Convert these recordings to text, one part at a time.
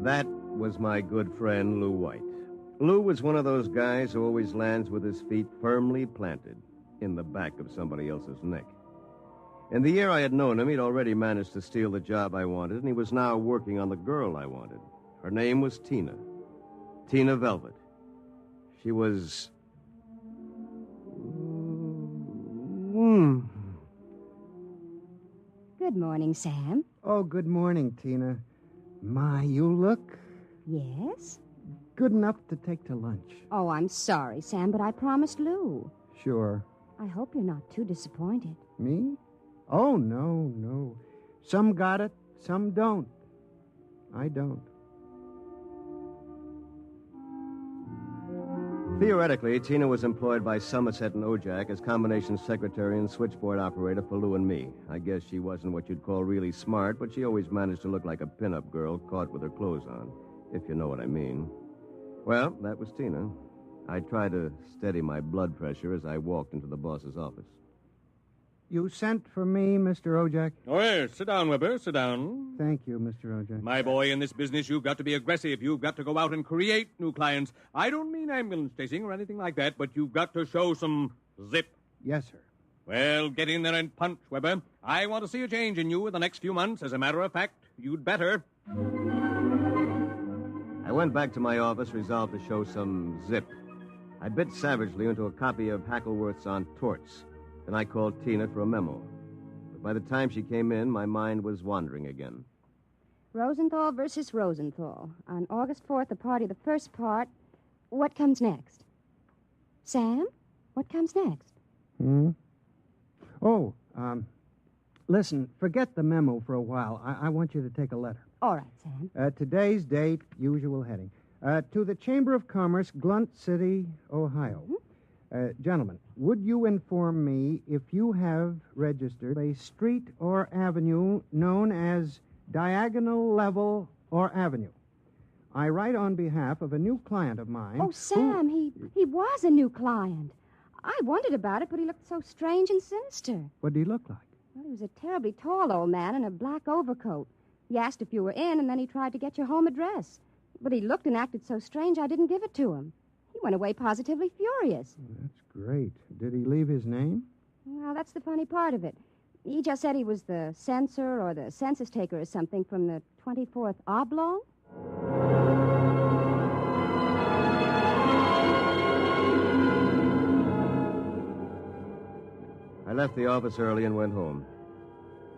That was my good friend, Lou White. Lou was one of those guys who always lands with his feet firmly planted in the back of somebody else's neck. In the year I had known him, he'd already managed to steal the job I wanted, and he was now working on the girl I wanted. Her name was Tina. Tina Velvet. She was... Good morning, Sam. Oh, good morning, Tina. My, you look... Yes? Good enough to take to lunch. Oh, I'm sorry, Sam, but I promised Lou. Sure. I hope you're not too disappointed. Me? Oh, no. Some got it, some don't. I don't. Theoretically, Tina was employed by Somerset and Ojak as combination secretary and switchboard operator for Lou and me. I guess she wasn't what you'd call really smart, but she always managed to look like a pin-up girl caught with her clothes on, if you know what I mean. Well, that was Tina. I tried to steady my blood pressure as I walked into the boss's office. You sent for me, Mr. Ojak? Oh, yes. Sit down, Weber. Sit down. Thank you, Mr. Ojak. My boy, in this business, you've got to be aggressive. You've got to go out and create new clients. I don't mean ambulance chasing or anything like that, but you've got to show some zip. Yes, sir. Well, get in there and punch, Weber. I want to see a change in you in the next few months. As a matter of fact, you'd better. I went back to my office, resolved to show some zip. I bit savagely into a copy of Hackleworth's On Torts. Then I called Tina for a memo. But by the time she came in, my mind was wandering again. Rosenthal versus Rosenthal. On August 4th, the party, the first part. What comes next? Sam, what comes next? Oh, listen, forget the memo for a while. I want you to take a letter. All right, Sam. Today's date, usual heading. To the Chamber of Commerce, Glunt City, Ohio. Gentlemen, would you inform me if you have registered a street or avenue known as Diagonal Level or Avenue? I write on behalf of a new client of mine. Oh, Sam, he was a new client. I wondered about it, but he looked so strange and sinister. What did he look like? Well, he was a terribly tall old man in a black overcoat. He asked if you were in, and then he tried to get your home address. But he looked and acted so strange, I didn't give it to him. He went away positively furious. That's great. Did he leave his name? Well, that's the funny part of it. He just said he was the censor or the census taker or something from the 24th Oblong. I left the office early and went home.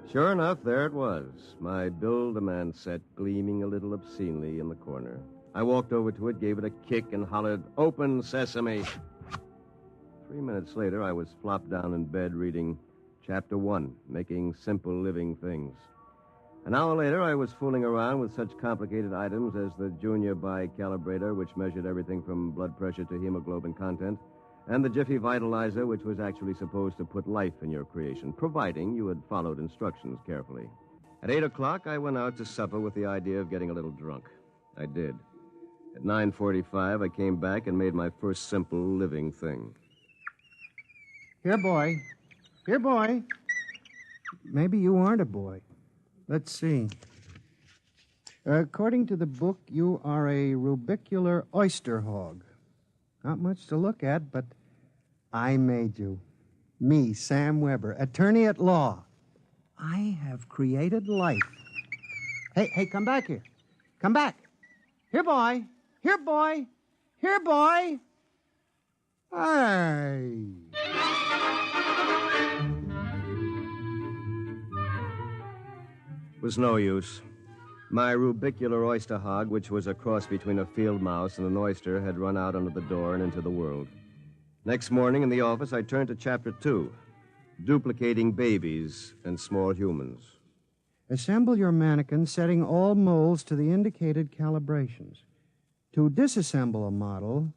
Sure enough, there it was, my Bill-the-Man set gleaming a little obscenely in the corner. I walked over to it, gave it a kick, and hollered, "Open sesame!" 3 minutes later, I was flopped down in bed reading Chapter 1, Making Simple Living Things. An hour later, I was fooling around with such complicated items as the Junior Bicalibrator, which measured everything from blood pressure to hemoglobin content, and the Jiffy Vitalizer, which was actually supposed to put life in your creation, providing you had followed instructions carefully. At 8 o'clock, I went out to supper with the idea of getting a little drunk. I did. At 9:45, I came back and made my first simple living thing. Here, boy. Here, boy. Maybe you aren't a boy. Let's see. According to the book, you are a rubicular oyster hog. Not much to look at, but I made you. Me, Sam Weber, attorney at law. I have created life. Hey, come back here. Come back. Here, boy. Here, boy. Here, boy. Hey. It was no use. My rubicular oyster hog, which was a cross between a field mouse and an oyster, had run out under the door and into the world. Next morning in the office, I turned to Chapter 2, Duplicating Babies and Small Humans. Assemble your mannequin, setting all molds to the indicated calibrations. To disassemble a model,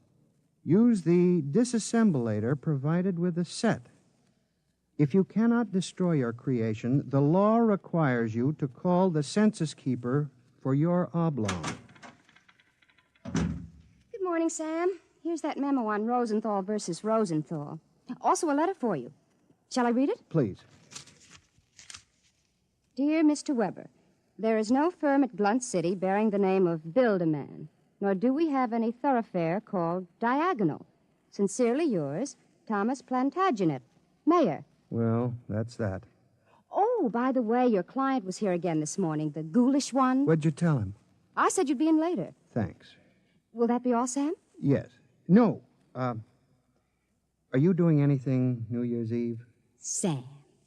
use the disassemblator provided with the set. If you cannot destroy your creation, the law requires you to call the census keeper for your oblong. Good morning, Sam. Here's that memo on Rosenthal versus Rosenthal. Also a letter for you. Shall I read it? Please. Dear Mr. Weber, There is no firm at Blunt City bearing the name of Build-A-Man, nor do we have any thoroughfare called Diagonal. Sincerely yours, Thomas Plantagenet, Mayor. Well, that's that. Oh, by the way, your client was here again this morning, the ghoulish one. What'd you tell him? I said you'd be in later. Thanks. Will that be all, Sam? Yes. No. Are you doing anything New Year's Eve? Sam,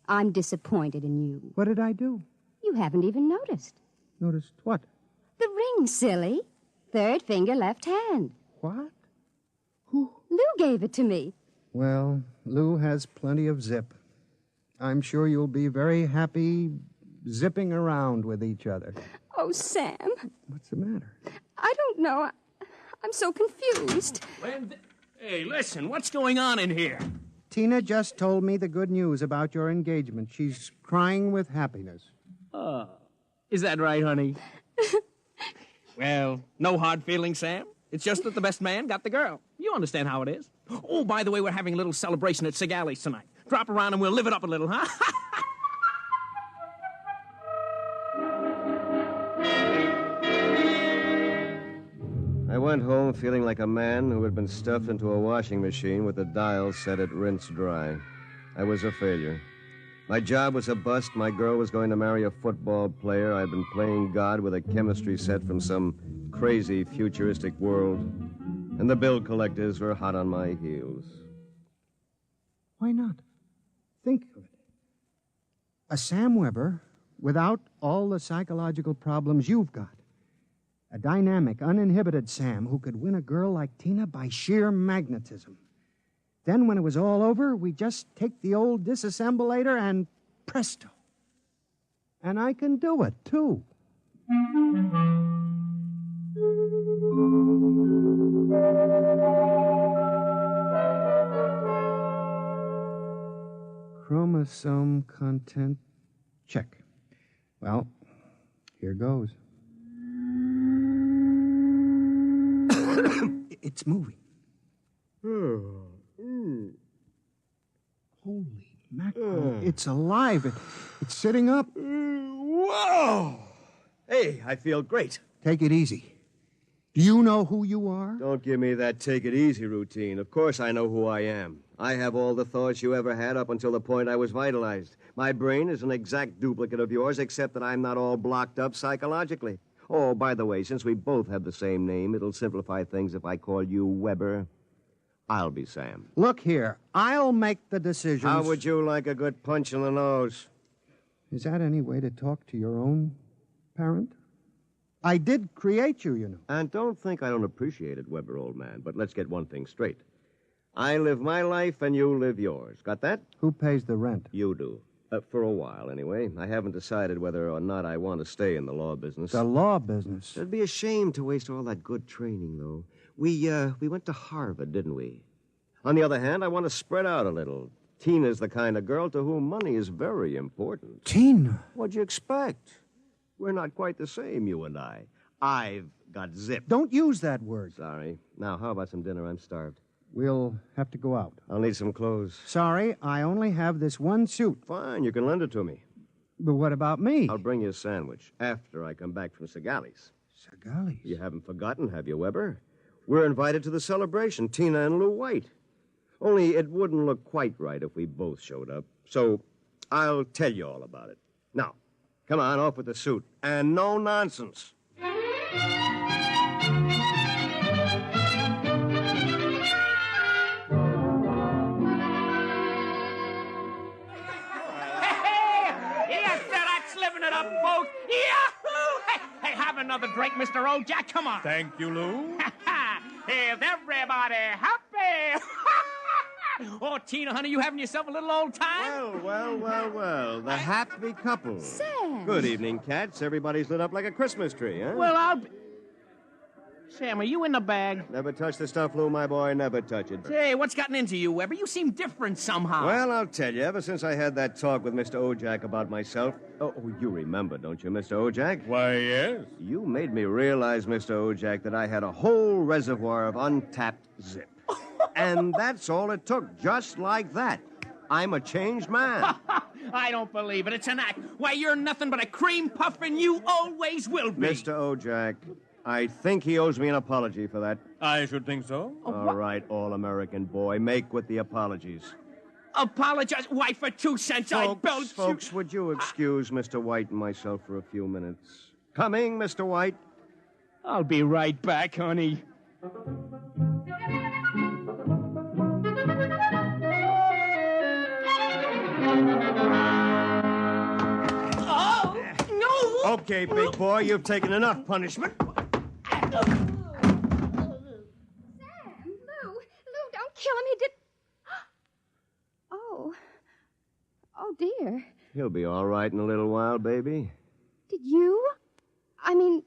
I'm disappointed in you. What did I do? You haven't even noticed. Noticed what? The ring, silly. Third finger, left hand. What? Who? Lou gave it to me. Well, Lou has plenty of zip. I'm sure you'll be very happy zipping around with each other. Oh, Sam. What's the matter? I don't know. I'm so confused. Hey, listen, what's going on in here? Tina just told me the good news about your engagement. She's crying with happiness. Oh, is that right, honey? Well, no hard feelings, Sam. It's just that the best man got the girl. You understand how it is. Oh, by the way, we're having a little celebration at Sig Alley's tonight. Drop around and we'll live it up a little, huh? I went home feeling like a man who had been stuffed into a washing machine with the dial set at rinse dry. I was a failure. My job was a bust. My girl was going to marry a football player. I'd been playing God with a chemistry set from some crazy futuristic world. And the bill collectors were hot on my heels. Why not? Think of it. A Sam Weber without all the psychological problems you've got. A dynamic, uninhibited Sam who could win a girl like Tina by sheer magnetism. Then when it was all over, we just take the old disassemblator and presto. And I can do it, too. Chromosome content check. Well, here goes. It's moving. Holy mackerel. It's alive. It's sitting up. Whoa! Hey, I feel great. Take it easy. Do you know who you are? Don't give me that take it easy routine. Of course I know who I am. I have all the thoughts you ever had up until the point I was vitalized. My brain is an exact duplicate of yours, except that I'm not all blocked up psychologically. Oh, by the way, since we both have the same name, it'll simplify things if I call you Weber. I'll be Sam. Look here. I'll make the decisions. How would you like a good punch in the nose? Is that any way to talk to your own parent? I did create you, you know. And don't think I don't appreciate it, Weber, old man, but let's get one thing straight. I live my life and you live yours. Got that? Who pays the rent? You do. For a while, anyway. I haven't decided whether or not I want to stay in the law business. The law business? It'd be a shame to waste all that good training, though. We went to Harvard, didn't we? On the other hand, I want to spread out a little. Tina's the kind of girl to whom money is very important. Tina? What'd you expect? We're not quite the same, you and I. I've got zip. Don't use that word. Sorry. Now, how about some dinner? I'm starved. We'll have to go out. I'll need some clothes. Sorry, I only have this one suit. Fine, you can lend it to me. But what about me? I'll bring you a sandwich after I come back from Segali's. Segali's? You haven't forgotten, have you, Weber? We're invited to the celebration, Tina and Lou White. Only it wouldn't look quite right if we both showed up. So I'll tell you all about it. Now, come on, off with the suit. And no nonsense. Folks. Yahoo! Hey, have another drink, Mr. Ojak. Come on. Thank you, Lou. Is everybody happy? Oh, Tina, honey, you having yourself a little old time? Well. The happy couple. Sam. Good evening, cats. Everybody's lit up like a Christmas tree, huh? Well, I'll be... Sam, are you in the bag? Never touch the stuff, Lou, my boy. Never touch it. Hey, what's gotten into you, Weber? You seem different somehow. Well, I'll tell you. Ever since I had that talk with Mr. Ojak about myself... Oh, you remember, don't you, Mr. Ojak? Why, yes. You made me realize, Mr. Ojak, that I had a whole reservoir of untapped zip. And that's all it took, just like that. I'm a changed man. I don't believe it. It's an act. Why, you're nothing but a cream puff, and you always will be. Mr. Ojak, I think he owes me an apology for that. I should think so. All right, all-American boy, make with the apologies. Apologize? Why, for 2 cents, I belch you. Folks, would you excuse Mr. White and myself for a few minutes? Coming, Mr. White. I'll be right back, honey. Oh, no! Okay, big boy, you've taken enough punishment. Sam! Lou, don't kill him. He did... Oh, dear. He'll be all right in a little while, baby. Did you? I mean...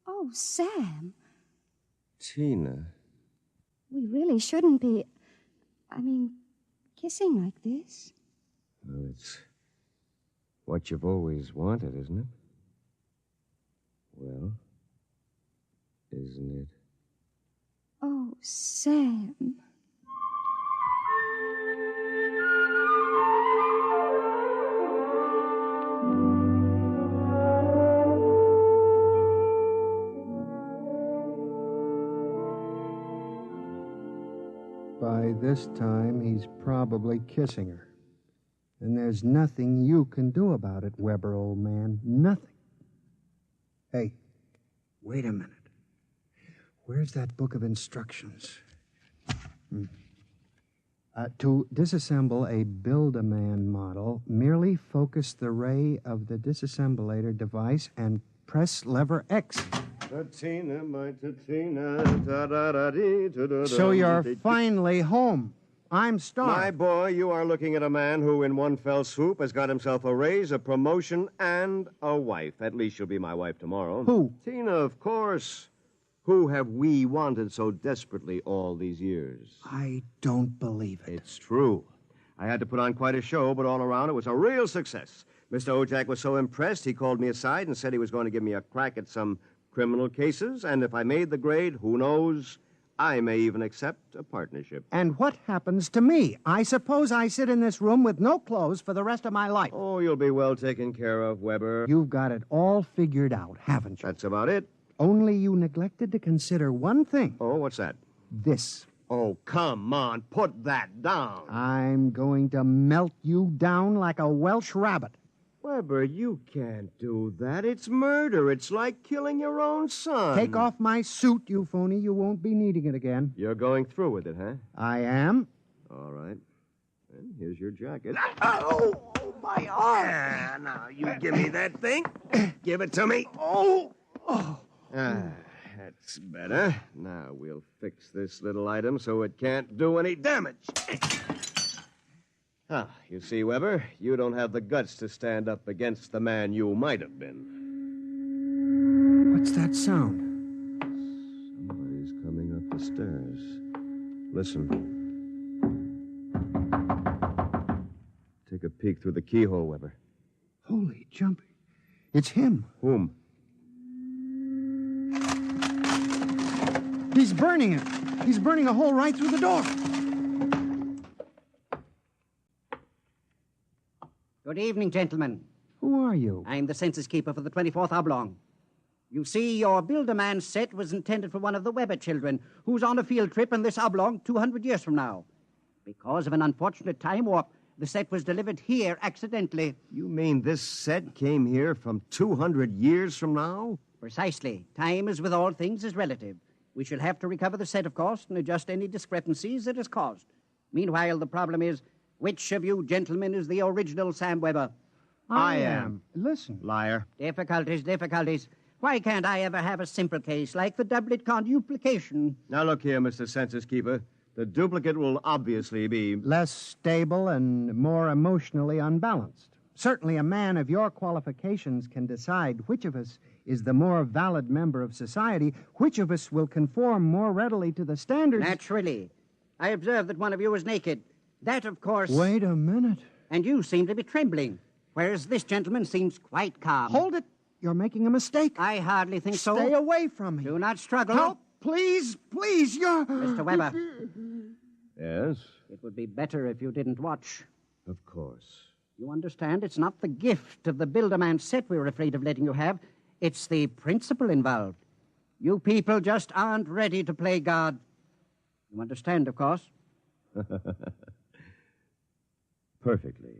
Oh, Sam. Tina. We really shouldn't be... kissing like this. Well, it's what you've always wanted, isn't it? Well, isn't it? Oh, Sam. By this time, he's probably kissing her. And there's nothing you can do about it, Weber, old man. Nothing. Hey, wait a minute. Where's that book of instructions? To disassemble a Build-A-Man model, merely focus the ray of the disassemblator device and press lever X. Tina, my Tina, da-da-da-dee, So you're finally home. I'm starved. My boy, you are looking at a man who, in one fell swoop, has got himself a raise, a promotion, and a wife. At least she'll be my wife tomorrow. Who? Tina, of course. Who have we wanted so desperately all these years? I don't believe it. It's true. I had to put on quite a show, but all around it was a real success. Mr. Ojak was so impressed, he called me aside and said he was going to give me a crack at some criminal cases, and if I made the grade, who knows, I may even accept a partnership. And what happens to me? I suppose I sit in this room with no clothes for the rest of my life. Oh, you'll be well taken care of, Weber. You've got it all figured out, haven't you? That's about it. Only you neglected to consider one thing. Oh, what's that? This. Oh, come on, put that down. I'm going to melt you down like a Welsh rabbit. Weber, you can't do that. It's murder. It's like killing your own son. Take off my suit, you phony. You won't be needing it again. You're going through with it, huh? I am. All right. And here's your jacket. Oh, my arm. Now, you give me that thing. Give it to me. Oh. That's better. Now we'll fix this little item so it can't do any damage. You see, Weber, you don't have the guts to stand up against the man you might have been. What's that sound? Somebody's coming up the stairs. Listen. Take a peek through the keyhole, Weber. Holy jumping. It's him. Whom? He's burning it. He's burning a hole right through the door. Good evening, gentlemen. Who are you? I'm the census keeper for the 24th Oblong. You see, your Build-A-Man set was intended for one of the Weber children who's on a field trip in this oblong 200 years from now. Because of an unfortunate time warp, the set was delivered here accidentally. You mean this set came here from 200 years from now? Precisely. Time, as with all things, is relative. We shall have to recover the set, of course, and adjust any discrepancies it has caused. Meanwhile, the problem is, which of you gentlemen is the original Sam Weber? I am. Listen. Liar. Difficulties. Why can't I ever have a simple case like the doublet conduplication? Now look here, Mr. Census Keeper. The duplicate will obviously be... less stable and more emotionally unbalanced. Certainly a man of your qualifications can decide which of us is the more valid member of society, which of us will conform more readily to the standards... Naturally. I observe that one of you is naked. That, of course... Wait a minute. And you seem to be trembling, whereas this gentleman seems quite calm. Hold it. You're making a mistake. I hardly think so. Stay away from me. Do not struggle. Help, please, you're... Mr. Weber. Yes? It would be better if you didn't watch. Of course. You understand, it's not the gift of the Builder-Man set we're afraid of letting you have. It's the principle involved. You people just aren't ready to play God. You understand, of course? Perfectly.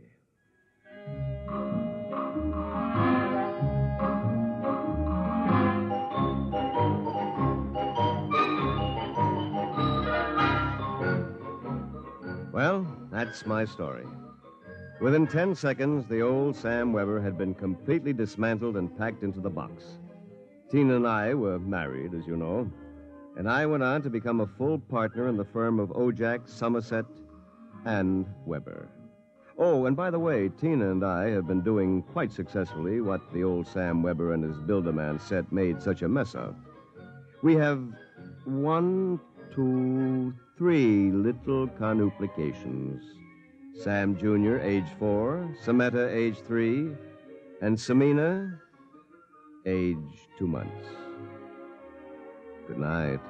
Well, that's my story. Within 10 seconds, the old Sam Weber had been completely dismantled and packed into the box. Tina and I were married, as you know, and I went on to become a full partner in the firm of Ojak, Somerset, and Weber. Oh, and by the way, Tina and I have been doing quite successfully what the old Sam Weber and his Builder-Man set made such a mess of. We have 1, 2, 3 little conuplications. Sam Jr., age 4, Sametta, age 3, and Samina, age 2 months. Good night.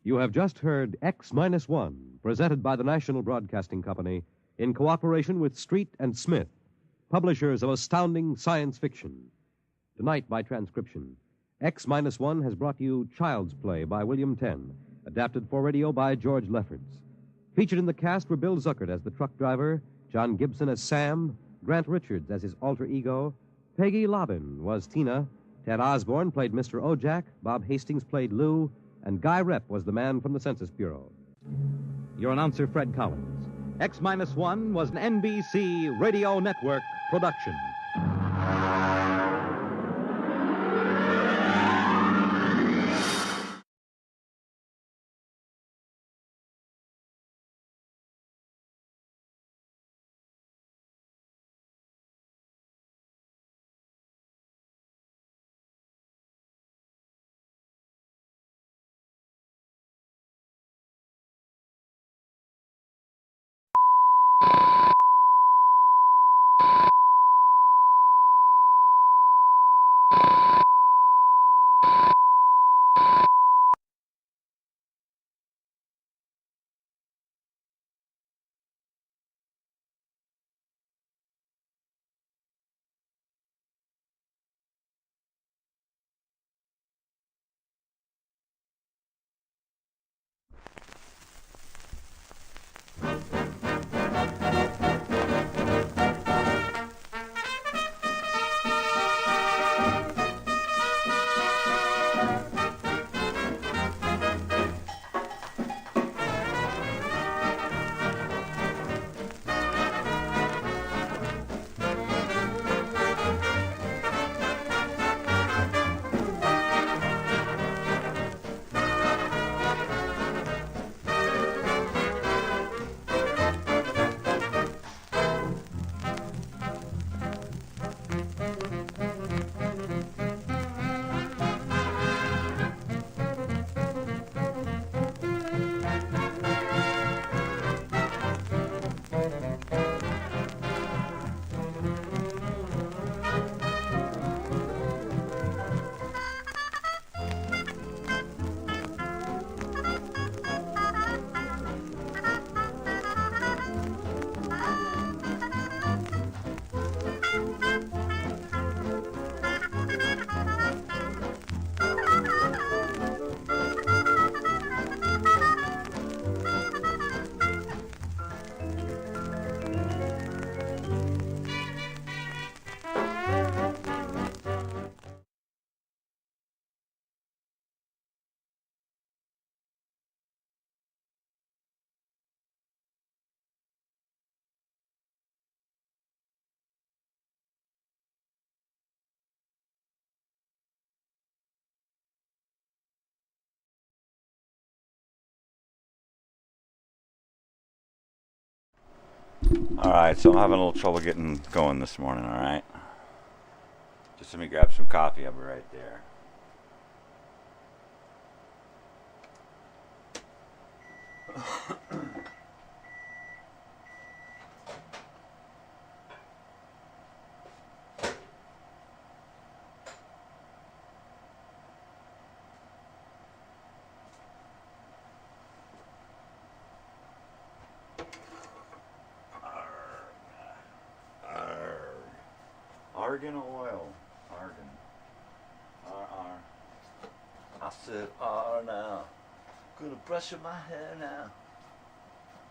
You have just heard X-1, presented by the National Broadcasting Company in cooperation with Street and Smith, publishers of astounding science fiction. Tonight, by transcription, X-1 has brought you Child's Play by William Tenn, adapted for radio by George Lefferts. Featured in the cast were Bill Zuckert as the truck driver, John Gibson as Sam, Grant Richards as his alter ego, Peggy Lobbin was Tina, Ted Osborne played Mr. Ojak, Bob Hastings played Lou, and Guy Rep was the man from the Census Bureau. Your announcer, Fred Collins. X-1 was an NBC Radio Network production. Alright, so I'm having a little trouble getting going this morning, alright? Just let me grab some coffee, I'll be right there. Argan oil. Argan. R. I said R now. Gonna brush my hair now.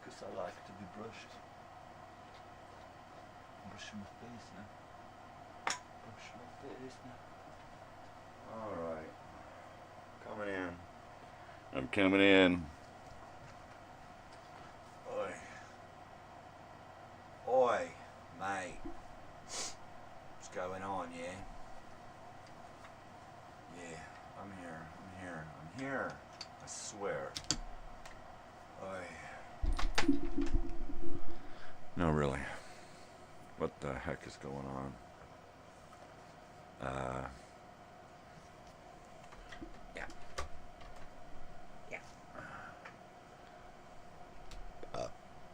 Because I like to be brushed. Brushing my face now. Brush my face now. Alright. Coming in. I'm coming in. Oi. Oi, mate. What's going on, yeah? Yeah, I'm here. I swear. Oi. No, really. What the heck is going on? Yeah.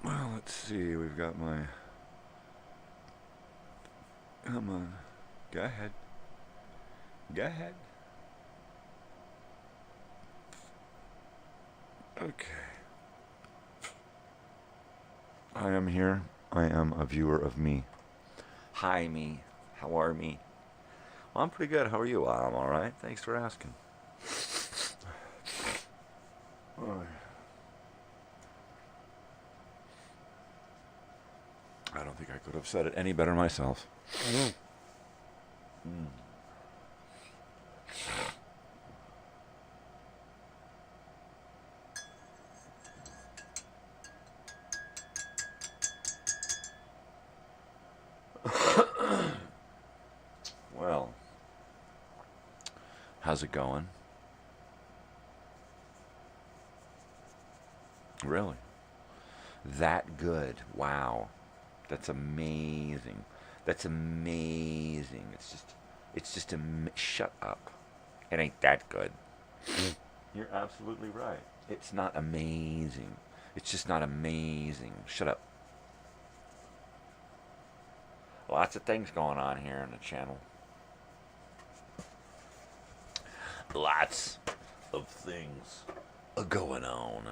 Well, let's see. We've got my... Come on. Go ahead. Go ahead. Okay. I am here. I am a viewer of me. Hi, me. How are me? Well, I'm pretty good. How are you? I'm all right. Thanks for asking. I don't think I could have said it any better myself. Well, how's it going? Really? That good? Wow. That's amazing. That's amazing. It's just shut up. It ain't that good. You're absolutely right. It's not amazing. It's just not amazing. Shut up. Lots of things going on here on the channel. Lots of things going on.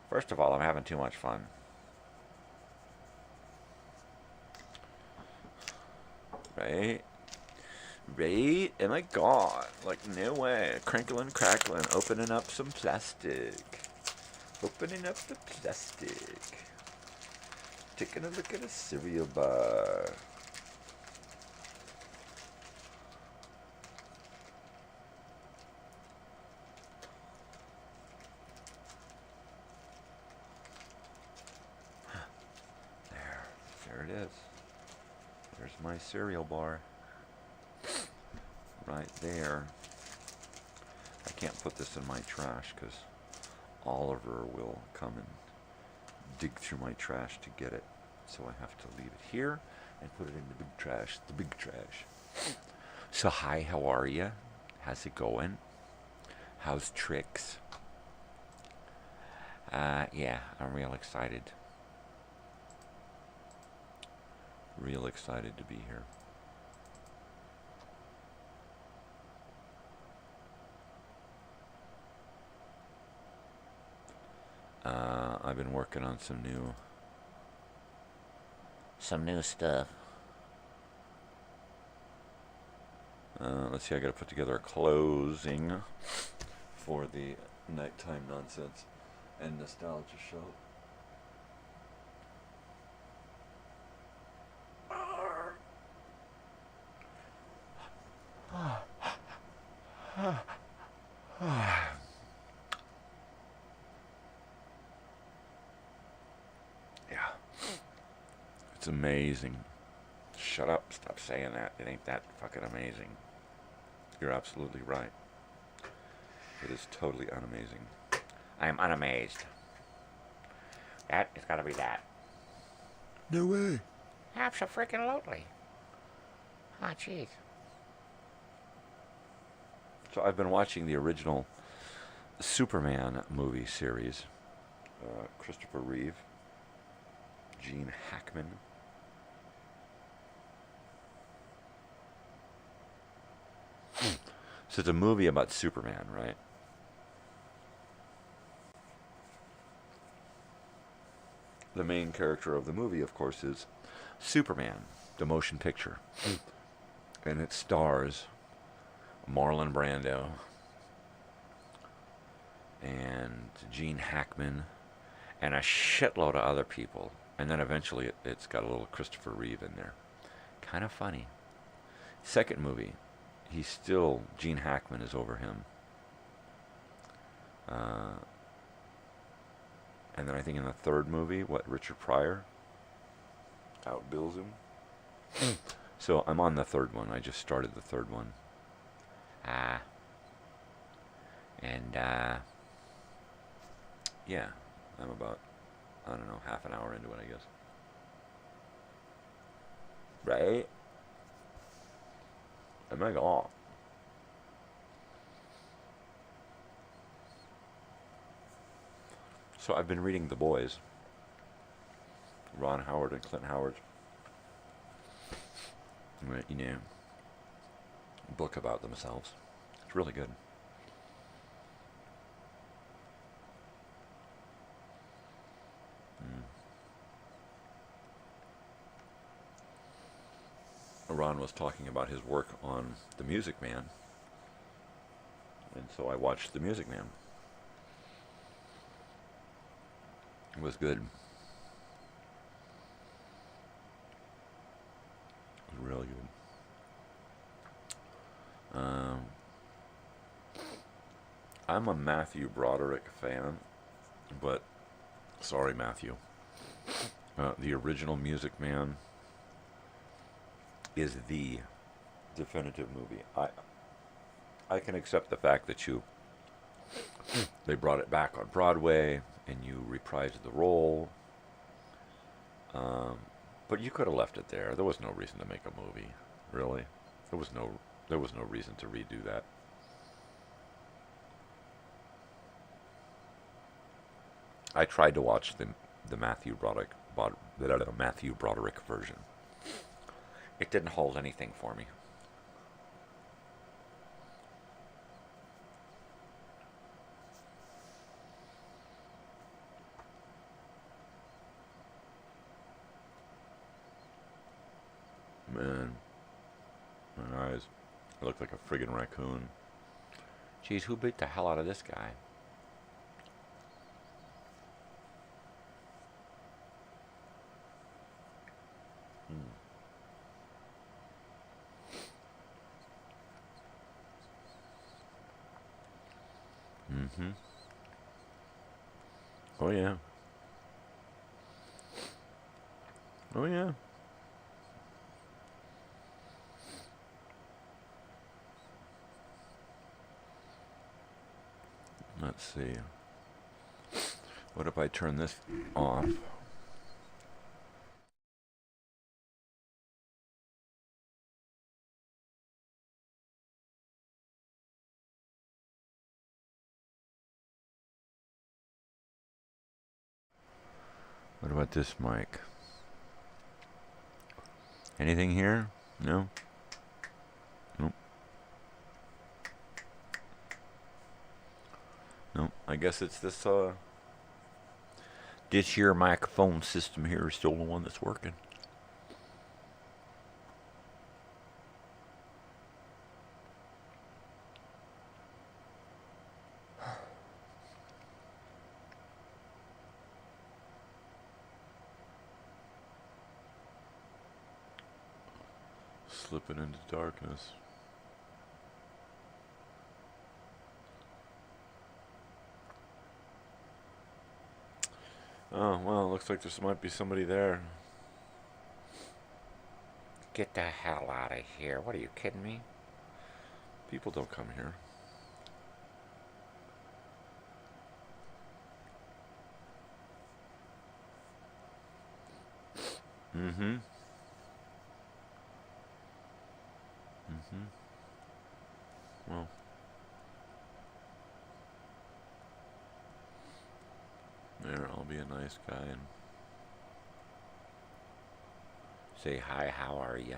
First of all, I'm having too much fun. Right? Right? Oh my god. Like, no way. Crinkling, crackling. Opening up some plastic. Opening up the plastic. Taking a look at a cereal bar. There it is. There's my cereal bar. Right there. I can't put this in my trash because Oliver will come and dig through my trash to get it. So I have to leave it here and put it in the big trash. The big trash. So hi, how are you? How's it going? How's tricks? Yeah, I'm real excited. Real excited to be here. I've been working on some new stuff. Let's see, I gotta put together a closing for the nighttime nonsense and nostalgia show. Yeah. It's amazing. Shut up. Stop saying that. It ain't that fucking amazing. You're absolutely right. It is totally unamazing. I am unamazed. That is gotta be that. No way. Abso-freaking-lutely. Ah, jeez. So I've been watching the original Superman movie series. Christopher Reeve, Gene Hackman. So it's a movie about Superman, right? the main character of the movie, of course, is Superman, the motion picture. And it stars Marlon Brando and Gene Hackman and a shitload of other people. And then eventually it's got a little Christopher Reeve in there. Kind of funny. Second movie, Gene Hackman is over him. And then I think in the third movie, Richard Pryor outbills him. So I'm on the third one. I just started the third one. Yeah, I'm about, I don't know, half an hour into it, I guess. Right? Oh my God. So I've been reading The Boys. Ron Howard and Clint Howard. You know, book about themselves. It's really good. Ron was talking about his work on The Music Man. And so I watched The Music Man. It was good. It was really good. I'm a Matthew Broderick fan, but sorry, Matthew. The original Music Man is the definitive movie. I can accept the fact that they brought it back on Broadway and you reprised the role, but you could have left it there. There was no reason to make a movie, really. There was no reason to redo that. I tried to watch the Matthew Broderick version. It didn't hold anything for me. Man, my eyes look like a friggin' raccoon. Geez, who beat the hell out of this guy? Mm-hmm. Oh, yeah. Oh, yeah. Let's see. What if I turn this off? What about this mic? Anything here? No? Nope. Nope. I guess it's this here microphone system here is still the one that's working. Slipping into darkness. Oh, well, it looks like there might be somebody there. Get the hell out of here. What, are you kidding me? People don't come here. Mm-hmm. Mm-hmm. Well. There, I'll be a nice guy and say hi, how are you?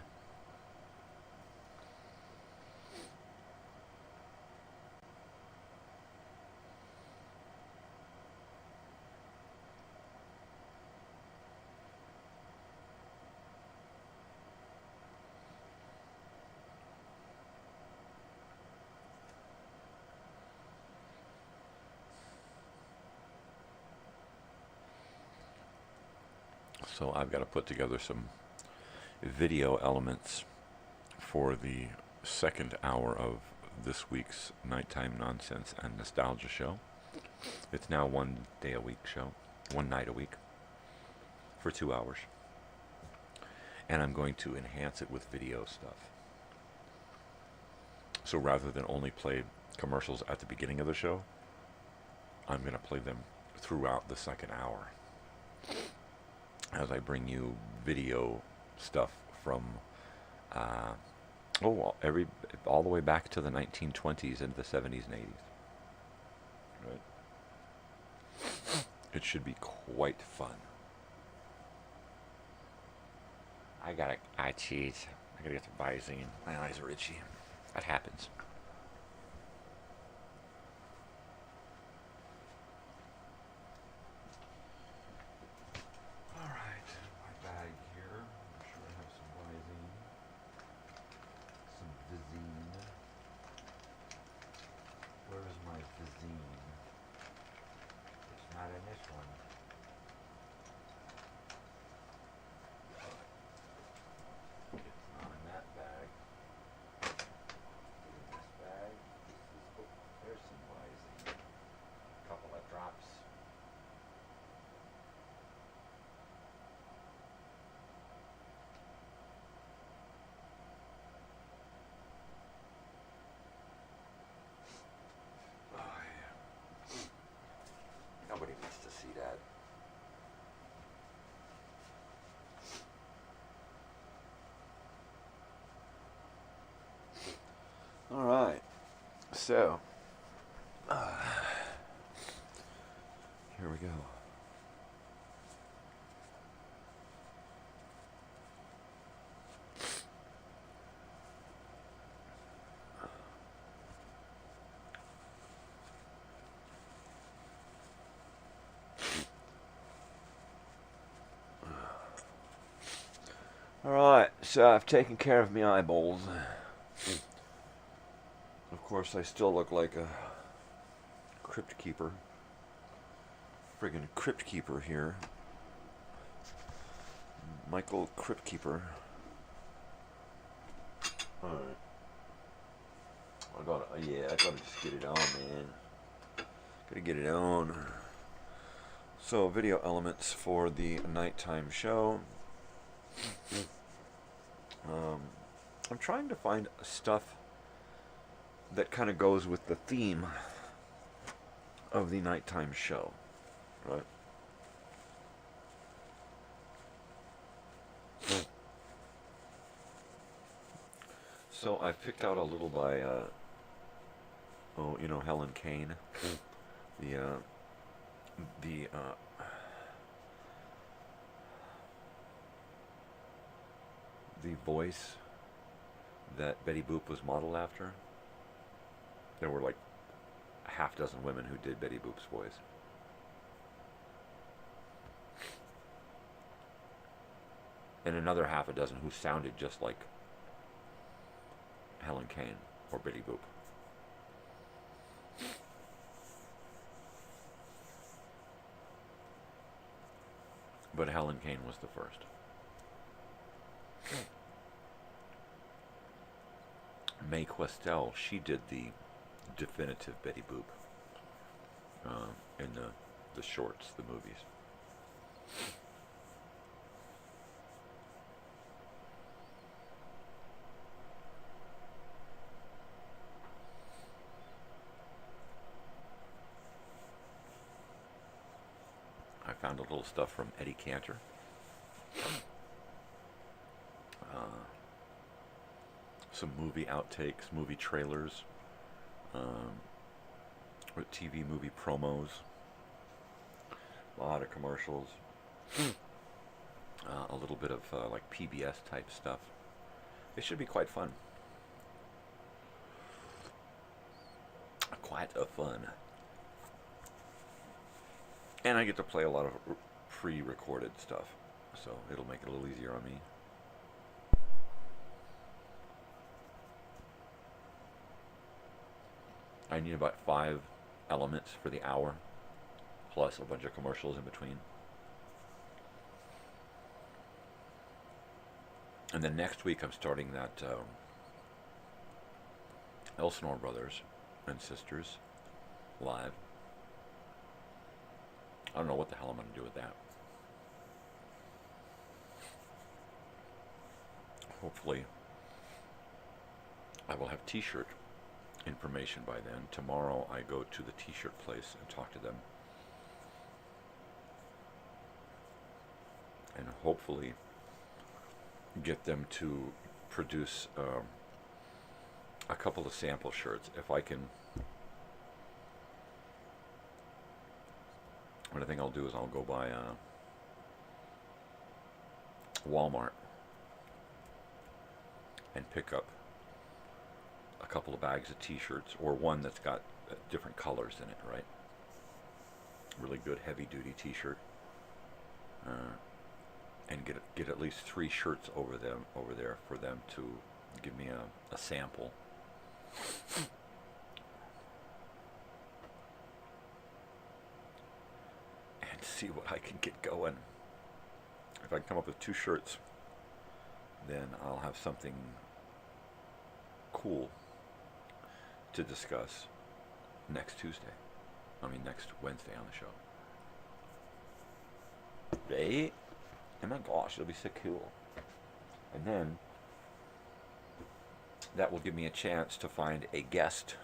So I've got to put together some video elements for the second hour of this week's Nighttime Nonsense and Nostalgia show. It's now 1 day a week show, 1 night a week, for 2 hours. And I'm going to enhance it with video stuff. So rather than only play commercials at the beginning of the show, I'm going to play them throughout the second hour as I bring you video stuff from all the way back to the 1920s and the 70s and 80s. Right? It should be quite fun. I gotta eye cheese. I gotta get some Visine. My eyes are itchy. That happens. Alright, my bag here. I'm sure I have some Visine. Some Visine. Where is my Visine? It's not in this one. It's not in that bag. In this bag, there's some Visine. A couple of drops. Oh, yeah. Nobody needs to see that. All right. So, here we go. All right, so I've taken care of my eyeballs. Of course, I still look like a crypt keeper. Friggin' crypt keeper here. Michael Crypt Keeper. Alright. I gotta just get it on, man. Gotta get it on. So, video elements for the nighttime show. I'm trying to find stuff that kind of goes with the theme of the nighttime show, right? So I picked out a little by, Helen Kane, the voice that Betty Boop was modeled after. There were like a half dozen women who did Betty Boop's voice. And another half a dozen who sounded just like Helen Kane or Betty Boop. But Helen Kane was the first. Mae Questel, she did the definitive Betty Boop in the shorts, the movies. I found a little stuff from Eddie Cantor. Some movie outtakes, movie trailers, TV movie promos, a lot of commercials, a little bit of like PBS type stuff. It should be quite fun. Quite a fun. And I get to play a lot of pre-recorded stuff, so it'll make it a little easier on me. I need about 5 elements for the hour, plus a bunch of commercials in between. And then next week I'm starting that Elsinore Brothers and Sisters live. I don't know what the hell I'm going to do with that. Hopefully I will have t-shirt information by then. Tomorrow I go to the t-shirt place and talk to them. And hopefully get them to produce a couple of sample shirts. If I can, what I think I'll do is I'll go by Walmart and pick up a couple of bags of t-shirts, or one that's got different colors in it, right? Really good heavy-duty t-shirt, and get at least 3 shirts over there for them to give me a sample. And see what I can get going. If I can come up with 2 shirts, then I'll have something cool to discuss next Wednesday on the show. Right? Oh my gosh, it'll be so cool. And then that will give me a chance to find a guest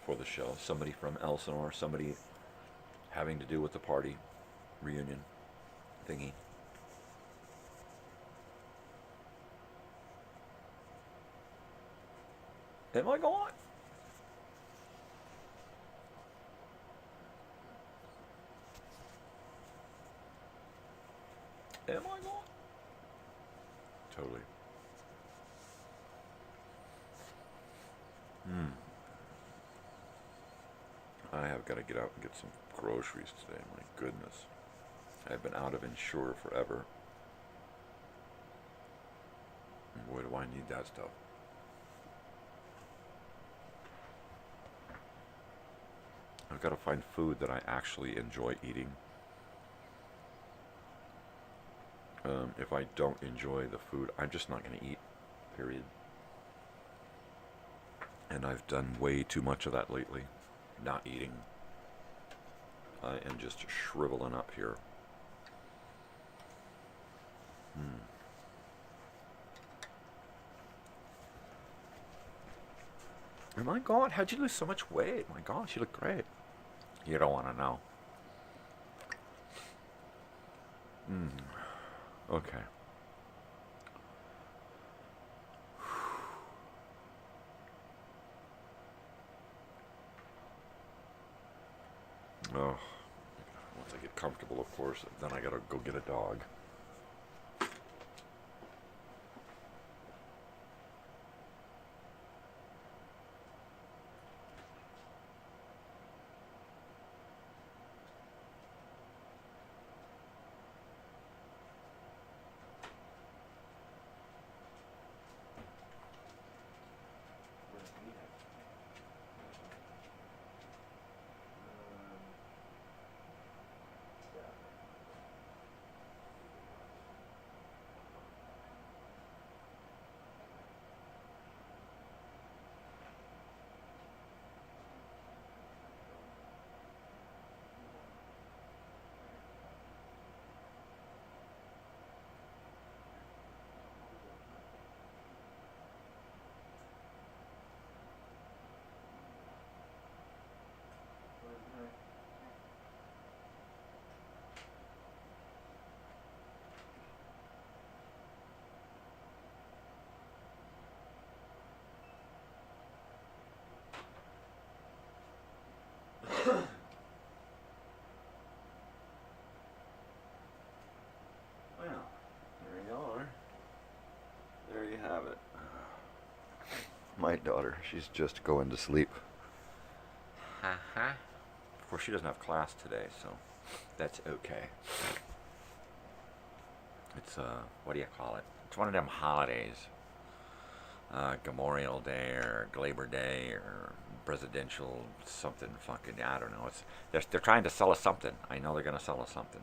for the show. Somebody from Elsinore, somebody having to do with the party reunion thingy. Am I gone? Am I gone? Totally. I have got to get out and get some groceries today. My goodness. I've been out of Ensure forever. And boy, do I need that stuff. I've got to find food that I actually enjoy eating. If I don't enjoy the food, I'm just not going to eat, period. And I've done way too much of that lately, not eating. I am just shriveling up here. Oh my God, how'd you lose so much weight? My gosh, you look great. You don't want to know. Okay. Oh, once I get comfortable, of course, then I gotta go get a dog. My daughter, she's just going to sleep. Of course, she doesn't have class today, so that's okay. It's, what do you call it? It's one of them holidays. Memorial Day or Labor Day or presidential something fucking, I don't know. They're trying to sell us something. I know they're going to sell us something.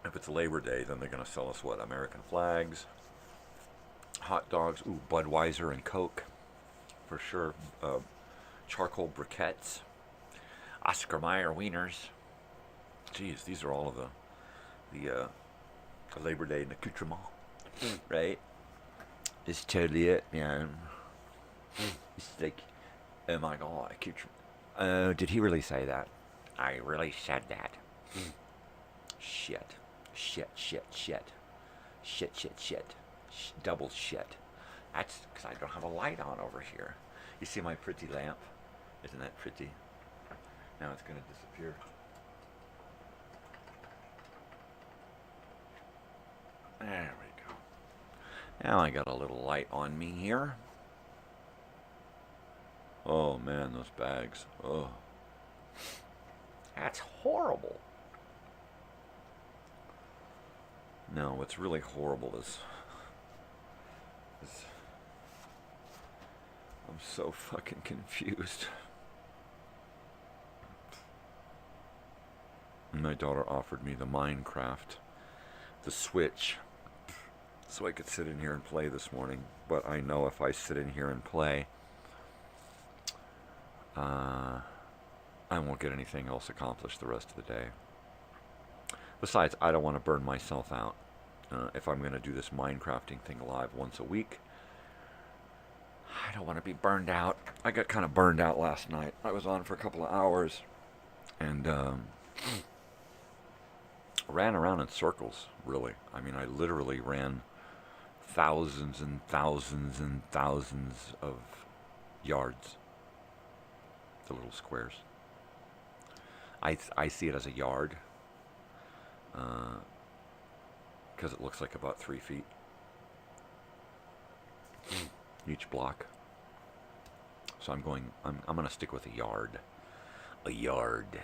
If it's Labor Day, then they're going to sell us what? American flags, hot dogs, ooh, Budweiser and Coke, for sure. Charcoal briquettes, Oscar Mayer wieners. Geez, these are all of the Labor Day accoutrement, right? It's totally it, man. It's like, oh my god, accoutrement. Did he really say that? I really said that. Shit. Shit. Double shit. That's because I don't have a light on over here. You see my pretty lamp? Isn't that pretty? Now it's going to disappear. There we go. Now I got a little light on me here. Oh man, those bags. Oh. That's horrible. No, what's really horrible is I'm so fucking confused. My daughter offered me the Minecraft, the Switch, so I could sit in here and play this morning. But I know if I sit in here and play, I won't get anything else accomplished the rest of the day. Besides, I don't want to burn myself out. If I'm going to do this Minecrafting thing live once a week, I don't want to be burned out. I got kind of burned out last night. I was on for a couple of hours and ran around in circles, really. I mean, I literally ran thousands and thousands and thousands of yards. The little squares. I see it as a yard. Because it looks like about 3 feet each block. So I'm going to stick with a yard. A yard.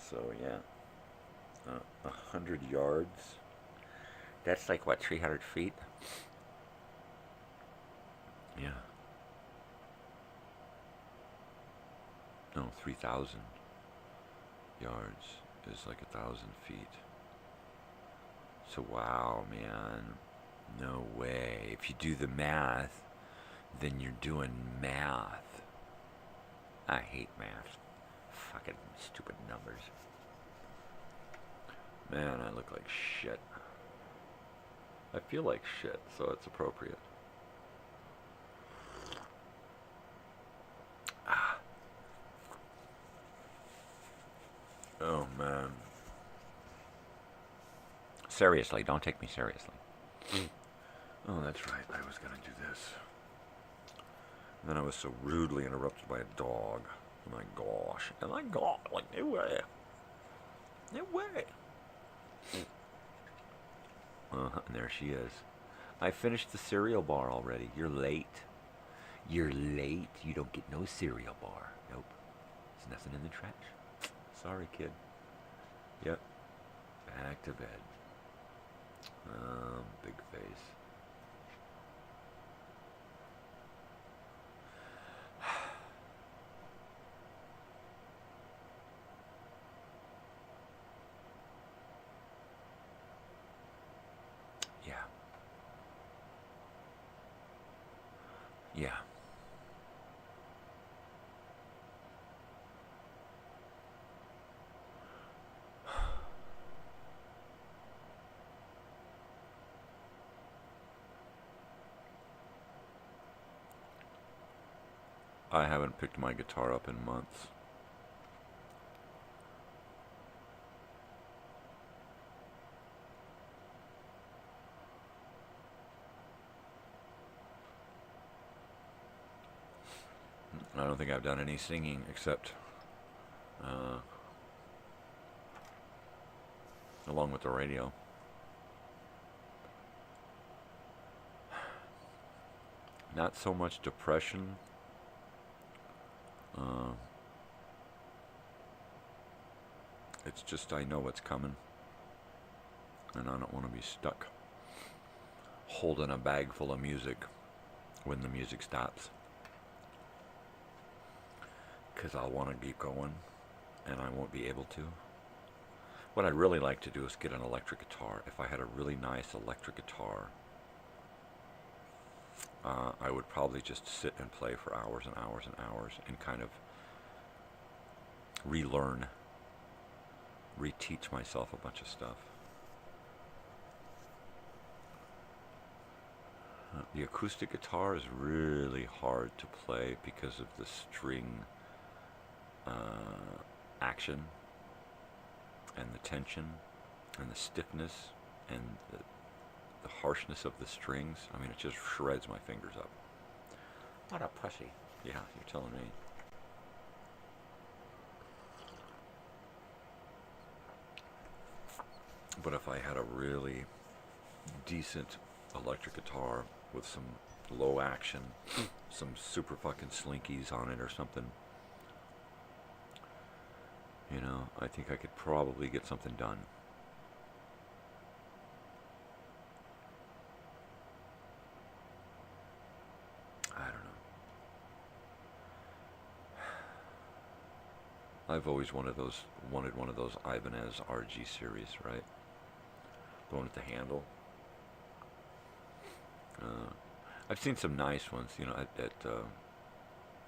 So yeah, 100 yards. That's like what, 300 feet? Yeah. No, 3,000 yards is like 1,000 feet. So wow, man, no way. If you do the math, then you're doing math. I hate math. Fucking stupid numbers. Man, I look like shit. I feel like shit, so it's appropriate. Oh, man. Seriously, don't take me seriously. Oh, that's right. I was going to do this. And then I was so rudely interrupted by a dog. Oh, my gosh. Oh, my God. Like, no way. No way. And there she is. I finished the cereal bar already. You're late. You're late. You don't get no cereal bar. Nope. There's nothing in the trash. Sorry, kid. Yep. Back to bed. Big face. Yeah. Yeah. I haven't picked my guitar up in months. I don't think I've done any singing except along with the radio. Not so much depression. It's just I know what's coming, and I don't want to be stuck holding a bag full of music when the music stops, because I'll want to keep going, and I won't be able to. What I'd really like to do is get an electric guitar. If I had a really nice electric guitar, I would probably just sit and play for hours and hours and hours and kind of relearn, reteach myself a bunch of stuff. The acoustic guitar is really hard to play because of the string action and the tension and the stiffness and the harshness of the strings. I mean, it just shreds my fingers up. What a pussy. Yeah, you're telling me. But if I had a really decent electric guitar with some low action, some super fucking slinkies on it or something, you know, I think I could probably get something done. I don't know. I've always wanted one of those Ibanez RG series, right? The one with the handle. I've seen some nice ones, you know, at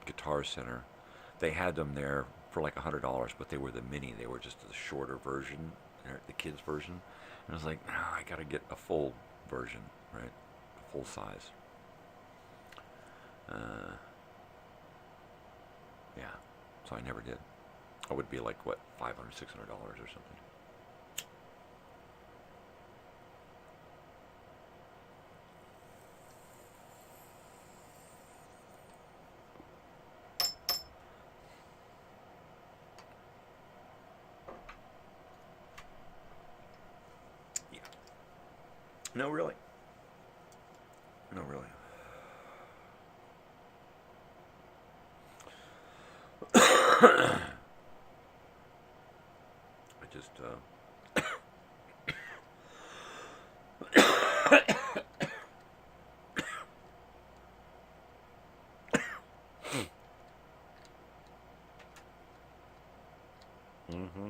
Guitar Center. They had them there for like $100, but they were the mini. They were just the shorter version, the kids version. And I was like, no, I gotta get a full version, right? Full size. Yeah, so I never did. I would be like, what, $500, $600 or something. No, really. No, really. I just, mm-hmm.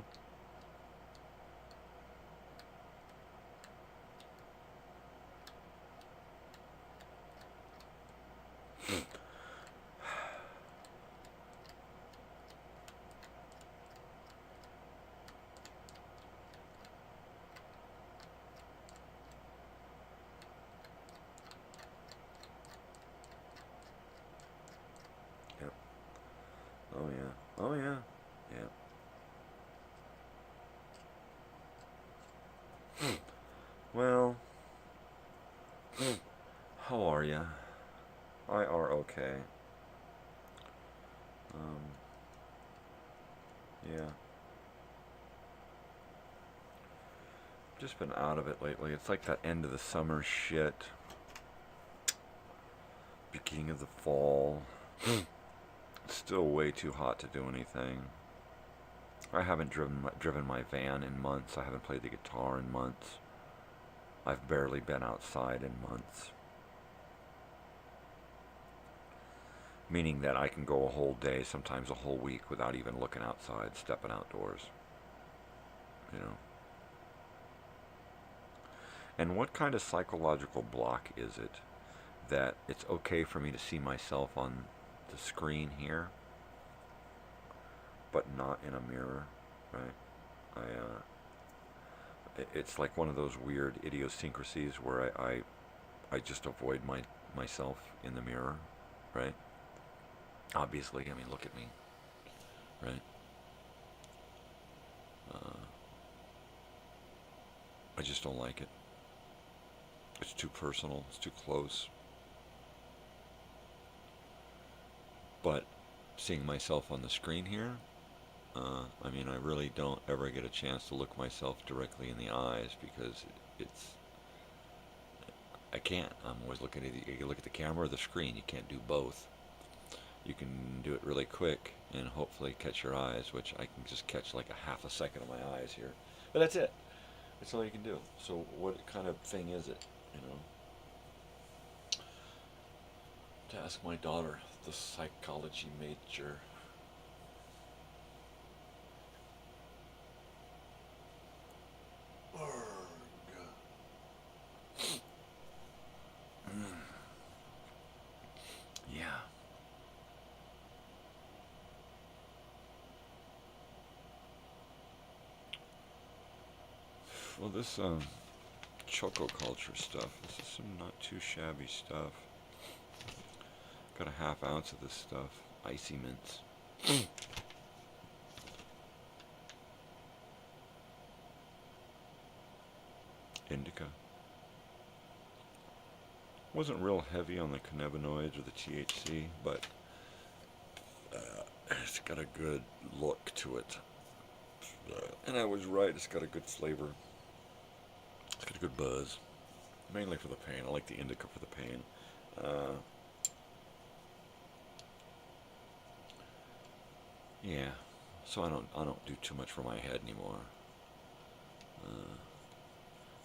Yep. Oh yeah. Oh yeah. Yeah. Well, how are ya? I are okay. Yeah. Just been out of it lately. It's like that end of the summer shit. Beginning of the fall. It's still way too hot to do anything. I haven't driven my van in months. I haven't played the guitar in months. I've barely been outside in months. Meaning that I can go a whole day, sometimes a whole week, without even looking outside, stepping outdoors. You know? And what kind of psychological block is it that it's okay for me to see myself on the screen here, but not in a mirror, right? It's like one of those weird idiosyncrasies where I just avoid myself in the mirror, right? Obviously, I mean, look at me, right? I just don't like it. It's too personal. It's too close. But seeing myself on the screen here, I mean, I really don't ever get a chance to look myself directly in the eyes because I can't. I'm always looking at you look at the camera or the screen. You can't do both. You can do it really quick and hopefully catch your eyes, which I can just catch like a half a second of my eyes here. But that's it. That's all you can do. So what kind of thing is it, you know? To ask my daughter, the psychology major. Well, this choco culture stuff. This is some not too shabby stuff. Got a half ounce of this stuff. Icy mints. Indica. Wasn't real heavy on the cannabinoids or the THC, but it's got a good look to it. And I was right, it's got a good flavor. It's got a good buzz. Mainly for the pain. I like the indica for the pain. Yeah. So I don't do too much for my head anymore.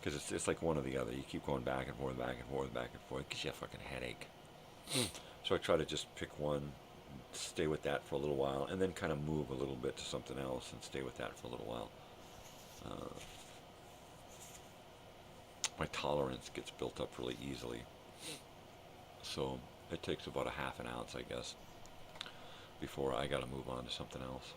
Because it's like one or the other. You keep going back and forth, back and forth, back and forth. It gives you a fucking headache. So I try to just pick one, stay with that for a little while, and then kind of move a little bit to something else and stay with that for a little while. My tolerance gets built up really easily. So it takes about a half an ounce, I guess, before I got to move on to something else.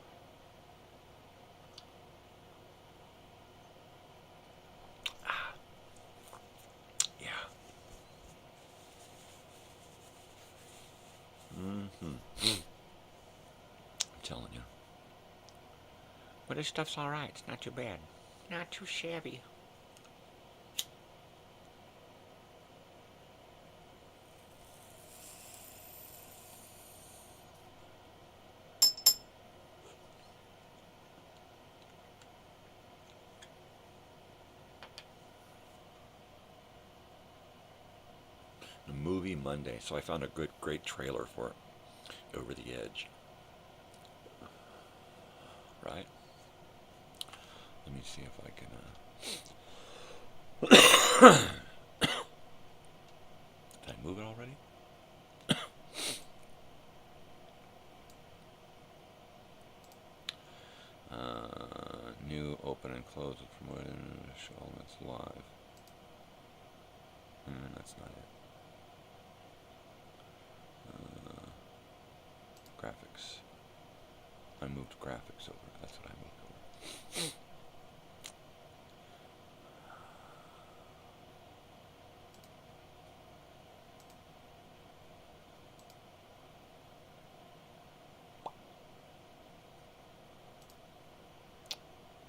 I'm telling you. But this stuff's alright. It's not too bad. Not too shabby. The movie Monday. So I found a great trailer for it. Over the Edge. Right? Let me see if I can... Did I move it already? New open and close with promoted elements live. That's not it. Graphics. I moved graphics over. That's what I moved over.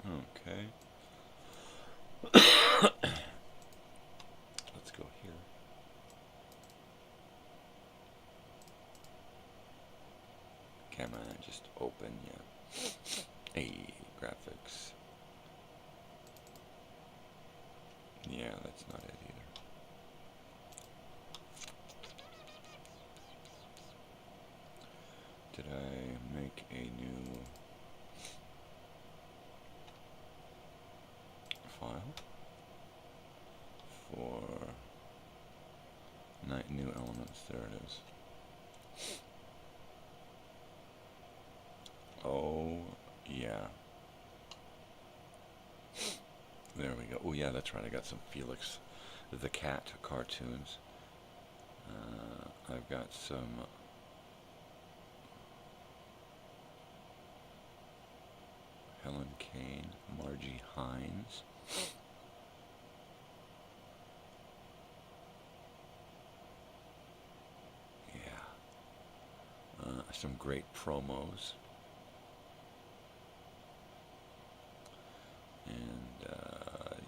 Okay. Let's go here. Camera just open, yeah. Hey, graphics. Yeah, that's not it either. Did I make a new file for new elements? There it is. Oh, yeah. There we go. Oh, yeah, that's right. I got some Felix the Cat cartoons. I've got some Helen Kane, Margie Hines. Yeah. Some great promos. And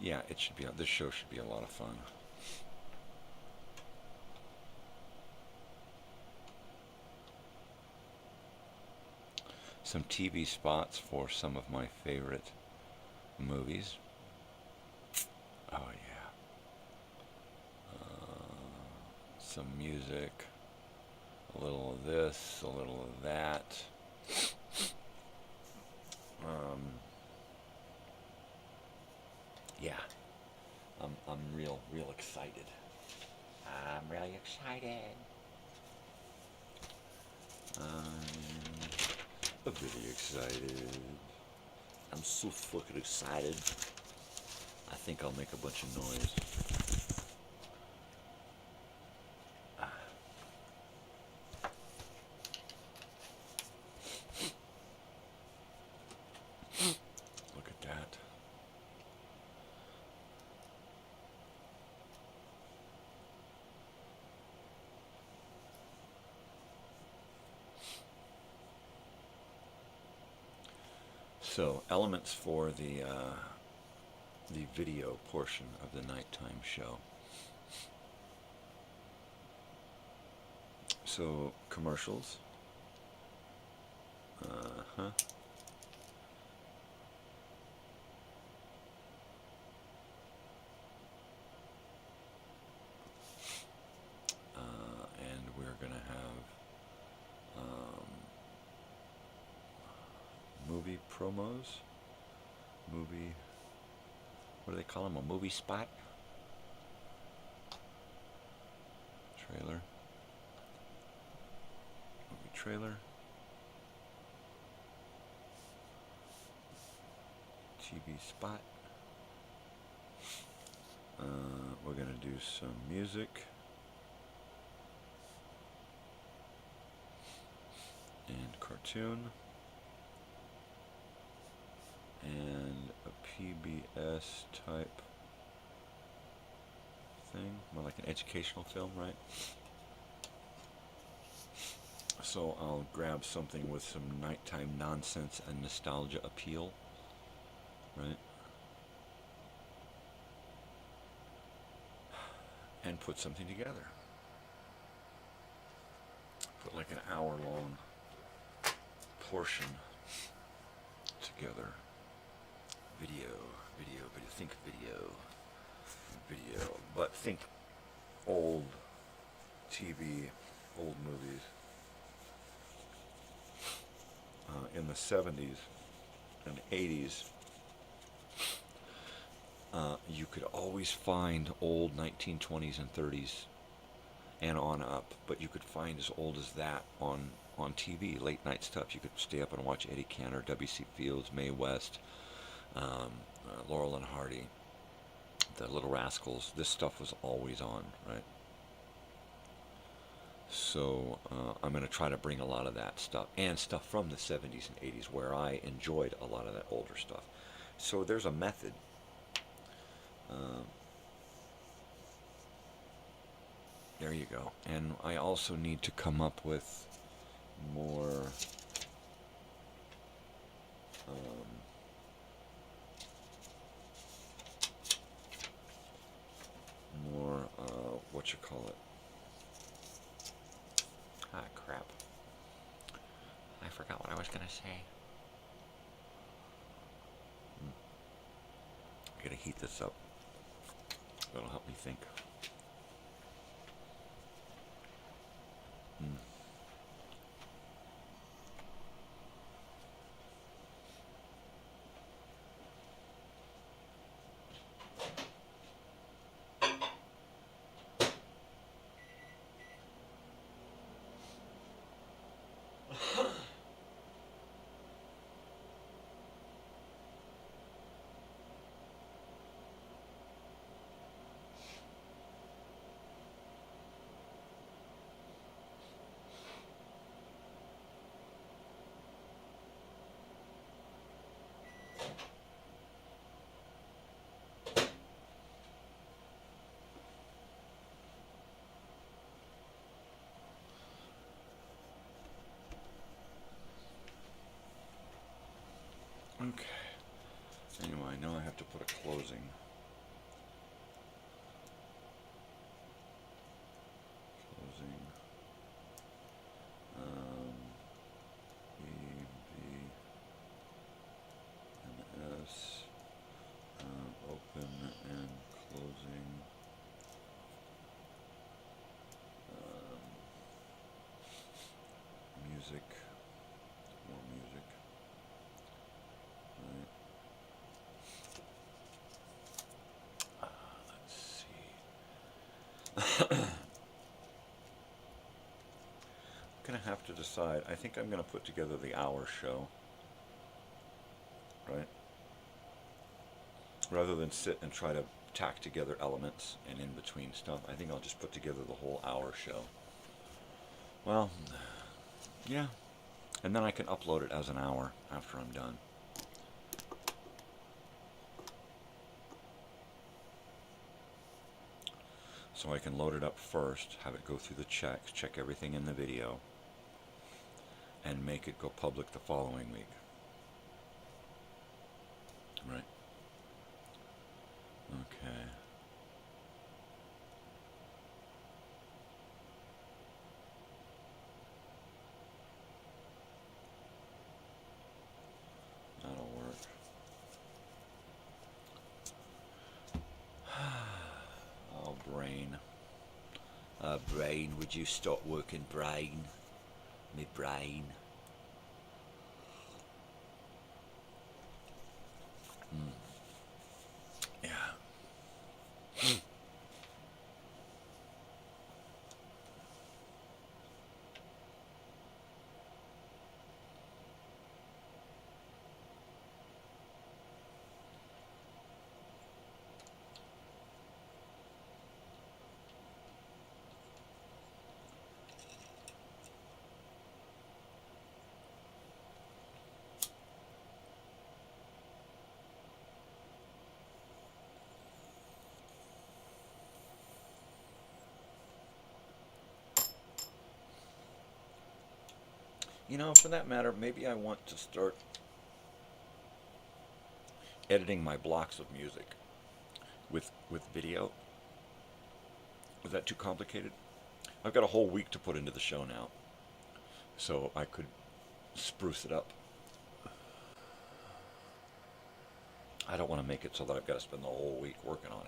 yeah, it should be. This show should be a lot of fun. Some TV spots for some of my favorite movies. Oh yeah. Some music. A little of this. A little of that. Yeah, I'm real excited. I'm really excited. I'm really excited. I'm so fucking excited. I think I'll make a bunch of noise. So, elements for the video portion of the nighttime show. So, commercials. And we're going to have movie promos. Movie, what do they call them? A movie spot? Trailer. Movie trailer. TV spot. We're going to do some music. And cartoon. And a PBS type thing. More like an educational film, right? So I'll grab something with some nighttime nonsense and nostalgia appeal. Right? And put something together. Put like an hour-long portion together. Video, think video, but think old TV, old movies. In the 70s and 80s, you could always find old 1920s and 30s and on up, but you could find as old as that on TV, late night stuff. You could stay up and watch Eddie Cantor, W.C. Fields, Mae West, Laurel and Hardy, the Little Rascals. This stuff was always on, right? So I'm going to try to bring a lot of that stuff, and stuff from the 70s and 80s where I enjoyed a lot of that older stuff. So there's a method. There you go. And I also need to come up with more what you call it? Ah, crap. I forgot what I was going to say. I gotta heat this up. That'll help me think. Okay. Anyway, I know I have to put a closing. E, B, and S. Open and closing. Music. More music. Let's see. I'm going to have to decide. I think I'm going to put together the hour show. Right? Rather than sit and try to tack together elements and in between stuff, I think I'll just put together the whole hour show. Well, yeah. And then I can upload it as an hour after I'm done. So I can load it up first, have it go through the checks, check everything in the video, and make it go public the following week. brain, would you stop working, brain? Me brain. Yeah. You know, for that matter, maybe I want to start editing my blocks of music with video. Was that too complicated? I've got a whole week to put into the show now, so I could spruce it up. I don't want to make it so that I've got to spend the whole week working on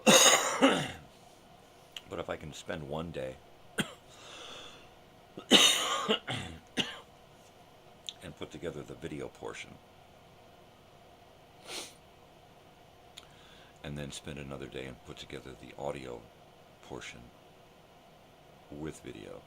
it. But if I can spend one day and put together the video portion, and then spend another day and put together the audio portion with video.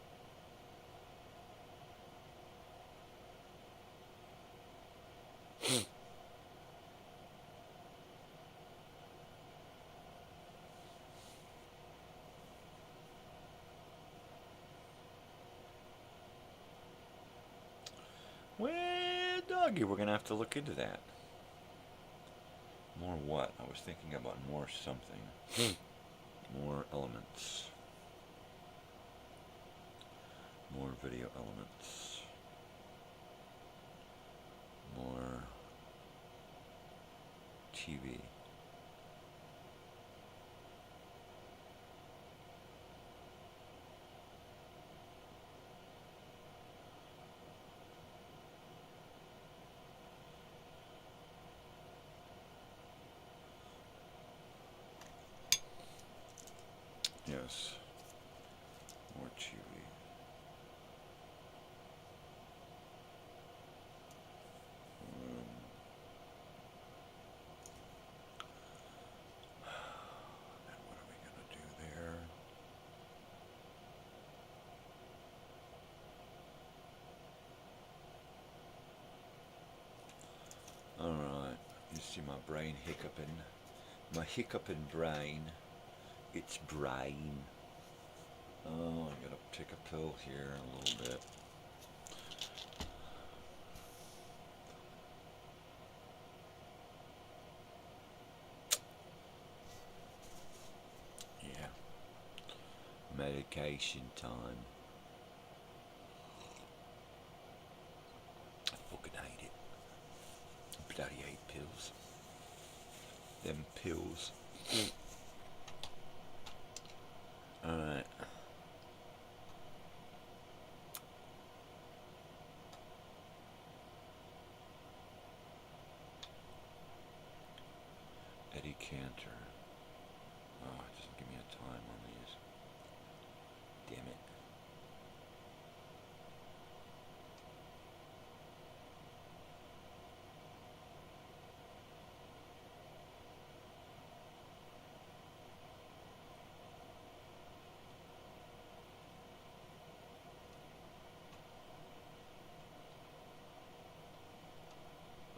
Well, doggy, we're going to have to look into that. More what? I was thinking about more something. More elements. More video elements. More TV. Yes. More TV. And what are we going to do there? Alright. You see my brain hiccuping. My hiccuping brain. It's brain. Oh, I gotta take a pill here a little bit. Yeah. Medication time. I fucking hate it. Bloody hate pills. Them pills. Alright. Eddie Cantor. Oh, it doesn't give me a time on these. Damn it.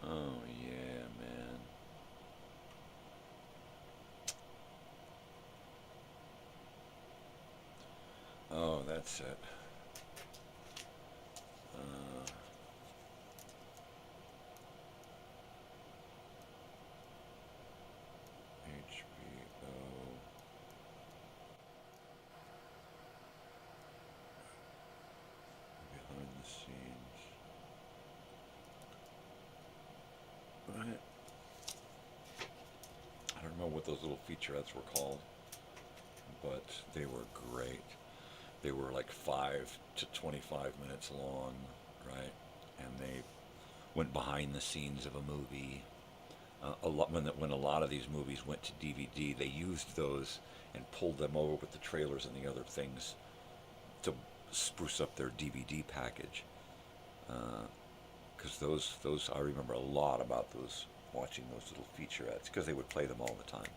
Oh, yeah, man. Oh, that's it. HBO. Behind the scenes. Right. I don't know what those little featurettes were called, but they were great. They were like 5 to 25 minutes long, right? And they went behind the scenes of a movie. When a lot of these movies went to DVD, they used those and pulled them over with the trailers and the other things to spruce up their DVD package. Because those I remember a lot about those, watching those little featurettes, because they would play them all the time.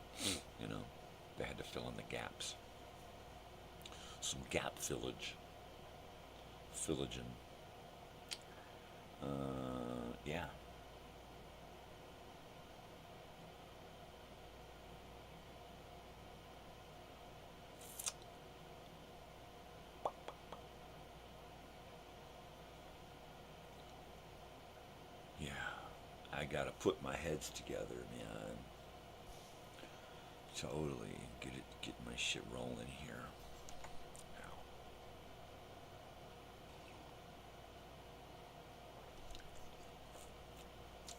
You know, they had to fill in the gaps. Some gap fillaging. Yeah. Yeah, I gotta put my heads together, man. Totally get my shit rolling here. Ow.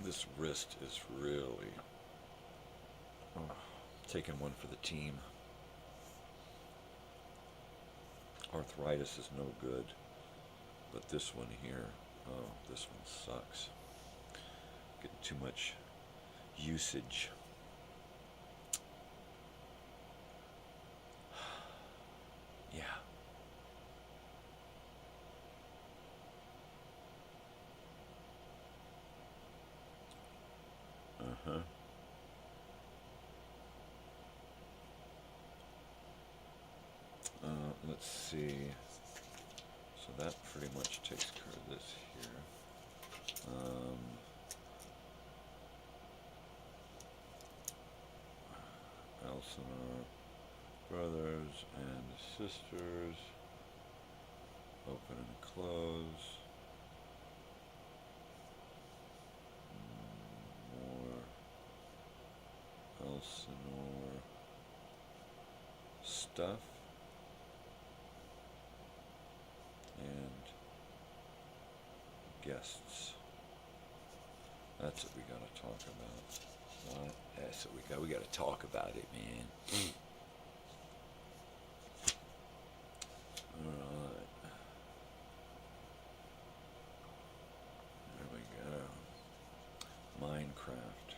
This wrist is really taking one for the team. Arthritis is no good, but this one here, this one sucks. Getting too much usage. Yeah. Uh-huh. Let's see. So that pretty much takes care of this here. Elsinore Brothers and Sisters. Open and close. More Elsinore stuff. And guests. That's what we gotta talk about. What? That's what we got. We gotta talk about it, man. Alright. There we go. Minecraft.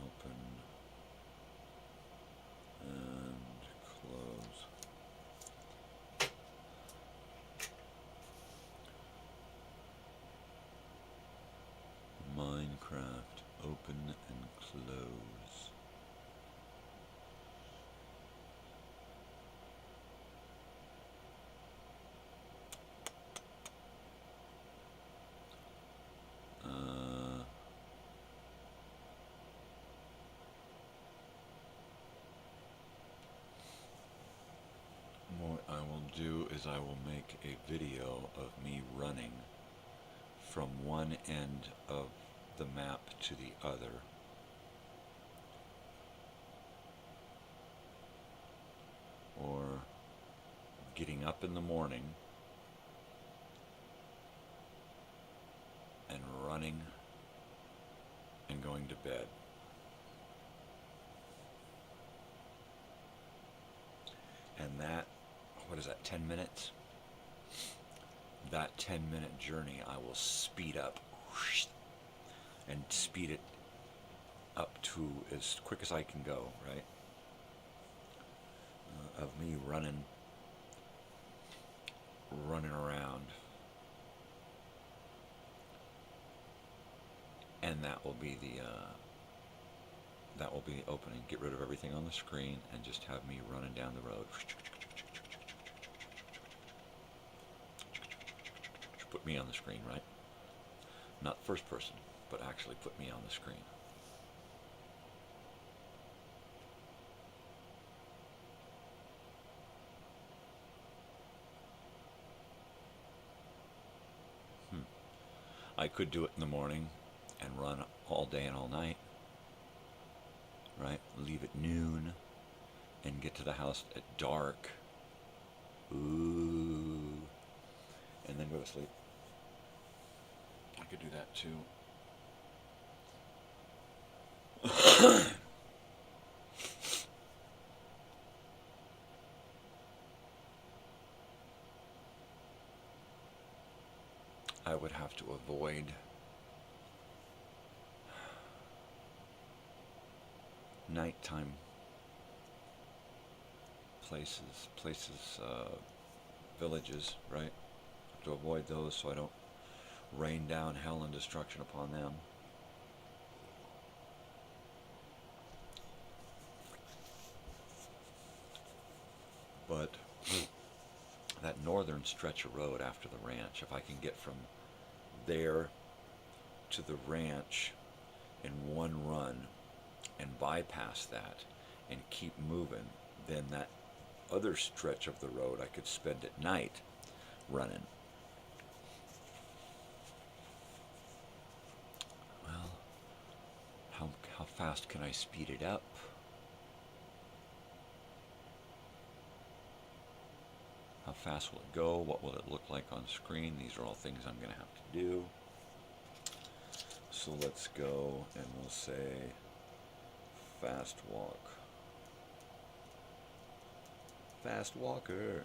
Open and close. Minecraft, open and close. What I will do is I will make a video of me running from one end of the map to the other. Or getting up in the morning and running and going to bed. And that, what is that, 10 minutes? That 10-minute journey I will speed up and speed it up to as quick as I can go, right? Of me running around. And that will be the opening. Get rid of everything on the screen and just have me running down the road. Put me on the screen, right? Not first person, but actually put me on the screen. I could do it in the morning and run all day and all night, right? Leave at noon and get to the house at dark. Ooh. And then go to sleep. I could do that too. I would have to avoid nighttime places, villages, right? To avoid those so I don't rain down hell and destruction upon them. But that northern stretch of road after the ranch, if I can get from there to the ranch in one run and bypass that and keep moving, then that other stretch of the road I could spend at night running. Well, how fast can I speed it up? How fast will it go? What will it look like on screen? These are all things I'm going to have to do. So let's go and we'll say fast walk. Fast walker.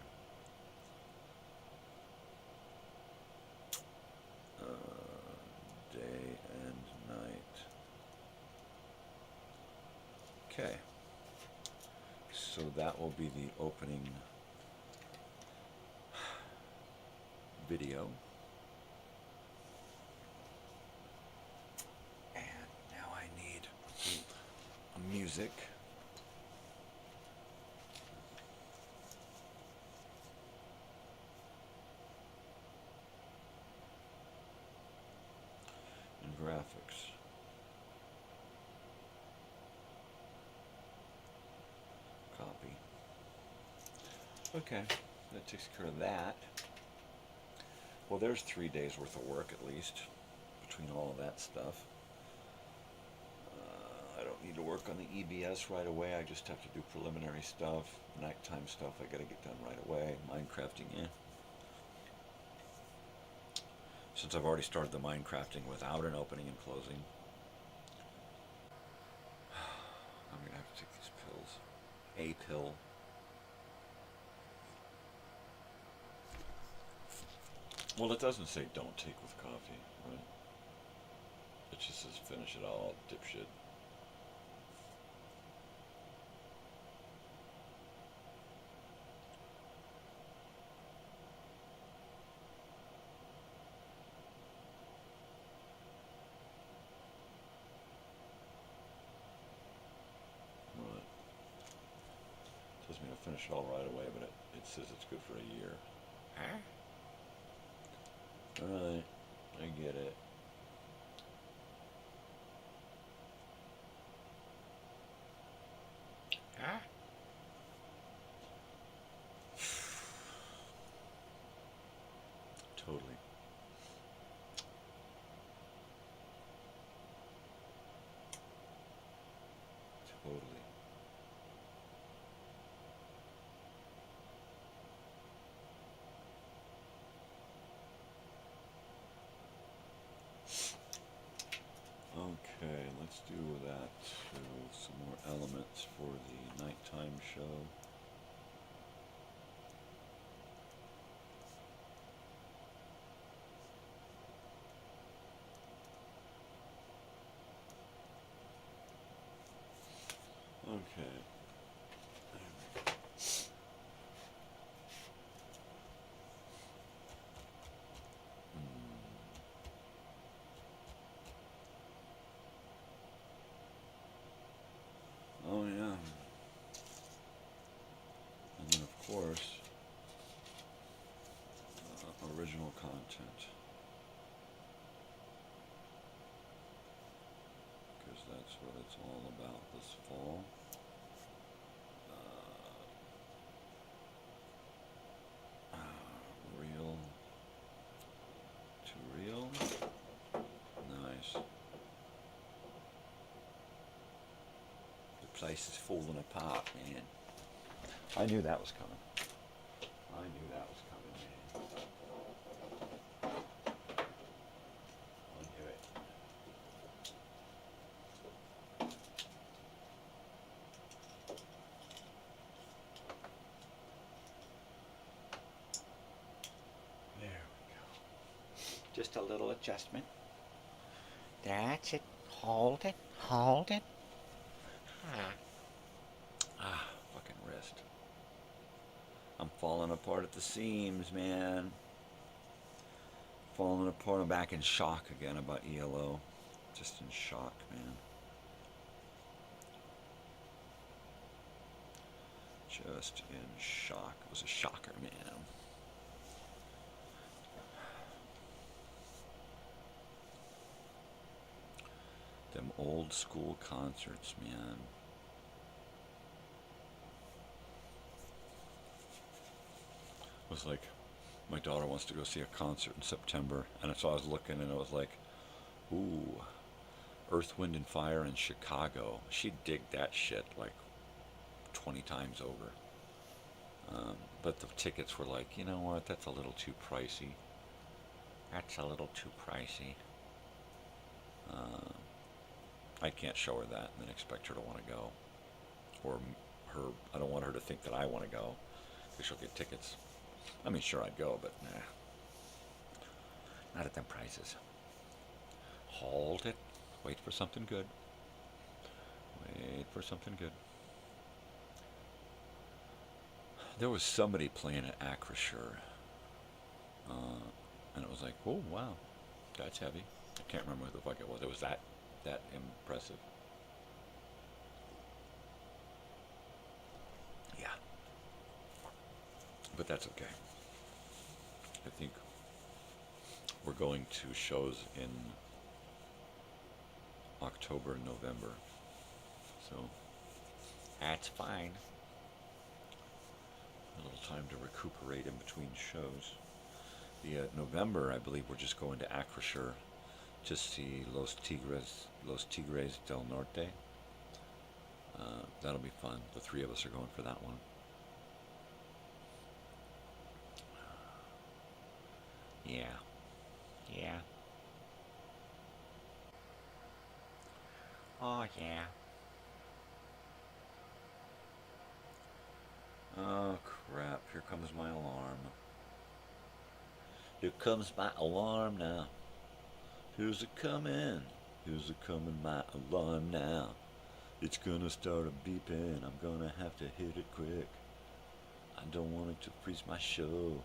Day and night. Okay. So that will be the opening video. And now I need music. And graphics. Copy. Okay, that takes care of that. Well, there's 3 days worth of work at least between all of that stuff. I don't need to work on the EBS right away. I just have to do preliminary stuff, nighttime stuff I gotta get done right away. Minecrafting, Since I've already started the Minecrafting without an opening and closing, I'm gonna have to take these pills. A pill. Well, it doesn't say don't take with coffee, right? It just says finish it all, dipshit. Right. Tells me to finish it all right away, but it says it's good for a year. Huh? Alright, I get it. Huh? Totally. Totally. Okay, let's do that. So some more elements for the nighttime show. Okay. Oh yeah. And then of course, original content. Because that's what it's all about this fall. Real to real. Nice. The place is falling apart, man. I knew that was coming. I knew that was coming, man. I knew it. There we go. Just a little adjustment. That's it. Hold it. Hold it. Fucking wrist. I'm falling apart at the seams, man. Falling apart. I'm back in shock again about ELO. Just in shock, man. Just in shock. It was a shocker, man. Them old school concerts, man. It was like, my daughter wants to go see a concert in September, and so I was looking, and it was like, ooh, Earth, Wind, and Fire in Chicago. She'd dig that shit like 20 times over. But the tickets were like, you know what, that's a little too pricey. That's a little too pricey. I can't show her that and then expect her to want to go. Or her, I don't want her to think that I want to go, because she'll get tickets. I mean, sure, I'd go, but nah. Not at them prices. Hold it. Wait for something good. Wait for something good. There was somebody playing at Acrisure. And it was like, oh, wow. That's heavy. I can't remember who the fuck it was. It was that impressive. Yeah. But that's okay. I think we're going to shows in October and November. So that's fine. A little time to recuperate in between shows. The November, I believe we're just going to Acrisure to see Los Tigres del Norte. That'll be fun. The three of us are going for that one. Yeah. Yeah. Oh, yeah. Oh, crap. Here comes my alarm. Here comes my alarm now. Here's it coming. Here's it coming, my alarm now. It's gonna start a beeping. I'm gonna have to hit it quick. I don't want it to freeze my show.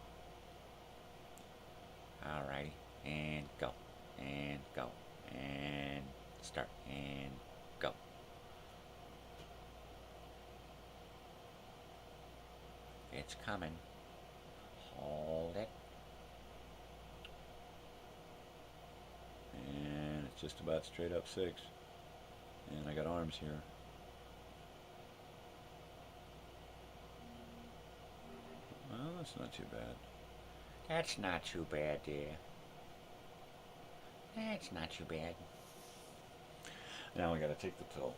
Alrighty. And go. And go. And start. And go. It's coming. Hold it. And it's just about straight up 6. And I got arms here. Well, that's not too bad. That's not too bad, dear. That's not too bad. Now I gotta take the pill.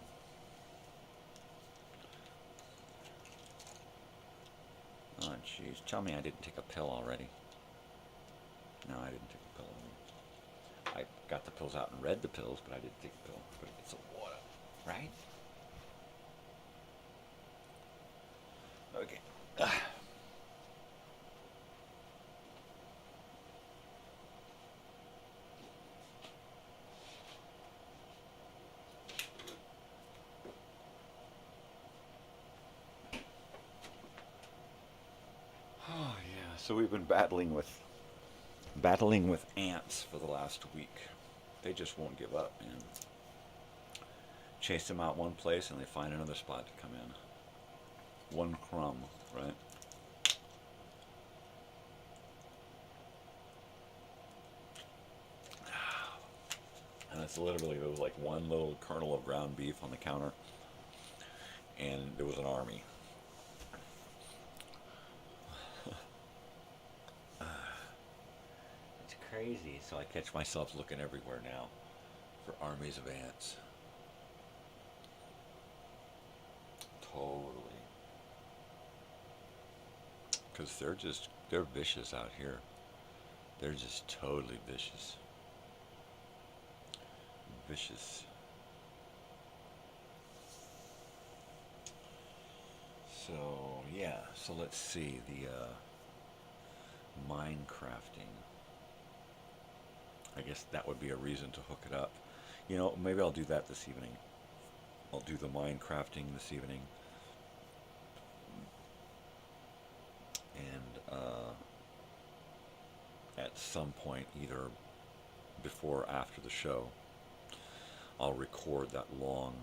Oh, jeez. Tell me I didn't take a pill already. No, I didn't take a pill already. I got the pills out and read the pills, but I didn't take a pill. But get some water, right? Okay. Oh yeah. So we've been battling with ants for the last week. They just won't give up, man. Chase them out one place and they find another spot to come in. One crumb, right? And it's literally, there was like one little kernel of ground beef on the counter, and there was an army. It's crazy. So I catch myself looking everywhere now for armies of ants. Totally. Because they're vicious out here. They're just totally vicious. Vicious. So, yeah. So let's see. The Minecrafting. I guess that would be a reason to hook it up. You know, maybe I'll do that this evening. I'll do the Minecrafting this evening. And at some point, either before or after the show, I'll record that long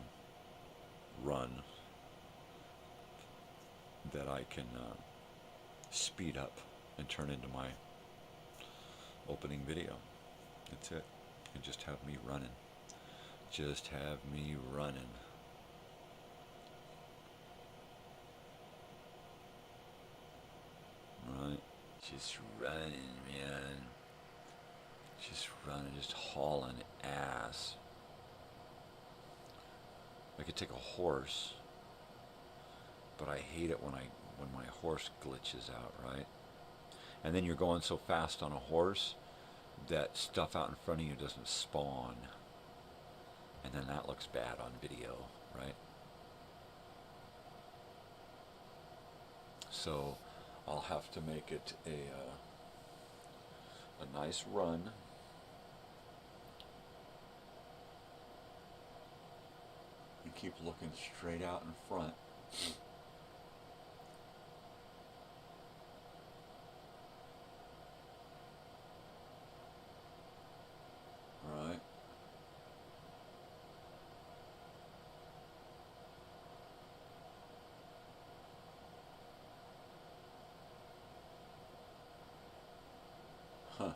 run that I can speed up and turn into my opening video. That's it. And just have me running. Just have me running. Right? Just running, man. Just running, just hauling ass. I could take a horse, but I hate it when my horse glitches out, right? And then you're going so fast on a horse that stuff out in front of you doesn't spawn. And then that looks bad on video, right? So I'll have to make it a nice run. And keep looking straight out in front. Right. Huh.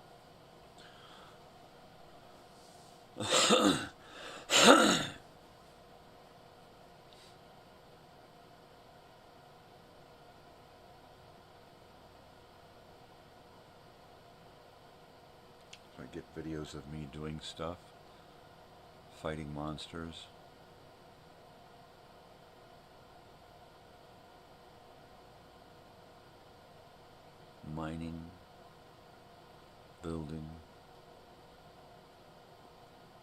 I get videos of me doing stuff, fighting monsters. Mining, building,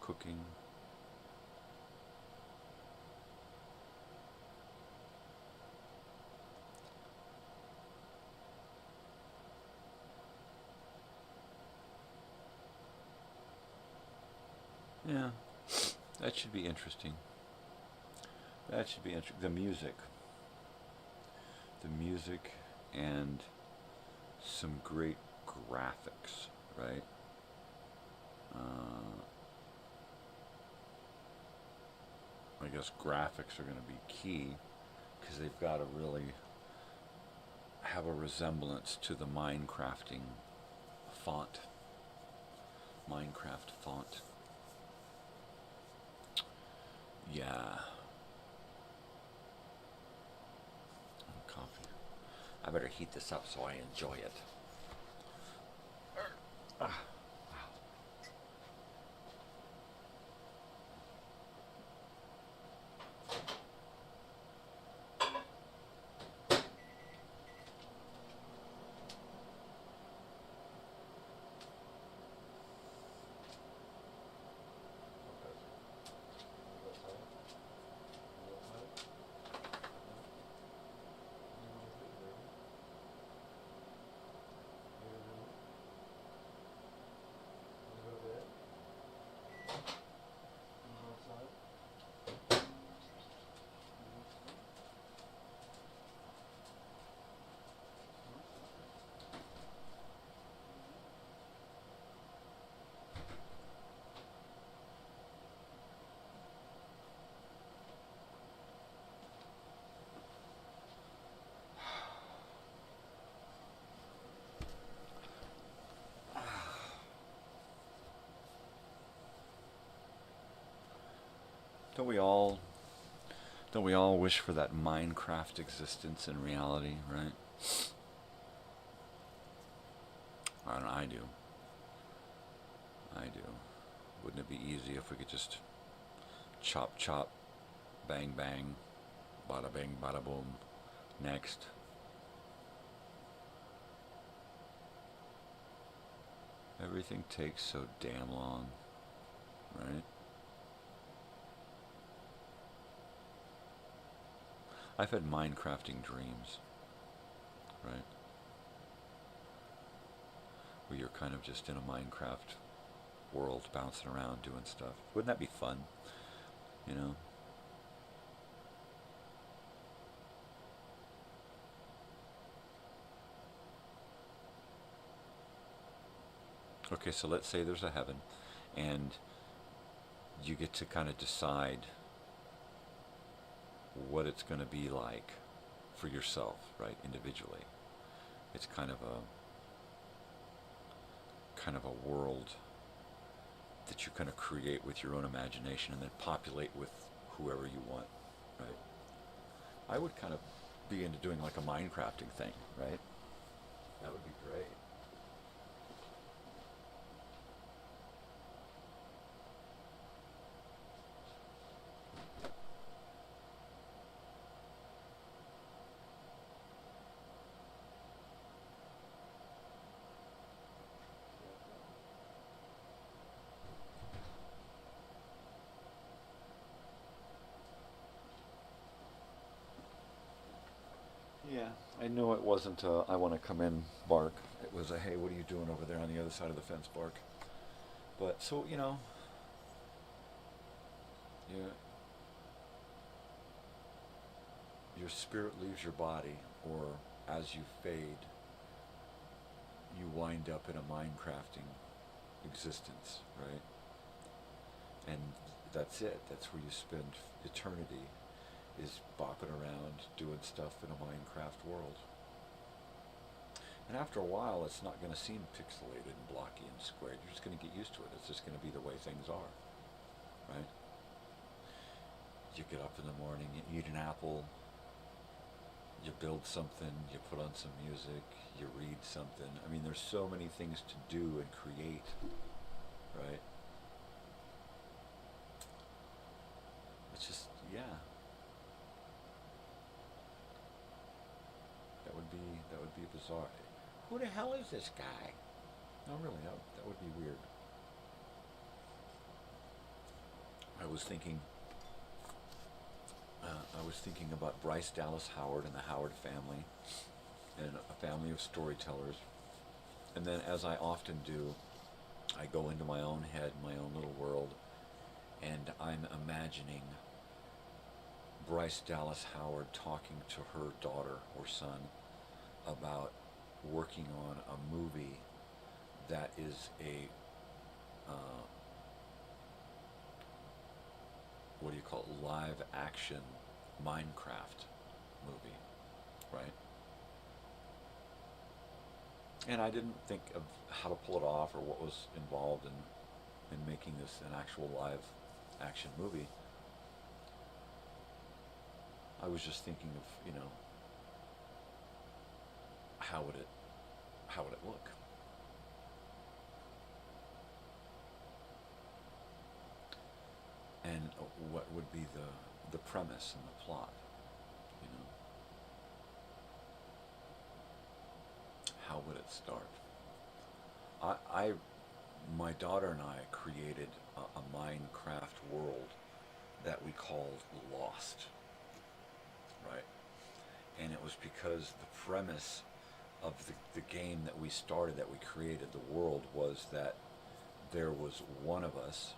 cooking. Yeah, that should be interesting. That should be interesting. The music and some great graphics, right? I guess graphics are going to be key because they've got to really have a resemblance to the Minecrafting font. Minecraft font. Yeah. Coffee. I better heat this up so I enjoy it. Don't we all wish for that Minecraft existence in reality, right? I do. Wouldn't it be easy if we could just chop chop, bang bang, bada bing, bada boom, next? Everything takes so damn long, right? I've had Minecrafting dreams, right? Where you're kind of just in a Minecraft world, bouncing around, doing stuff. Wouldn't that be fun? You know? Okay, so let's say there's a heaven, and you get to kind of decide what it's going to be like for yourself, right, individually. It's kind of a world that you kind of create with your own imagination and then populate with whoever you want, right? I would kind of be into doing like a Minecrafting thing, right? That would be great. Yeah, I know it wasn't a, I want to come in bark. It was a, hey, what are you doing over there on the other side of the fence bark? But, so, you know, yeah, your spirit leaves your body, or as you fade, you wind up in a Minecrafting existence, right? And that's it. That's where you spend eternity, is bopping around doing stuff in a Minecraft world. And after a while, it's not going to seem pixelated and blocky and squared. You're just going to get used to it. It's just going to be the way things are, right? You get up in the morning, you eat an apple, you build something, you put on some music, you read something. I mean, there's so many things to do and create, right? It's just, yeah. That would be bizarre. Who the hell is this guy? No, really, that would be weird. I was thinking about Bryce Dallas Howard and the Howard family, and a family of storytellers. And then, as I often do, I go into my own head, my own little world, and I'm imagining Bryce Dallas Howard talking to her daughter or son about working on a movie that is a what do you call it, live action Minecraft movie, right? And I didn't think of how to pull it off or what was involved in making this an actual live action movie. I was just thinking of, you know, how would it look? And what would be the premise and the plot, you know? How would it start? My daughter and I created a Minecraft world that we called Lost, right? And it was because the premise of the game that we started, that we created, the world, was that there was one of us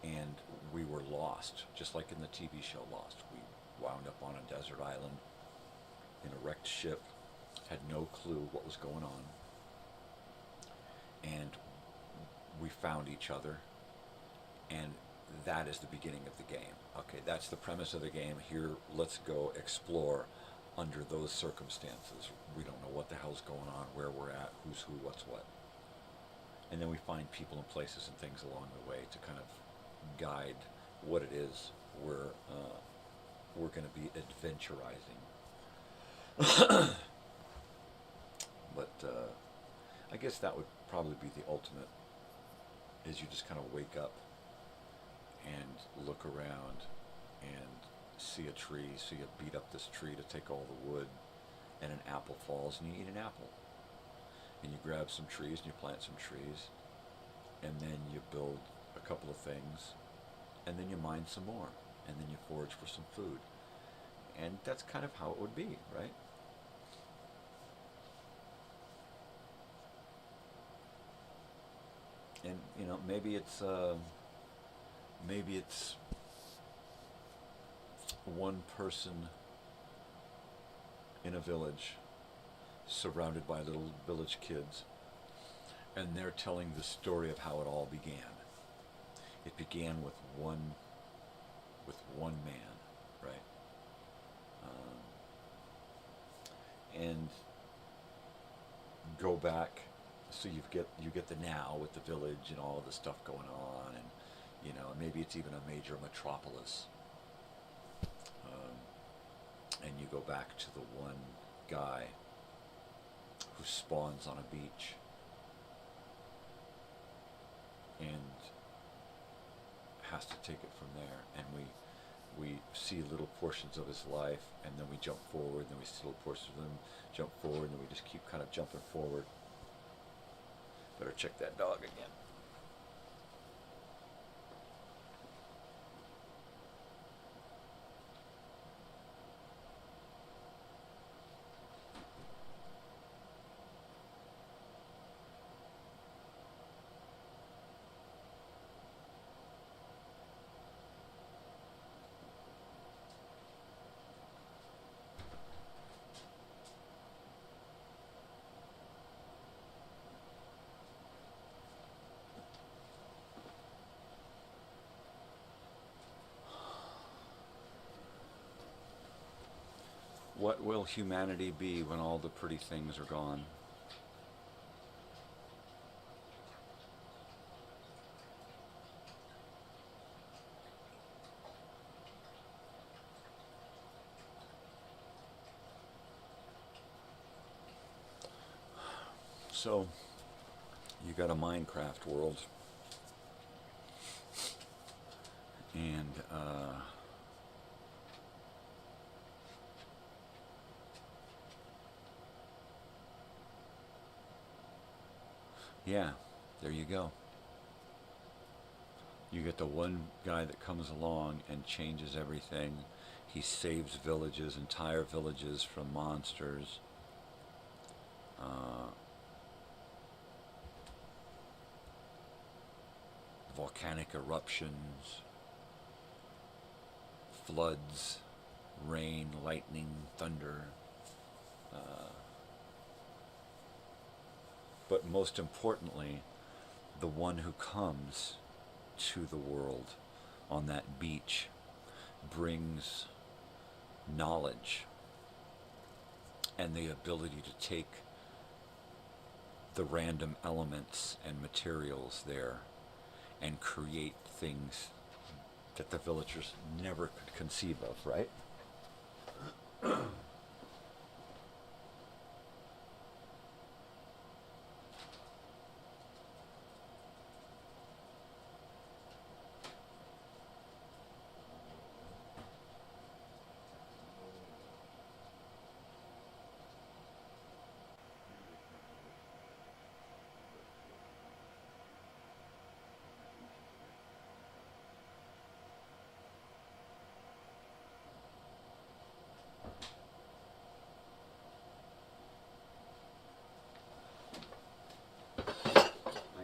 and we were lost, just like in the TV show Lost. We wound up on a desert island in a wrecked ship, had no clue what was going on, and we found each other, and that is the beginning of the game. Okay, that's the premise of the game. Here, let's go explore under those circumstances. We don't know what the hell's going on, where we're at, who's who, what's what. And then we find people and places and things along the way to kind of guide what it is we're going to be adventurizing. But I guess that would probably be the ultimate, is you just kind of wake up and look around and see a tree, so you beat up this tree to take all the wood, and an apple falls and you eat an apple. And you grab some trees and you plant some trees, and then you build a couple of things, and then you mine some more, and then you forage for some food. And that's kind of how it would be, right? And maybe it's one person in a village surrounded by little village kids, and they're telling the story of how it all began. It began with one man, right? And go back, so you get the now with the village and all the stuff going on, and maybe it's even a major metropolis. And you go back to the one guy who spawns on a beach and has to take it from there. And we see little portions of his life, and then we jump forward, and then we see little portions of him, jump forward, and then we just keep kind of jumping forward. Better check that dog again. What will humanity be when all the pretty things are gone? So, you got a Minecraft world, and yeah, there you go. You get the one guy that comes along and changes everything. He saves villages, entire villages, from monsters. Volcanic eruptions, floods, rain, lightning, thunder. But most importantly, the one who comes to the world on that beach brings knowledge and the ability to take the random elements and materials there and create things that the villagers never could conceive of, right?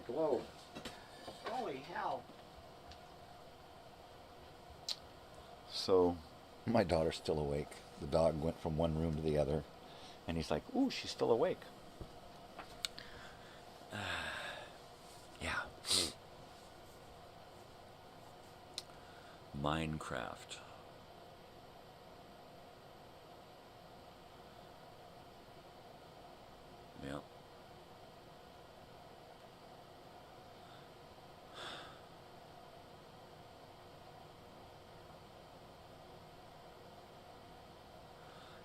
Whoa. Holy hell. So, my daughter's still awake. The dog went from one room to the other, and he's like, ooh, she's still awake. Yeah. Minecraft. Yeah.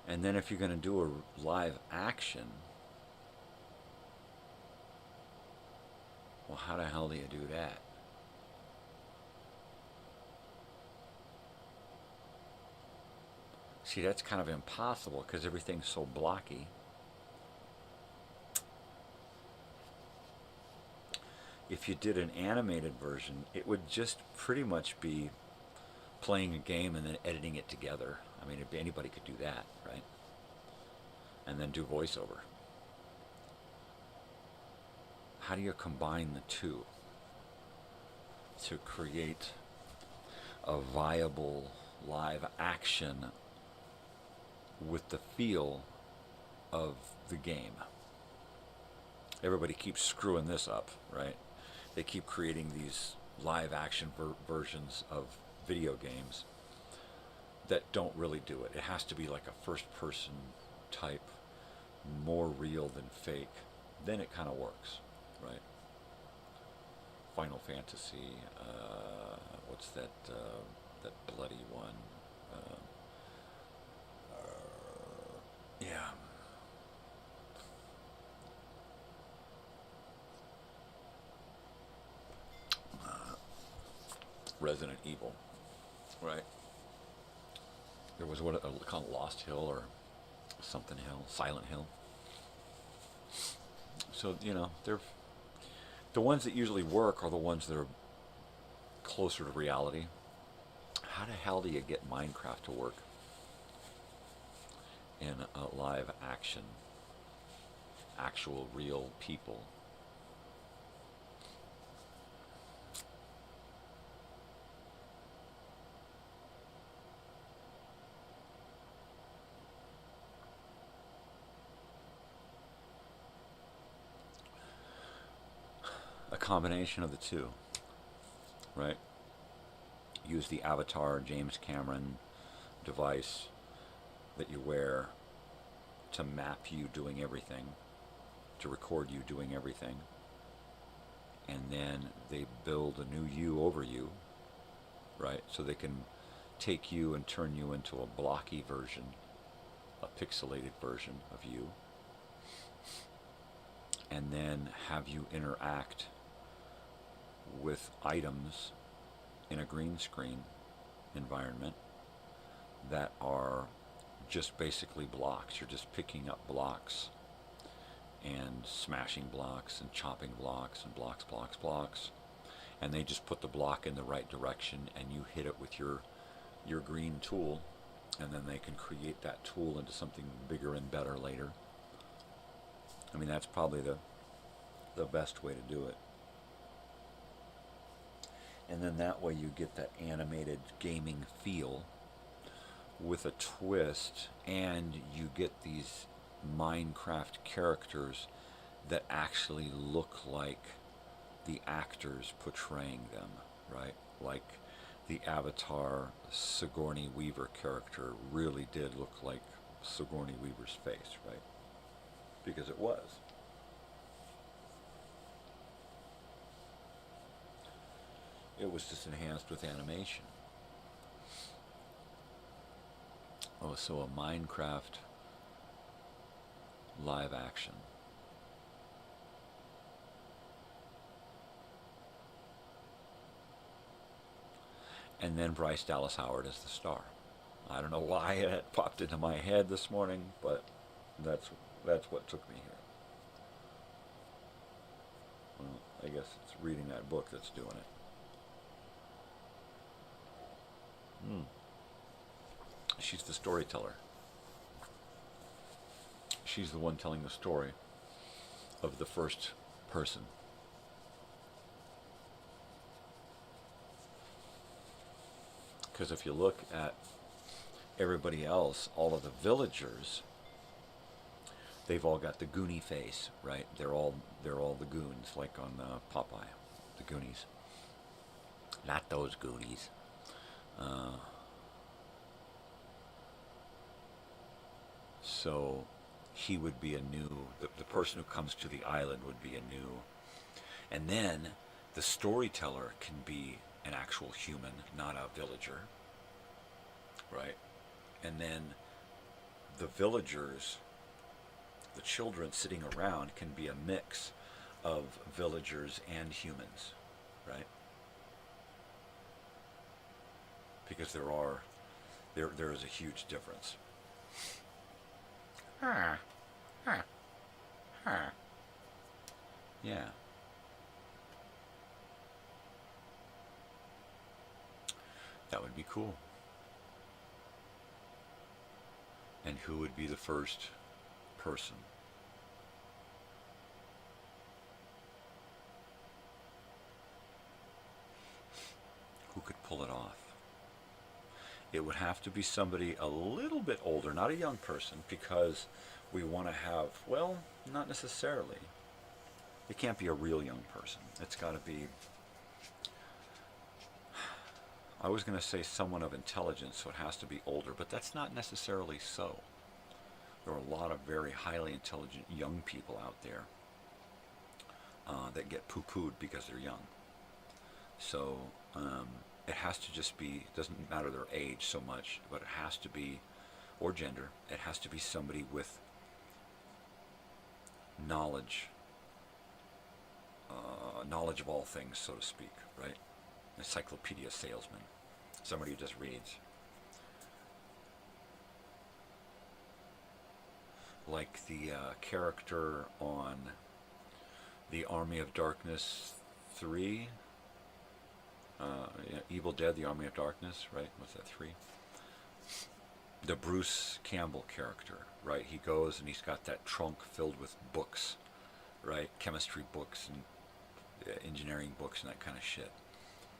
And then if you're going to do a live action, well, how the hell do you do that? See, that's kind of impossible because everything's so blocky. If you did an animated version, it would just pretty much be playing a game and then editing it together. I mean, anybody could do that, right? And then do voiceover. How do you combine the two? to create a viable live action with the feel of the game. Everybody keeps screwing this up, right? They keep creating these live action versions of video games that don't really do it. It has to be like a first person type, more real than fake. Then it kind of works, right? Final Fantasy, what's that bloody one? Yeah. Resident Evil, right? There was what called Lost Hill or something Hill, Silent Hill. So they're the ones that usually work are the ones that are closer to reality. How the hell do you get Minecraft to work in a live action, actual real people? A combination of the two, right? Use the Avatar James Cameron device that you wear to map you doing everything, to record you doing everything, and then they build a new you over you, right? So they can take you and turn you into a blocky version, a pixelated version of you, and then have you interact with items in a green screen environment that are just basically blocks. You're just picking up blocks and smashing blocks and chopping blocks and blocks, and they just put the block in the right direction and you hit it with your green tool, and then they can create that tool into something bigger and better later. I mean, that's probably the best way to do it. And then that way you get that animated gaming feel with a twist, and you get these Minecraft characters that actually look like the actors portraying them, right? Like the Avatar Sigourney Weaver character really did look like Sigourney Weaver's face, right? Because it was. It was just enhanced with animation. Oh, so a Minecraft live action. And then Bryce Dallas Howard as the star. I don't know why it popped into my head this morning, but that's what took me here. Well, I guess it's reading that book that's doing it. She's the storyteller. She's the one telling the story of the first person. Because if you look at everybody else, all of the villagers, they've all got the Goonie face, right? They're all the goons, like on Popeye, the Goonies. Not those Goonies. So he would be a new, the person who comes to the island would be a new, and then the storyteller can be an actual human, not a villager, right? And then the villagers, the children sitting around, can be a mix of villagers and humans, right? Because there is a huge difference. Yeah. That would be cool. And who would be the first person? it would have to be somebody a little bit older, not a young person, because we want to have, well, not necessarily. It can't be a real young person. It's got to be, I was going to say someone of intelligence, so it has to be older, but that's not necessarily so. There are a lot of very highly intelligent young people out there that get poo-pooed because they're young. So it has to just be, it doesn't matter their age so much, but it has to be, or gender, it has to be somebody with knowledge, knowledge of all things, so to speak, right? Encyclopedia salesman, somebody who just reads. Like the character on the Army of Darkness 3, Evil Dead, the Army of Darkness, right? What's that, 3? The Bruce Campbell character, right? He goes and he's got that trunk filled with books, right? Chemistry books and engineering books and that kind of shit.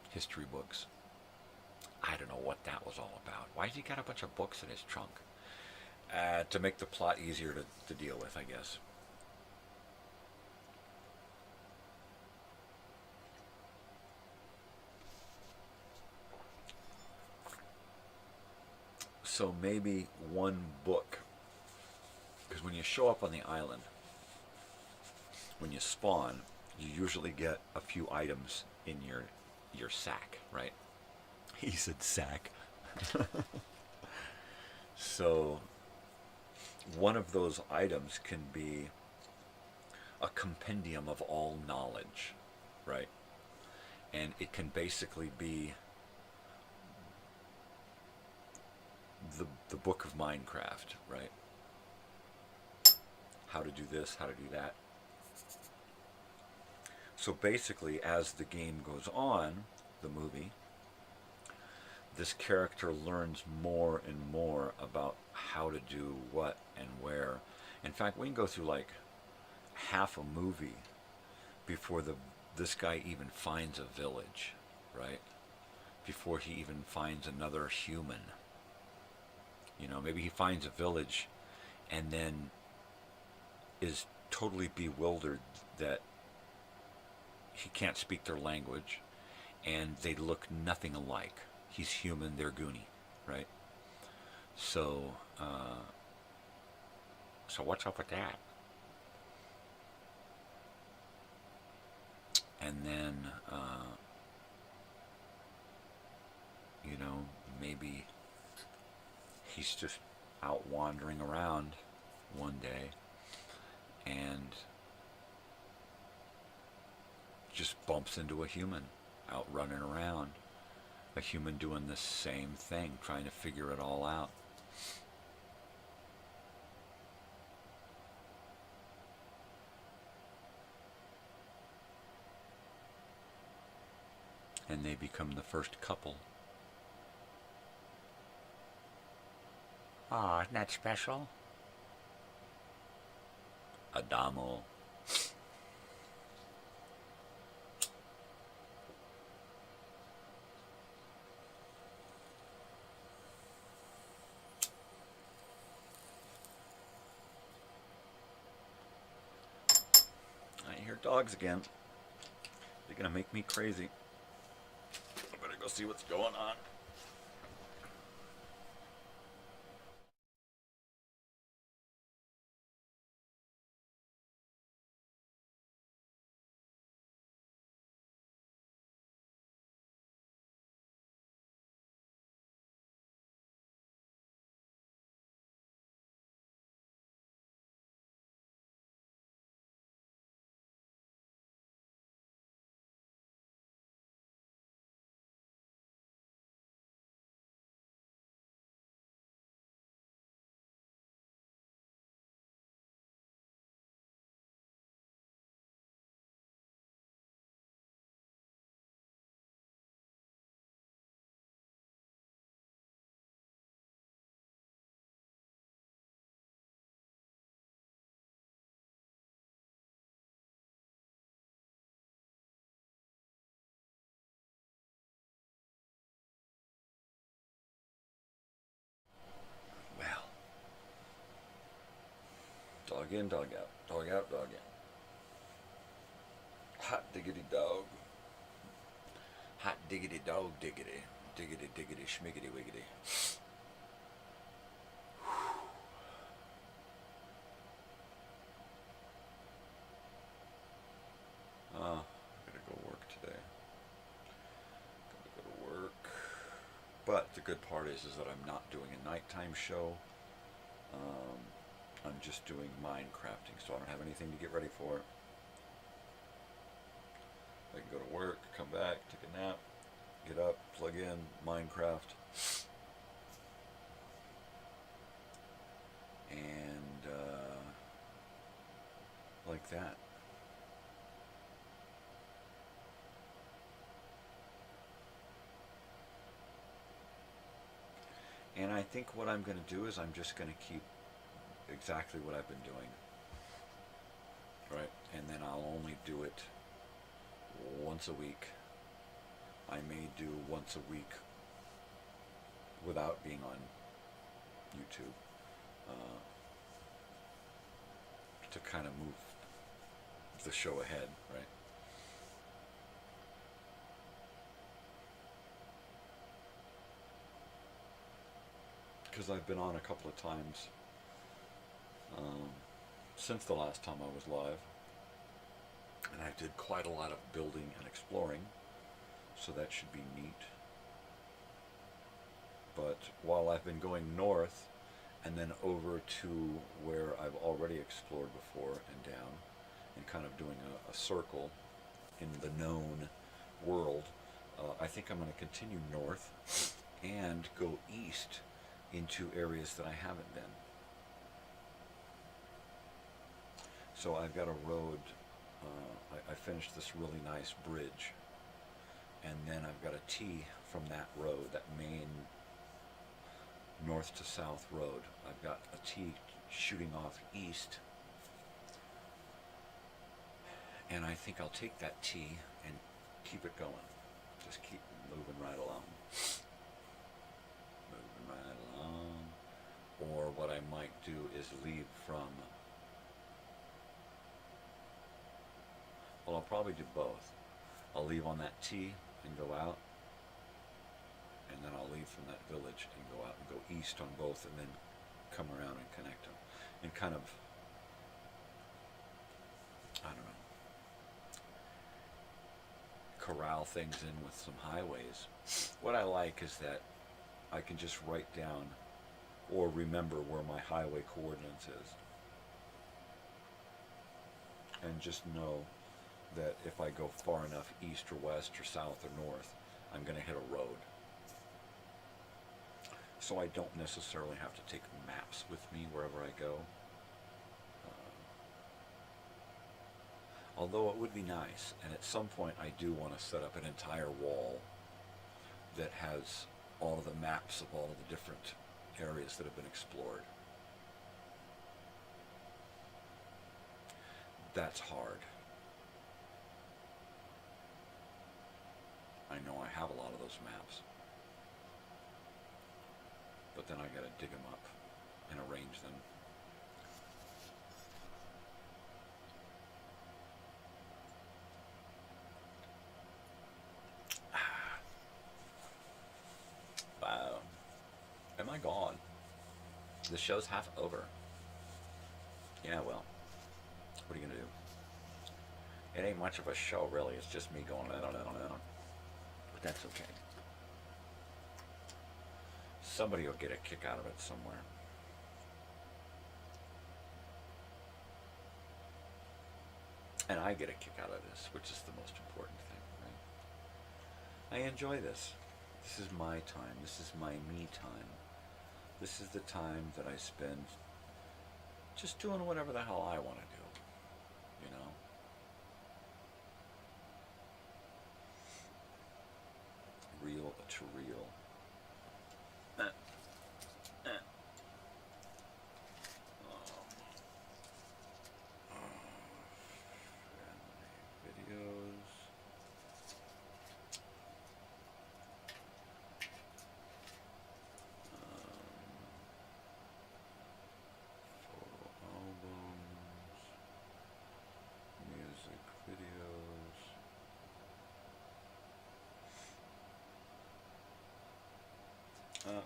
History books. I don't know what that was all about. Why did he got a bunch of books in his trunk? To make the plot easier to deal with, I guess. So maybe one book, because when you show up on the island, when you spawn, you usually get a few items in your sack, right? He said sack. So one of those items can be a compendium of all knowledge, right? And it can basically be the book of Minecraft, right? How to do this, how to do that. So basically, as the game goes on, the movie, this character learns more and more about how to do what and where. In fact, we can go through like half a movie before this guy even finds a village, right? Before he even finds another human. You know, maybe he finds a village and then is totally bewildered that he can't speak their language and they look nothing alike. He's human, they're Goonie, right? So, so what's up with that? And then, you know, maybe he's just out wandering around one day and just bumps into a human out running around. A human doing the same thing, trying to figure it all out. And they become the first couple. Aw, isn't that special? Adamo. I hear dogs again. They're gonna make me crazy. I better go see what's going on. Dog in, dog out. Dog out, dog in. Hot diggity dog. Hot diggity dog diggity. Diggity diggity schmiggity wiggity. I gotta go work today. Gotta go to work. But the good part is that I'm not doing a nighttime show. I'm just doing Minecrafting, so I don't have anything to get ready for. I can go to work, come back, take a nap, get up, plug in, Minecraft. And like that. And I think what I'm going to do is I'm just going to keep exactly what I've been doing. Right? And then I'll only do it once a week. I may do once a week without being on YouTube. To kind of move the show ahead, right? Because I've been on a couple of times since the last time I was live, and I did quite a lot of building and exploring, so that should be neat. But while I've been going north and then over to where I've already explored before and down, and kind of doing a circle in the known world, I think I'm going to continue north and go east into areas that I haven't been. So I've got a road, I finished this really nice bridge, and then I've got a T from that road, that main north to south road. I've got a T shooting off east, and I think I'll take that T and keep it going. Just keep moving right along. Moving right along. Or what I might do is leave from, well, I'll probably do both. I'll leave on that T and go out, and then I'll leave from that village and go out and go east on both, and then come around and connect them, and kind of, I don't know, corral things in with some highways. What I like is that I can just write down or remember where my highway coordinates is, and just know that if I go far enough east or west or south or north, I'm going to hit a road. So I don't necessarily have to take maps with me wherever I go. Although it would be nice, and at some point I do want to set up an entire wall that has all of the maps of all of the different areas that have been explored. That's hard. I know I have a lot of those maps, but then I gotta dig them up and arrange them. Wow. Am I gone? The show's half over. Yeah, well, what are you gonna do? It ain't much of a show, really. It's just me going on and on and on. But that's okay. Somebody will get a kick out of it somewhere. And I get a kick out of this, which is the most important thing, right? I enjoy this. This is my time. This is my me time. This is the time that I spend just doing whatever the hell I want to do, you know? Real to real. Videos. Photo album.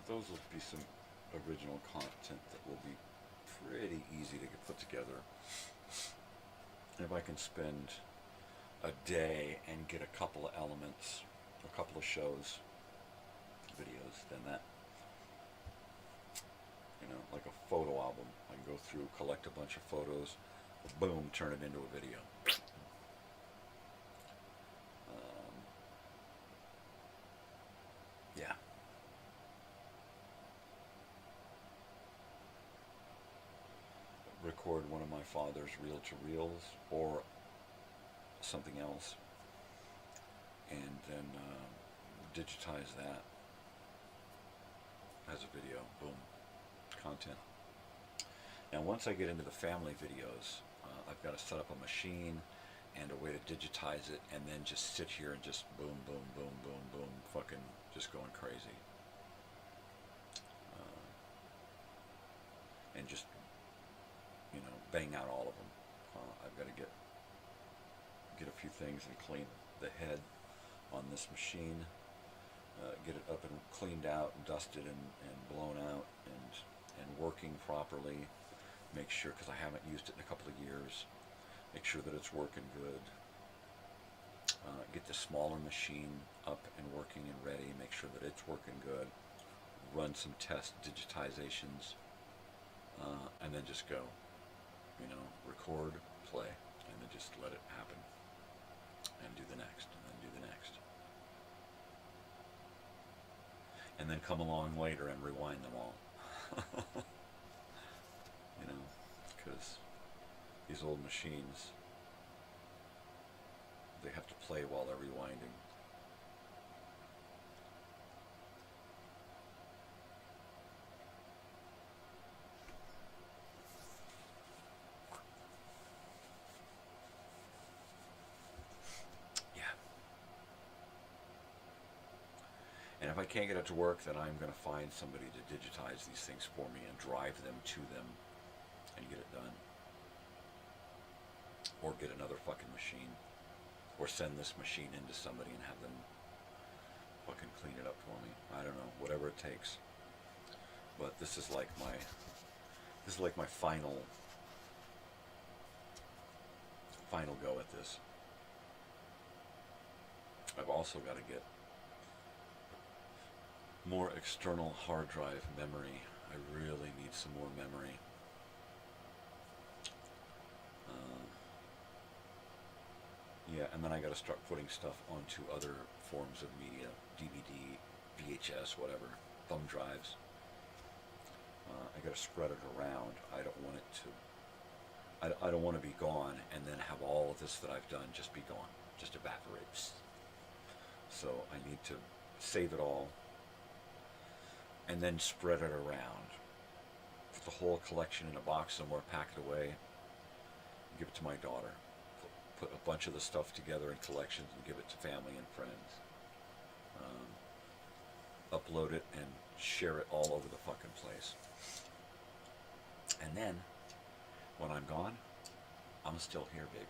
those will be some original content that will be pretty easy to get put together. If I can spend a day and get a couple of elements, a couple of shows, videos, then that, you know, like a photo album. I can go through, collect a bunch of photos, boom, turn it into a video. Yeah. Record one of my father's reel-to-reels or something else, and then digitize that as a video. Boom. Content. Now once I get into the family videos, I've got to set up a machine and a way to digitize it, and then just sit here and just boom, boom, boom, boom, boom, fucking just going crazy. And just, you know, bang out all of them. I've got to get a few things and clean the head on this machine, get it up and cleaned out and dusted and blown out and working properly. Make sure, because I haven't used it in a couple of years, make sure that it's working good. Get the smaller machine up and working and ready, make sure that it's working good. Run some test digitizations, and then just go. You know, record, play, and then just let it happen. And do the next, and then do the next. And then come along later and rewind them all. You know, because these old machines, they have to play while they're rewinding. And if I can't get it to work, then I'm going to find somebody to digitize these things for me and drive them to them and get it done. Or get another fucking machine. Or send this machine into somebody and have them fucking clean it up for me. I don't know, whatever it takes. But this is like my final go at this. I've also got to get more external hard drive memory. I really need some more memory. Yeah, and then I got to start putting stuff onto other forms of media, DVD, VHS, whatever, thumb drives. I got to spread it around. I don't want it to. I don't want to be gone and then have all of this that I've done just be gone, just evaporate. So I need to save it all. And then spread it around. Put the whole collection in a box somewhere, pack it away, give it to my daughter. Put a bunch of the stuff together in collections and give it to family and friends. Upload it and share it all over the fucking place. And then, when I'm gone, I'm still here, baby.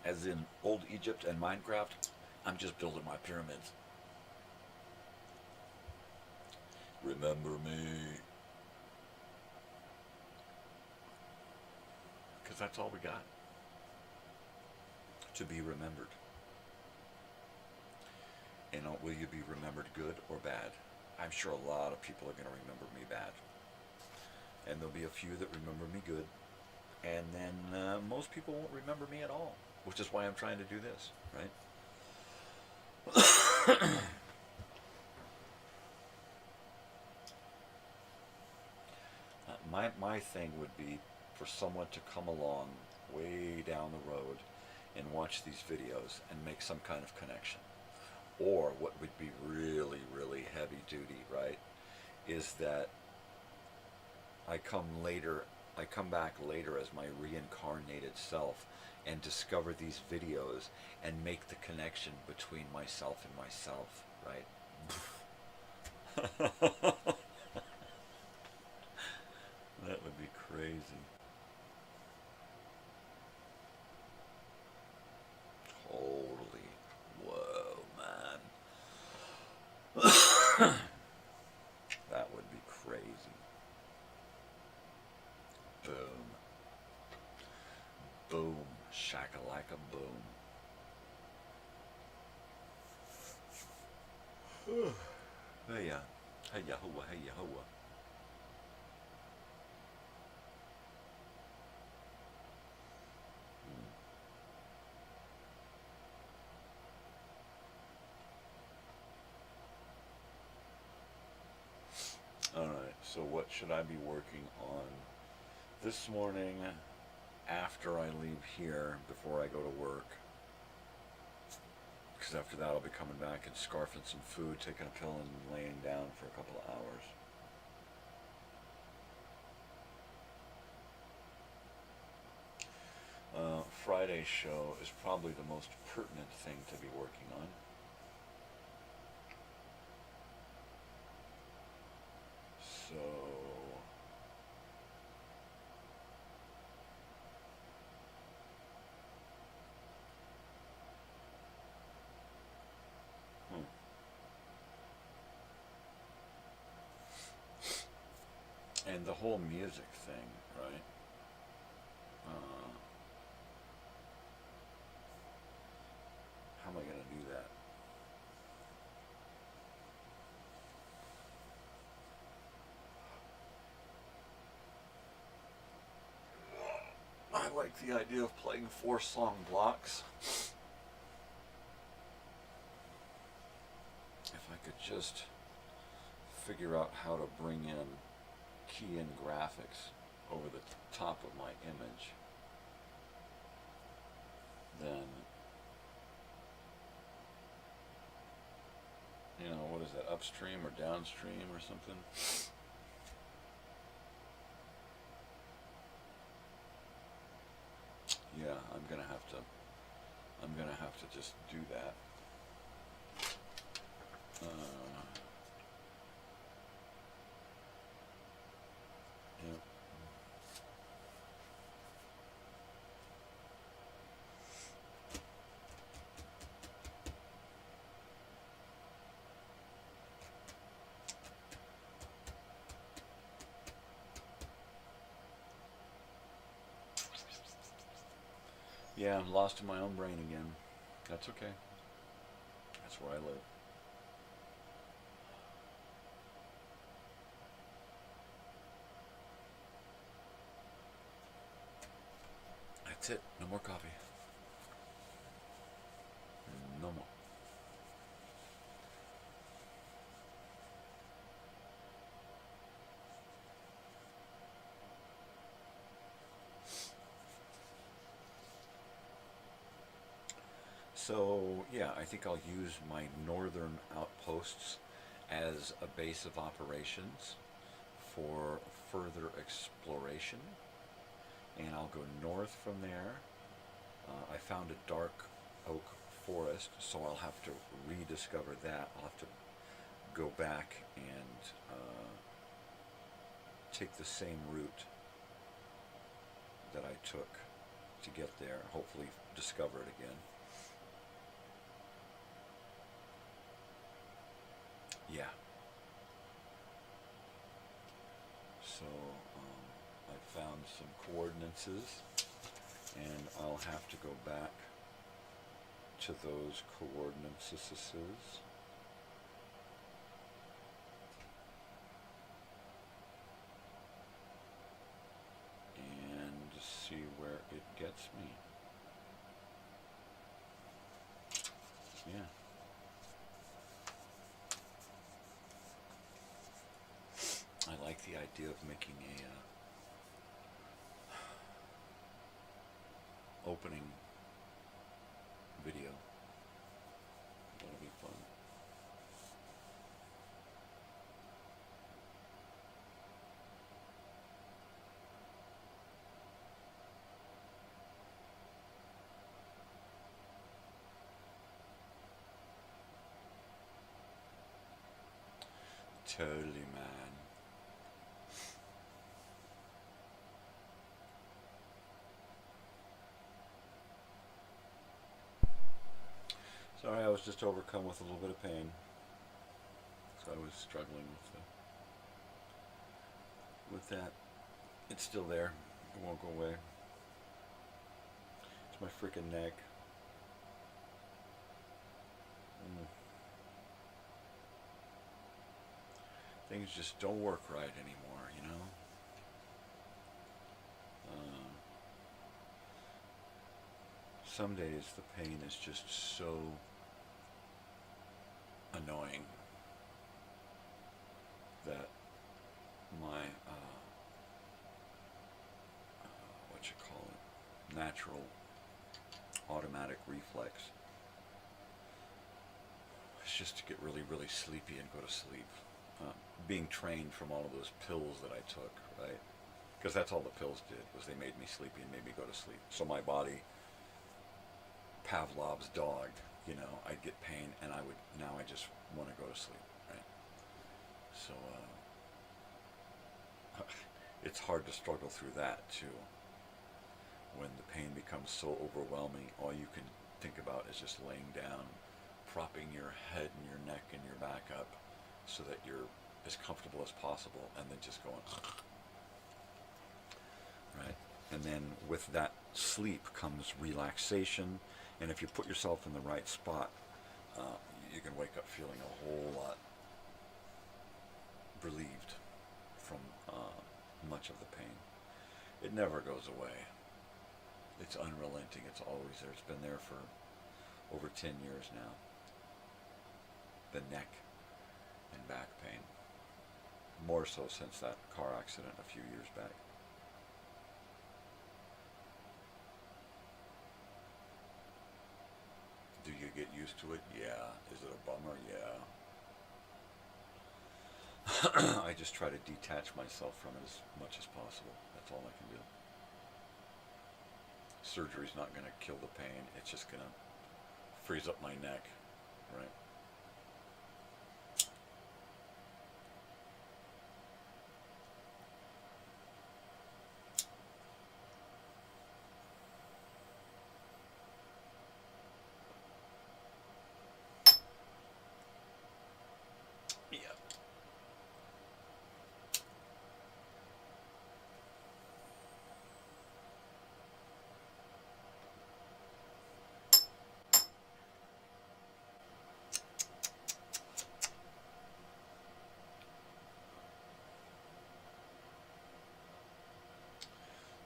As in old Egypt and Minecraft, I'm just building my pyramids. Remember me. Because that's all we got. To be remembered. And will you be remembered good or bad? I'm sure a lot of people are going to remember me bad. And there'll be a few that remember me good. And then most people won't remember me at all. Which is why I'm trying to do this, right? My thing would be for someone to come along way down the road and watch these videos and make some kind of connection. Or what would be really, really heavy duty, right, is that I come back later as my reincarnated self and discover these videos and make the connection between myself and myself, right? That would be crazy. That would be crazy. Boom. Boom. Shakalaka boom. Hey-ya. Hey-ya hoa, hey-ya hoa. Alright, so what should I be working on this morning after I leave here, before I go to work? Because after that I'll be coming back and scarfing some food, taking a pill and laying down for a couple of hours. Friday's show is probably the most pertinent thing to be working on. So and the whole music thing, right? How am I going to do that? I like the idea of playing 4-song blocks. If I could just figure out how to bring in key-in graphics over the top of my image, then, you know, what is that, upstream or downstream or something? Yeah, I'm gonna have to just do that. Yep. Yeah, I'm lost in my own brain again. That's okay. That's where I live. That's it. No more coffee. No more. So, yeah, I think I'll use my northern outposts as a base of operations for further exploration. And I'll go north from there. I found a dark oak forest, so I'll have to rediscover that. I'll have to go back and take the same route that I took to get there, hopefully discover it again. Yeah. So I found some coordinates, and I'll have to go back to those coordinates and see where it gets me. Yeah. I like the idea of making a opening video. That'll be fun. Totally, man. Sorry, I was just overcome with a little bit of pain. So I was struggling with that. It's still there. It won't go away. It's my freaking neck. Things just don't work right anymore, you know? Some days the pain is just so annoying that my, natural automatic reflex is just to get really, really sleepy and go to sleep. Being trained from all of those pills that I took, right? Because that's all the pills did, was they made me sleepy and made me go to sleep. So my body, Pavlov's dog, you know, I'd get pain and now I just want to go to sleep, right? So, it's hard to struggle through that too. When the pain becomes so overwhelming, all you can think about is just laying down, propping your head and your neck and your back up so that you're as comfortable as possible, and then just going, right? And then with that sleep comes relaxation, and if you put yourself in the right spot, you can wake up feeling a whole lot relieved from much of the pain. It never goes away. It's unrelenting. It's always there. It's been there for over 10 years now. The neck and back pain. More so since that car accident a few years back. Do you get used to it? Yeah. Is it a bummer? Yeah. I just try to detach myself from it as much as possible. That's all I can do. Surgery's not going to kill the pain. It's just going to freeze up my neck, right?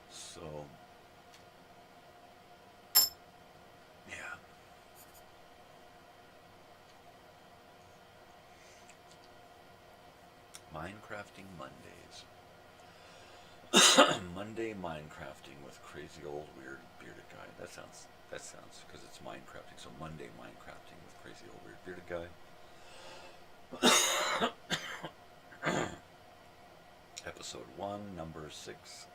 So, yeah. Minecrafting Mondays. Monday Minecrafting with Crazy Old Weird Bearded Guy. That sounds, because it's Minecrafting. So Monday Minecrafting with Crazy Old Weird Bearded Guy. Episode 1, number 6.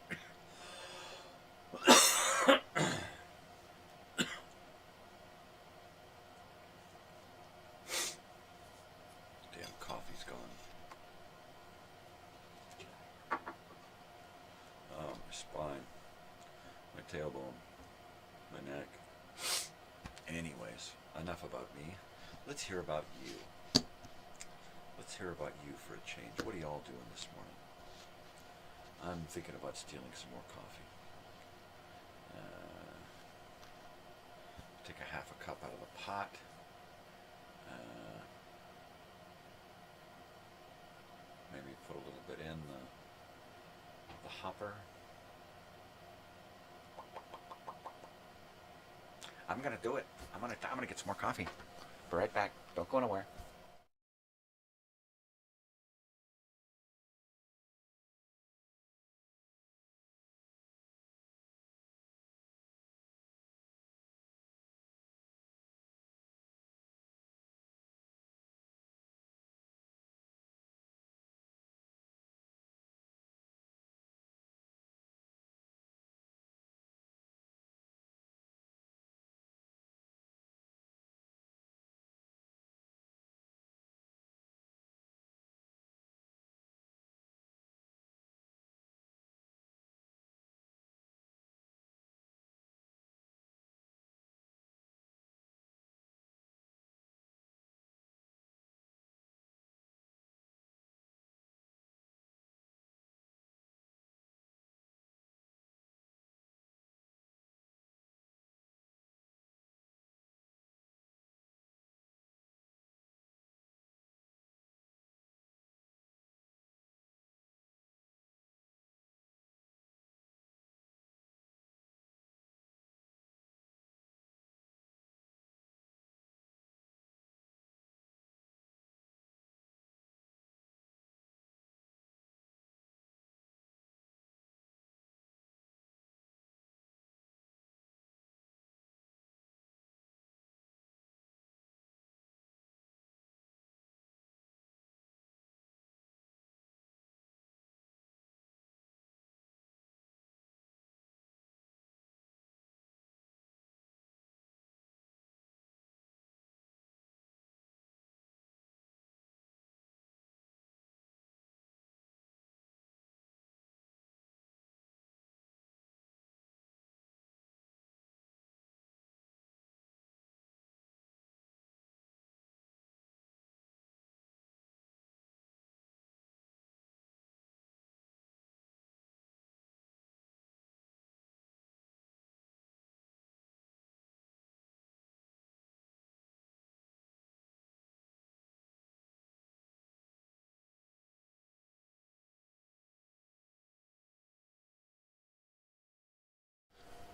Damn, coffee's gone. Oh, my spine, my tailbone, my neck. Anyways, enough about me. Let's hear about you. Let's hear about you for a change. What are y'all doing this morning? I'm thinking about stealing some more coffee. Take a half a cup out of the pot. Maybe put a little bit in the hopper. I'm gonna do it. I'm gonna get some more coffee. Be right back. Don't go nowhere.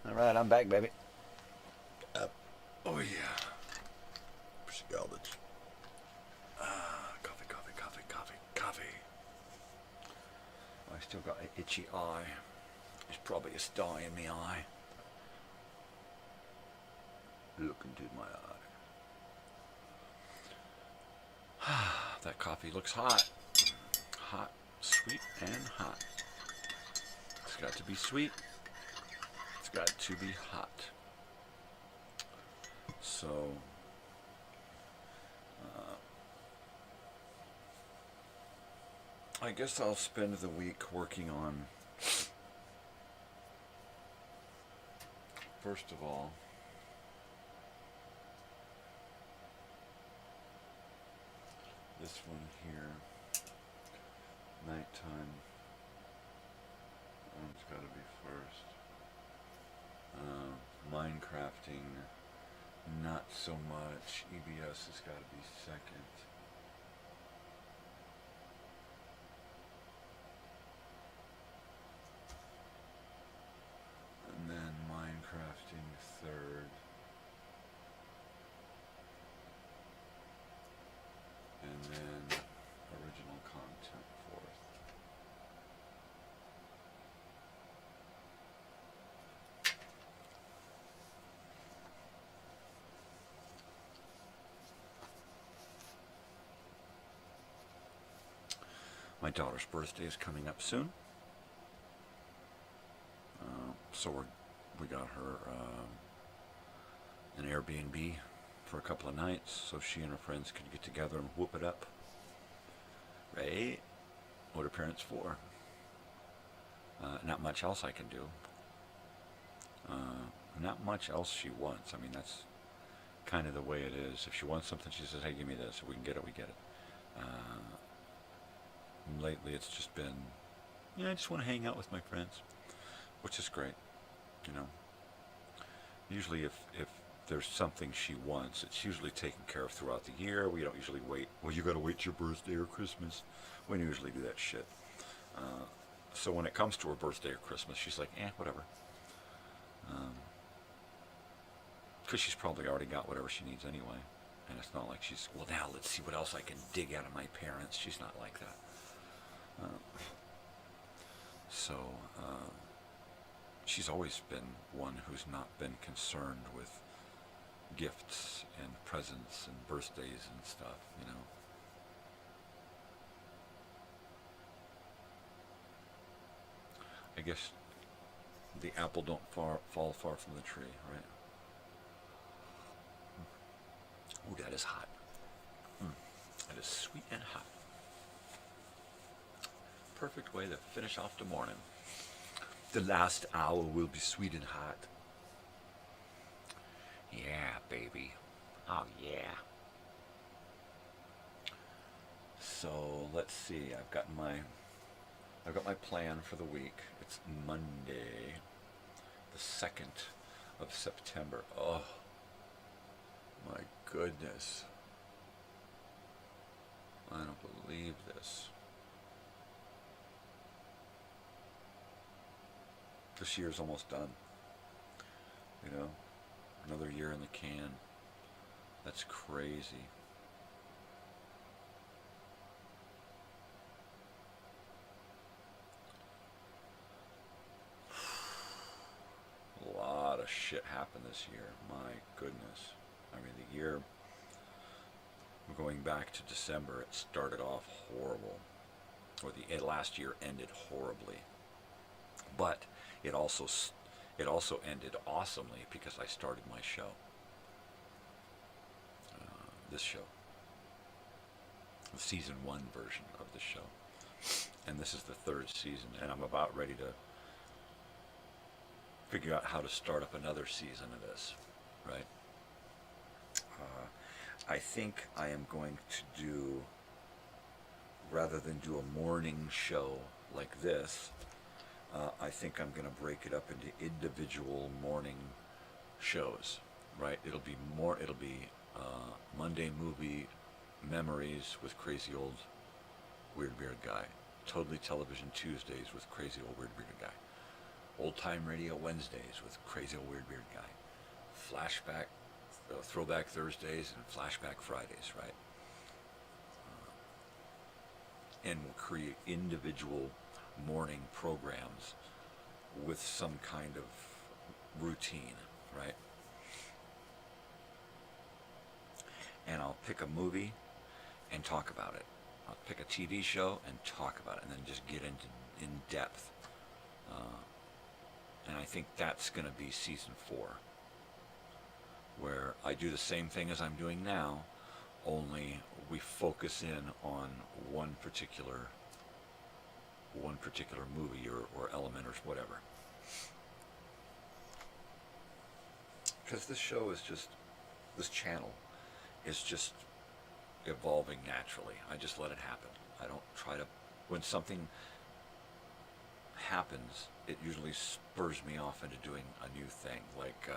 All right, I'm back, baby. Oh, yeah. Scaldage. Coffee, coffee, coffee, coffee, coffee. I still got an itchy eye. There's probably a sty in my eye. Look into my eye. That coffee looks hot. Hot, sweet, and hot. It's got to be sweet. It's got to be hot. So, I guess I'll spend the week working on, first of all, this one here, nighttime. It's got to be first. Minecrafting, not so much. EBS has got to be second. And then Minecrafting third. And then original content fourth. My daughter's birthday is coming up soon, so we got her an Airbnb for a couple of nights, so she and her friends could get together and whoop it up. Right? What are parents for? Not much else I can do. Not much else she wants. I mean, that's kind of the way it is. If she wants something, she says, hey, give me this. If we can get it, we get it. Lately it's just been, I just want to hang out with my friends, which is great, Usually if there's something she wants, it's usually taken care of throughout the year. We don't usually wait, well, you gotta wait your birthday or Christmas. We don't usually do that shit. So when it comes to her birthday or Christmas, she's like, whatever. Because she's probably already got whatever she needs anyway. And it's not like she's, well, now let's see what else I can dig out of my parents. She's not like that. She's always been one who's not been concerned with gifts and presents and birthdays and stuff, I guess the apple don't fall far from the tree, right? Ooh, that is hot. That is sweet and hot. Perfect way to finish off the morning. The last hour will be sweet and hot. Yeah, baby. Oh, yeah. So, let's see. I've got my plan for the week. It's Monday, the 2nd of September. Oh, my goodness. I don't believe this. This year's almost done. Another year in the can. That's crazy. A lot of shit happened this year. My goodness. I mean, the year, going back to December, it started off horrible. Or the last year ended horribly. But it also ended awesomely because I started my show. This show. The season 1 version of the show. And this is the 3rd season, and I'm about ready to figure out how to start up another season of this, right? I think I am going to do, rather than do a morning show like this, I think I'm going to break it up into individual morning shows, right? It'll be Monday Movie Memories with Crazy Old Weird Bearded Guy. Totally Television Tuesdays with Crazy Old Weird Bearded Guy. Old Time Radio Wednesdays with Crazy Old Weird Beard Guy. Flashback, Throwback Thursdays and Flashback Fridays, right? And we'll create individual morning programs with some kind of routine, right? And I'll pick a movie and talk about it. I'll pick a TV show and talk about it, and then just get into in depth. And I think that's going to be season 4, where I do the same thing as I'm doing now, only we focus in on one particular movie or element or whatever. Because this show is just, this channel is just evolving naturally. I just let it happen. I don't try to, when something happens, it usually spurs me off into doing a new thing, like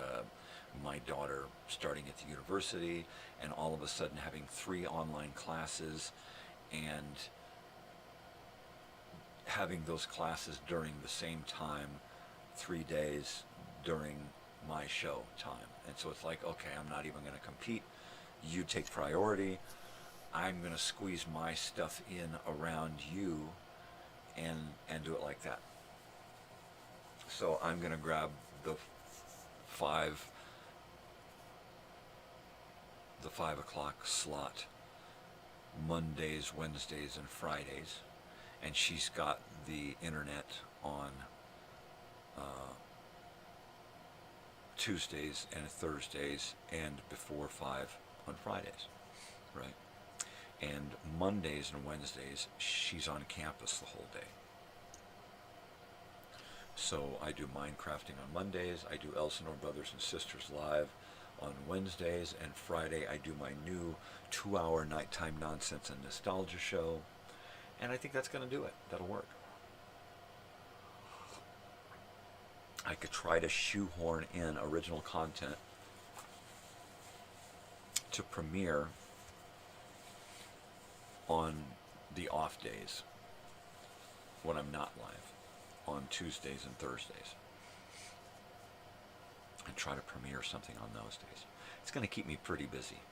my daughter starting at the university and all of a sudden having 3 online classes and having those classes during the same time, 3 days during my show time. And so it's like, okay, I'm not even going to compete. You take priority. I'm going to squeeze my stuff in around you and do it like that. So I'm going to grab the 5 o'clock slot Mondays, Wednesdays, and Fridays, and she's got the internet on Tuesdays and Thursdays and before 5 on Fridays, right? And Mondays and Wednesdays, she's on campus the whole day. So I do Mindcrafting on Mondays, I do Elsinore Brothers and Sisters Live on Wednesdays, and Friday I do my new 2-hour nighttime nonsense and nostalgia show, and I think that's going to do it. That'll work. I could try to shoehorn in original content to premiere on the off days when I'm not live, on Tuesdays and Thursdays, and try to premiere something on those days. It's going to keep me pretty busy,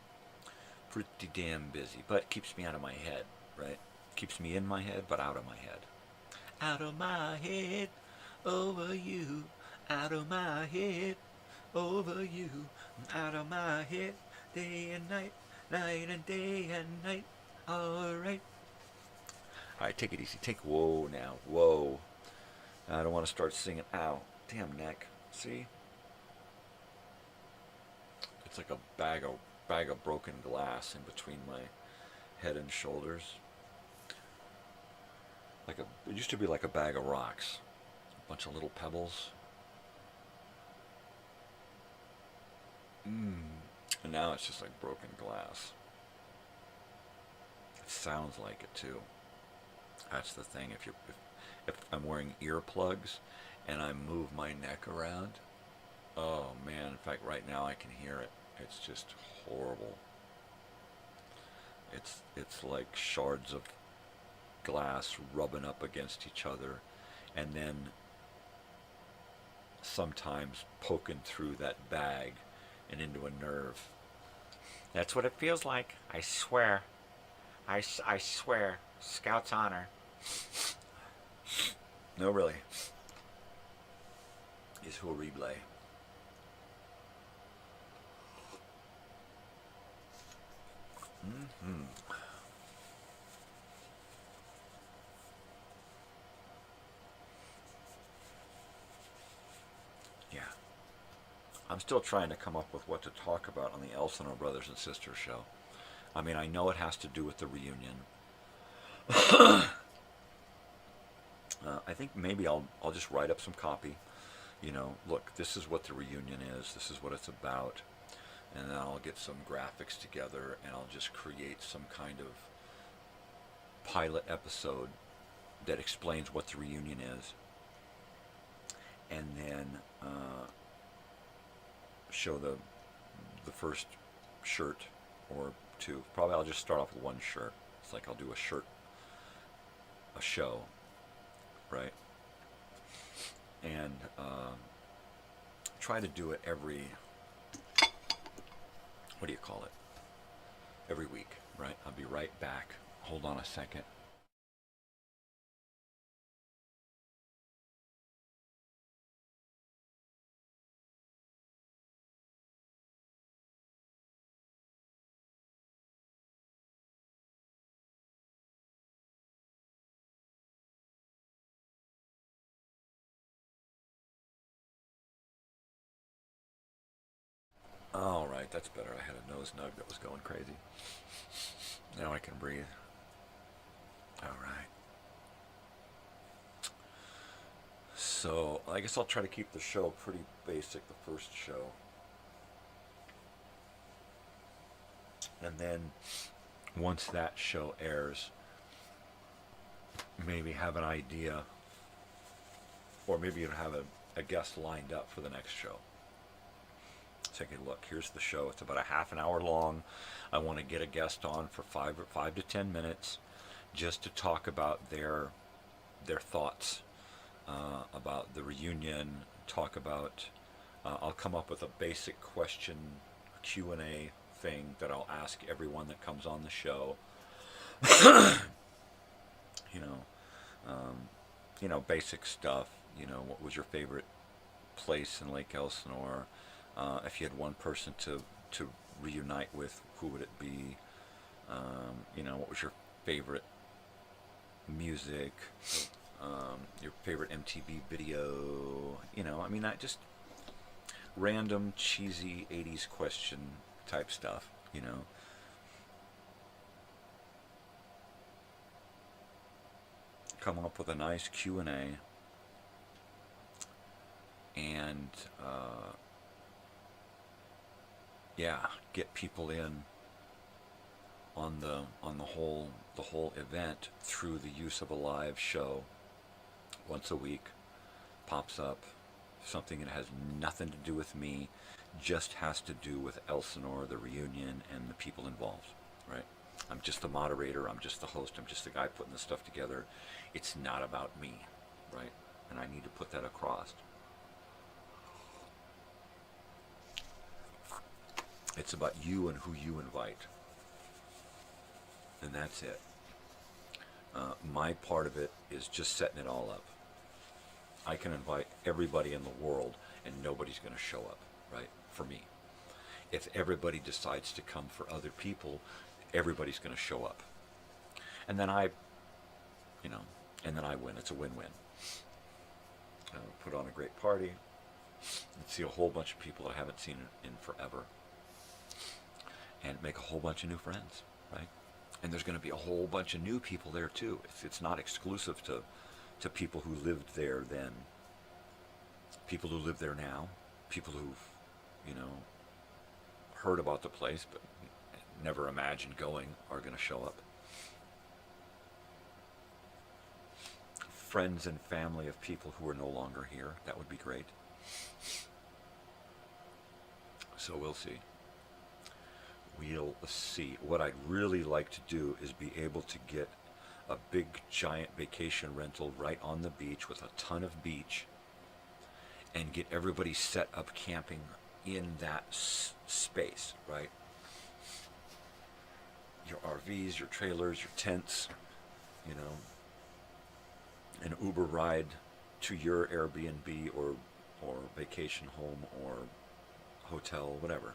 pretty damn busy, but it keeps me out of my head, right? Keeps me in my head, but out of my head. Out of my head, over you. Out of my head, over you. Out of my head, day and night, night and day and night. All right. All right, take it easy. Take whoa now. Whoa. I don't want to start singing. Ow. Damn neck. See? It's like a bag of broken glass in between my head and shoulders. It used to be like a bag of rocks. A bunch of little pebbles. And now it's just like broken glass. It sounds like it too. That's the thing. If I'm wearing earplugs and I move my neck around, oh man, in fact right now I can hear it. It's just horrible. It's like shards of glass rubbing up against each other, and then sometimes poking through that bag and into a nerve. That's what it feels like. I swear. I swear. Scout's honor. No, really. It's horrible. Yeah. I'm still trying to come up with what to talk about on the Elsinore Brothers and Sisters show. I mean, I know it has to do with the reunion. I think maybe I'll just write up some copy. You know, look, this is what the reunion is. This is what it's about. And then I'll get some graphics together and I'll just create some kind of pilot episode that explains what the reunion is. And then show the first shirt or two. Probably I'll just start off with one shirt. It's like I'll do a show, right? and try to do it every, what do you call it? Every week, right? I'll be right back. Hold on a second. All right, that's better. I had a nose nug that was going crazy. Now I can breathe. All right. So I guess I'll try to keep the show pretty basic, the first show. And then once that show airs, maybe have an idea, or maybe you'll have a guest lined up for the next show. Take a look. Here's the show. It's about a half an hour long. I want to get a guest on for 5 to 10 minutes, just to talk about their thoughts about the reunion. Talk about. I'll come up with a basic question Q&A thing that I'll ask everyone that comes on the show. Basic stuff. What was your favorite place in Lake Elsinore? If you had one person to reunite with, who would it be? What was your favorite music? Your favorite MTV video? Just random, cheesy 80s question type stuff, Come up with a nice Q&A, and get people in on the whole event through the use of a live show once a week. Pops up something that has nothing to do with me, just has to do with Elsinore, the reunion, and the people involved, right? I'm just the moderator, I'm just the host, I'm just the guy putting this stuff together. It's not about me, right? And I need to put that across. It's about you and who you invite. And that's it. My part of it is just setting it all up. I can invite everybody in the world and nobody's going to show up, right? For me. If everybody decides to come for other people, everybody's going to show up. And then I win. It's a win-win. Put on a great party. And see a whole bunch of people that I haven't seen in forever. And make a whole bunch of new friends, right? And there's going to be a whole bunch of new people there too. It's not exclusive to people who lived there then. People who live there now. People who've, heard about the place but never imagined going are going to show up. Friends and family of people who are no longer here. That would be great. So we'll see. We'll see. What I'd really like to do is be able to get a big giant vacation rental right on the beach with a ton of beach and get everybody set up camping in that space, right? Your RVs, your trailers, your tents, an Uber ride to your Airbnb or vacation home or hotel, whatever.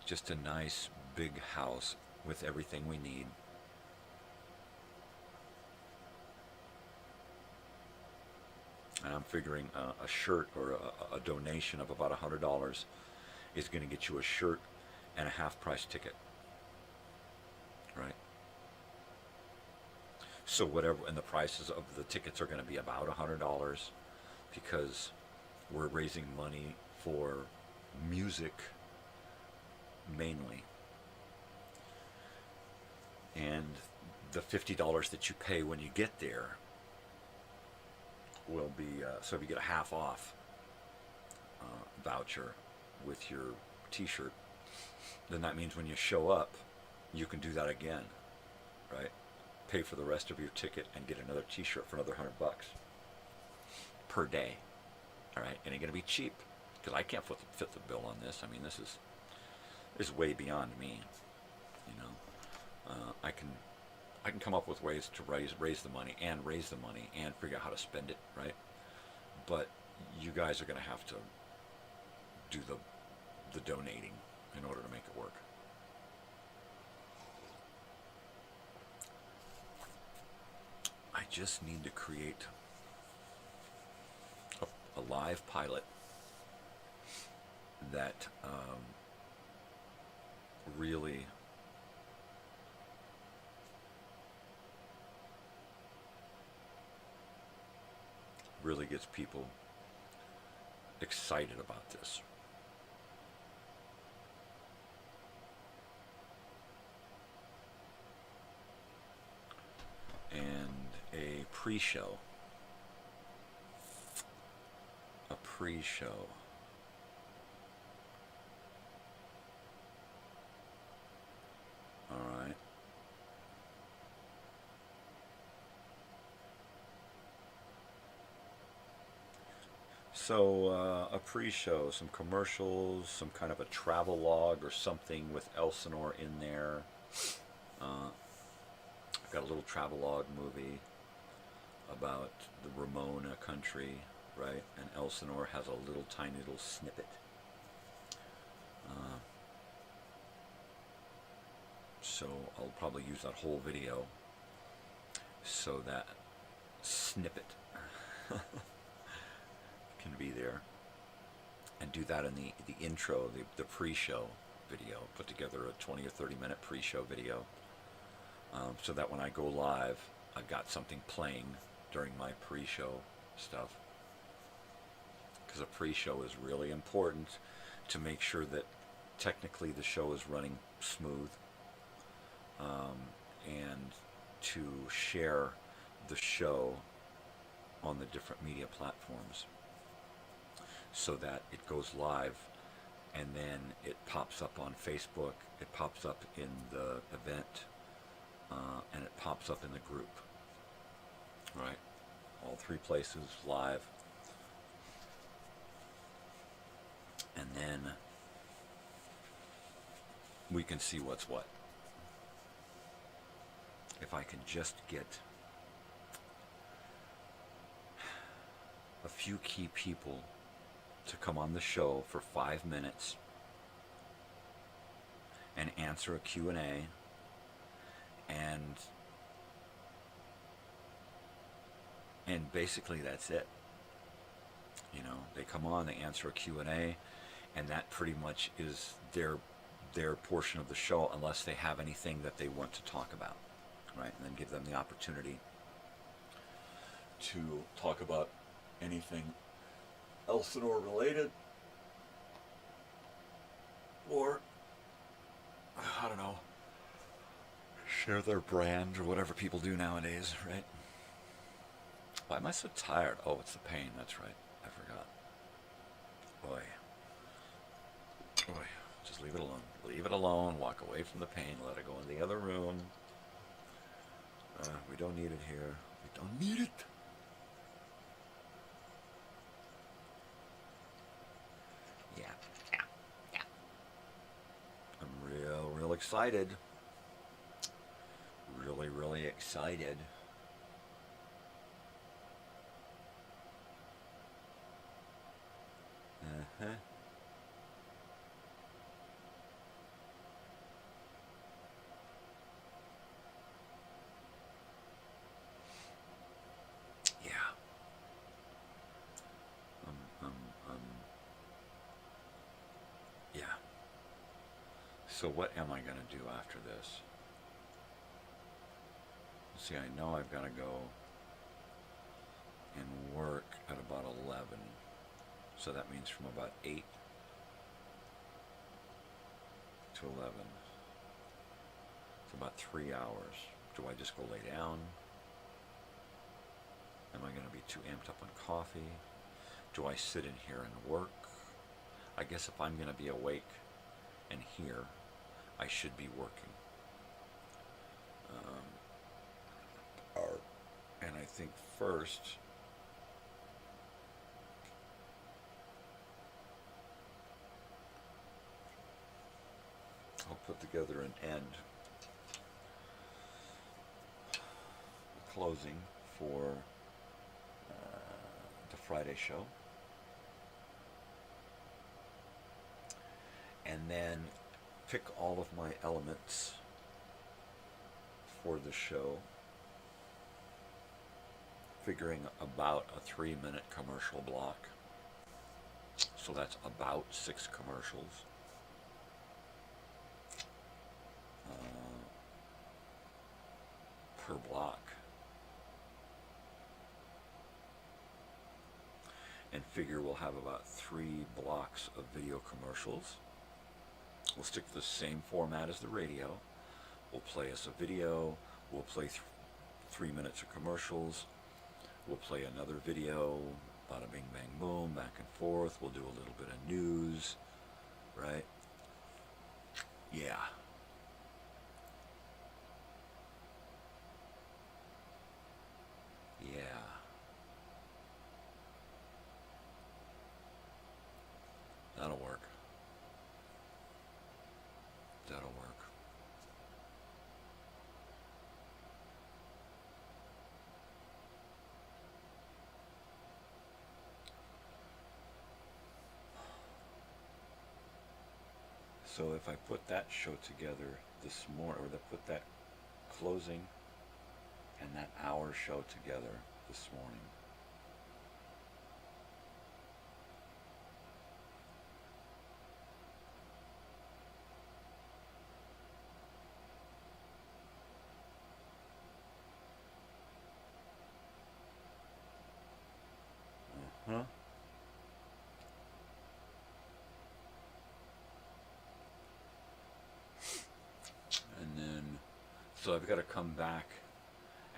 Just a nice big house with everything we need. And I'm figuring a shirt or a donation of about $100 is going to get you a shirt and a half-price ticket, right? So whatever, and the prices of the tickets are going to be about $100 because we're raising money for music mainly. And the $50 that you pay when you get there will be, so if you get a half off voucher with your t-shirt, then that means when you show up, you can do that again. right? Pay for the rest of your ticket and get another t-shirt for another $100 per day. All right, and it's going to be cheap because I can't fit the bill on this. I mean, this is way beyond me. You know, I can come up with ways to raise the money and figure out how to spend it, right? But you guys are going to have to do the donating in order to make it work. I just need to create a live pilot that really gets people excited about this. And a pre-show. All right. So a pre-show, some commercials, some kind of a travel log or something with Elsinore in there. I've got a little travel log movie about the Ramona country, right? And Elsinore has a little tiny little snippet. So I'll probably use that whole video so that snippet can be there, and do that in the intro, the pre-show video. Put together a 20 or 30 minute pre-show video, so that when I go live, I've got something playing during my pre-show stuff, because a pre-show is really important to make sure that technically the show is running smooth, and to share the show on the different media platforms so that it goes live, and then it pops up on Facebook, it pops up in the event, and it pops up in the group, right? All three places live. And then we can see what's what. If I can just get a few key people to come on the show for 5 minutes and answer a Q&A, and basically that's it. You know, they come on, they answer a Q&A, and that pretty much is their portion of the show, unless they have anything that they want to talk about, right? And then give them the opportunity to talk about anything Elsinore related, or I don't know, share their brand or whatever people do nowadays, right? Why am I so tired? Oh, it's the pain, that's right, I forgot. Boy. Just leave it alone. Leave it alone, walk away from the pain, let it go in the other room. We don't need it here. We don't need it. Yeah. I'm real excited. Really excited. Yeah. So what am I going to do after this? See, I know I've got to go and work at about 11. So that means from about 8 to 11. It's about 3 hours. Do I just go lay down? Am I going to be too amped up on coffee? Do I sit in here and work? I guess if I'm going to be awake and here, I should be working. And I think first I'll put together an end, a closing for the Friday show, and then pick all of my elements for the show, figuring about a 3-minute commercial block. So that's about 6 commercials. Per block. And figure we'll have about 3 blocks of video commercials. We'll stick to the same format as the radio. We'll play us a video. We'll play 3 minutes of commercials. We'll play another video, bada bing bang boom, back and forth. We'll do a little bit of news, right? Yeah. Yeah. That'll work. That'll work. So if I put that show together this morning, or put that closing and that hour show together this morning, and then, so I've got to come back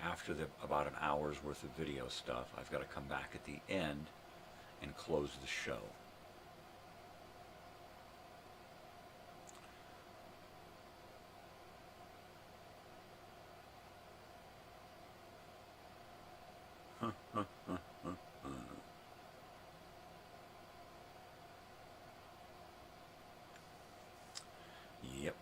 after about an hour's worth of video stuff. I've got to come back at the end and close the show. Yep.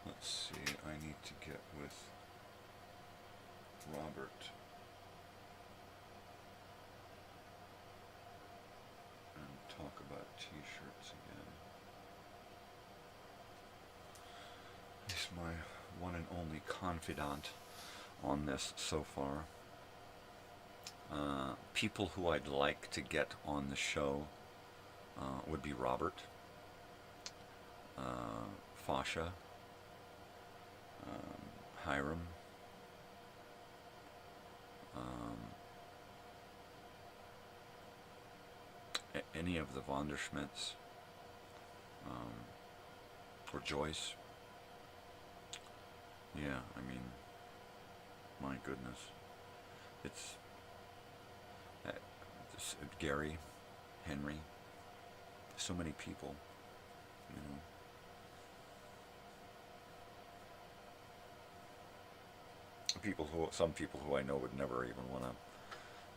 Let's see, I need to get with Robert and talk about t-shirts again. He's my one and only confidant on this so far. People who I'd like to get on the show would be Robert, Fasha, Hiram, any of the Vonderschmidts, or Joyce. Yeah, I mean, my goodness, it's Gary, Henry, so many people, you know. some people who I know would never even want to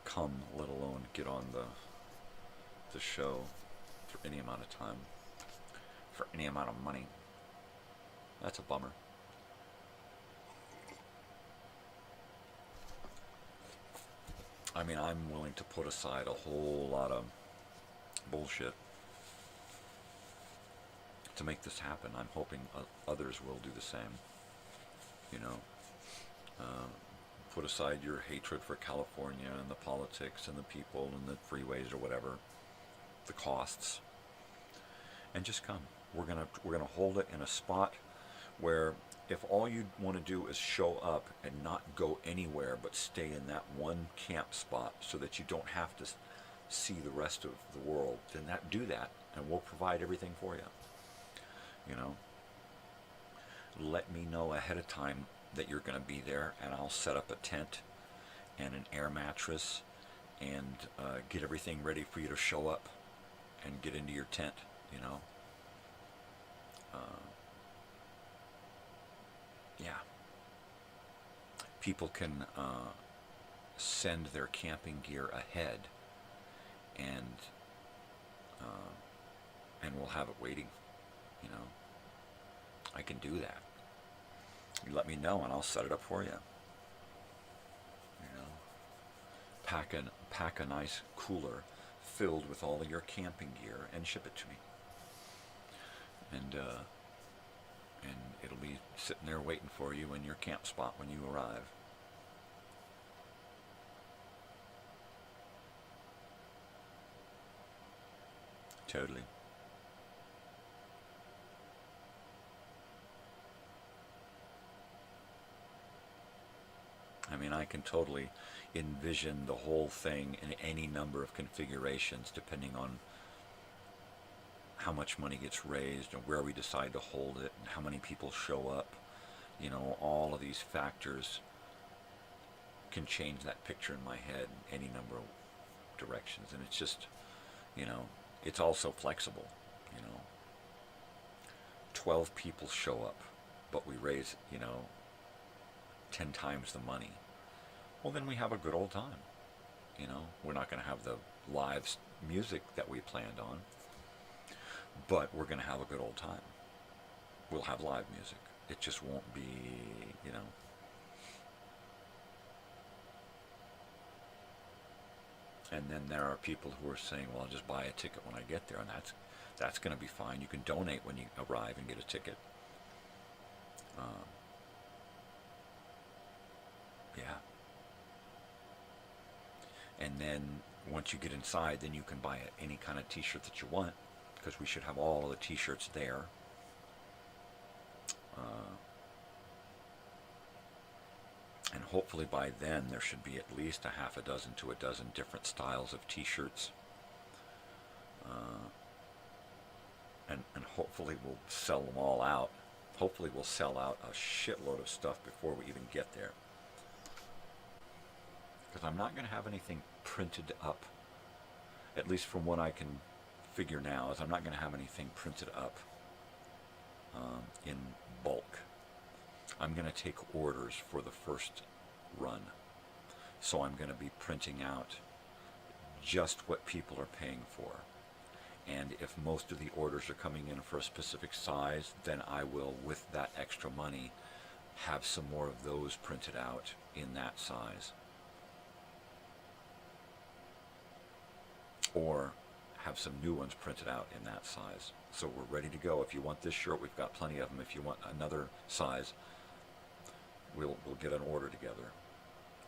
come, let alone get on the show for any amount of time, for any amount of money. That's a bummer. I mean, I'm willing to put aside a whole lot of bullshit to make this happen. I'm hoping others will do the same. You know, put aside your hatred for California and the politics and the people and the freeways or whatever, the costs, and just come. We're gonna hold it in a spot where if all you want to do is show up and not go anywhere but stay in that one camp spot so that you don't have to see the rest of the world, then do that, and we'll provide everything for you. You know, let me know ahead of time that you're going to be there, and I'll set up a tent and an air mattress and get everything ready for you to show up and get into your tent, you know. Yeah. People can send their camping gear ahead, and we'll have it waiting, you know. I can do that. You let me know and I'll set it up for you. You know, pack a nice cooler filled with all of your camping gear and ship it to me. And it'll be sitting there waiting for you in your camp spot when you arrive. Totally. I mean, I can totally envision the whole thing in any number of configurations depending on how much money gets raised and where we decide to hold it and how many people show up. You know, all of these factors can change that picture in my head in any number of directions. And it's just, you know, it's also flexible, you know. 12 people show up, but we raise, you know, 10 times the money. Well, then we have a good old time, you know. We're not going to have the live music that we planned on, but we're going to have a good old time. We'll have live music. It just won't be, you know. And then there are people who are saying, well, I'll just buy a ticket when I get there, and that's going to be fine. You can donate when you arrive and get a ticket. Yeah. And then once you get inside, then you can buy any kind of t-shirt that you want, because we should have all of the t-shirts there. And hopefully by then there should be at least a half a dozen to a dozen different styles of t-shirts. And hopefully we'll sell them all out. Hopefully we'll sell out a shitload of stuff before we even get there. Because I'm not going to have anything printed up, at least from what I can figure now, is I'm not going to have anything printed up in bulk. I'm going to take orders for the first run. So I'm going to be printing out just what people are paying for. And if most of the orders are coming in for a specific size, then I will, with that extra money, have some more of those printed out in that size. Or have some new ones printed out in that size. So we're ready to go. If you want this shirt, we've got plenty of them. If you want another size, we'll get an order together.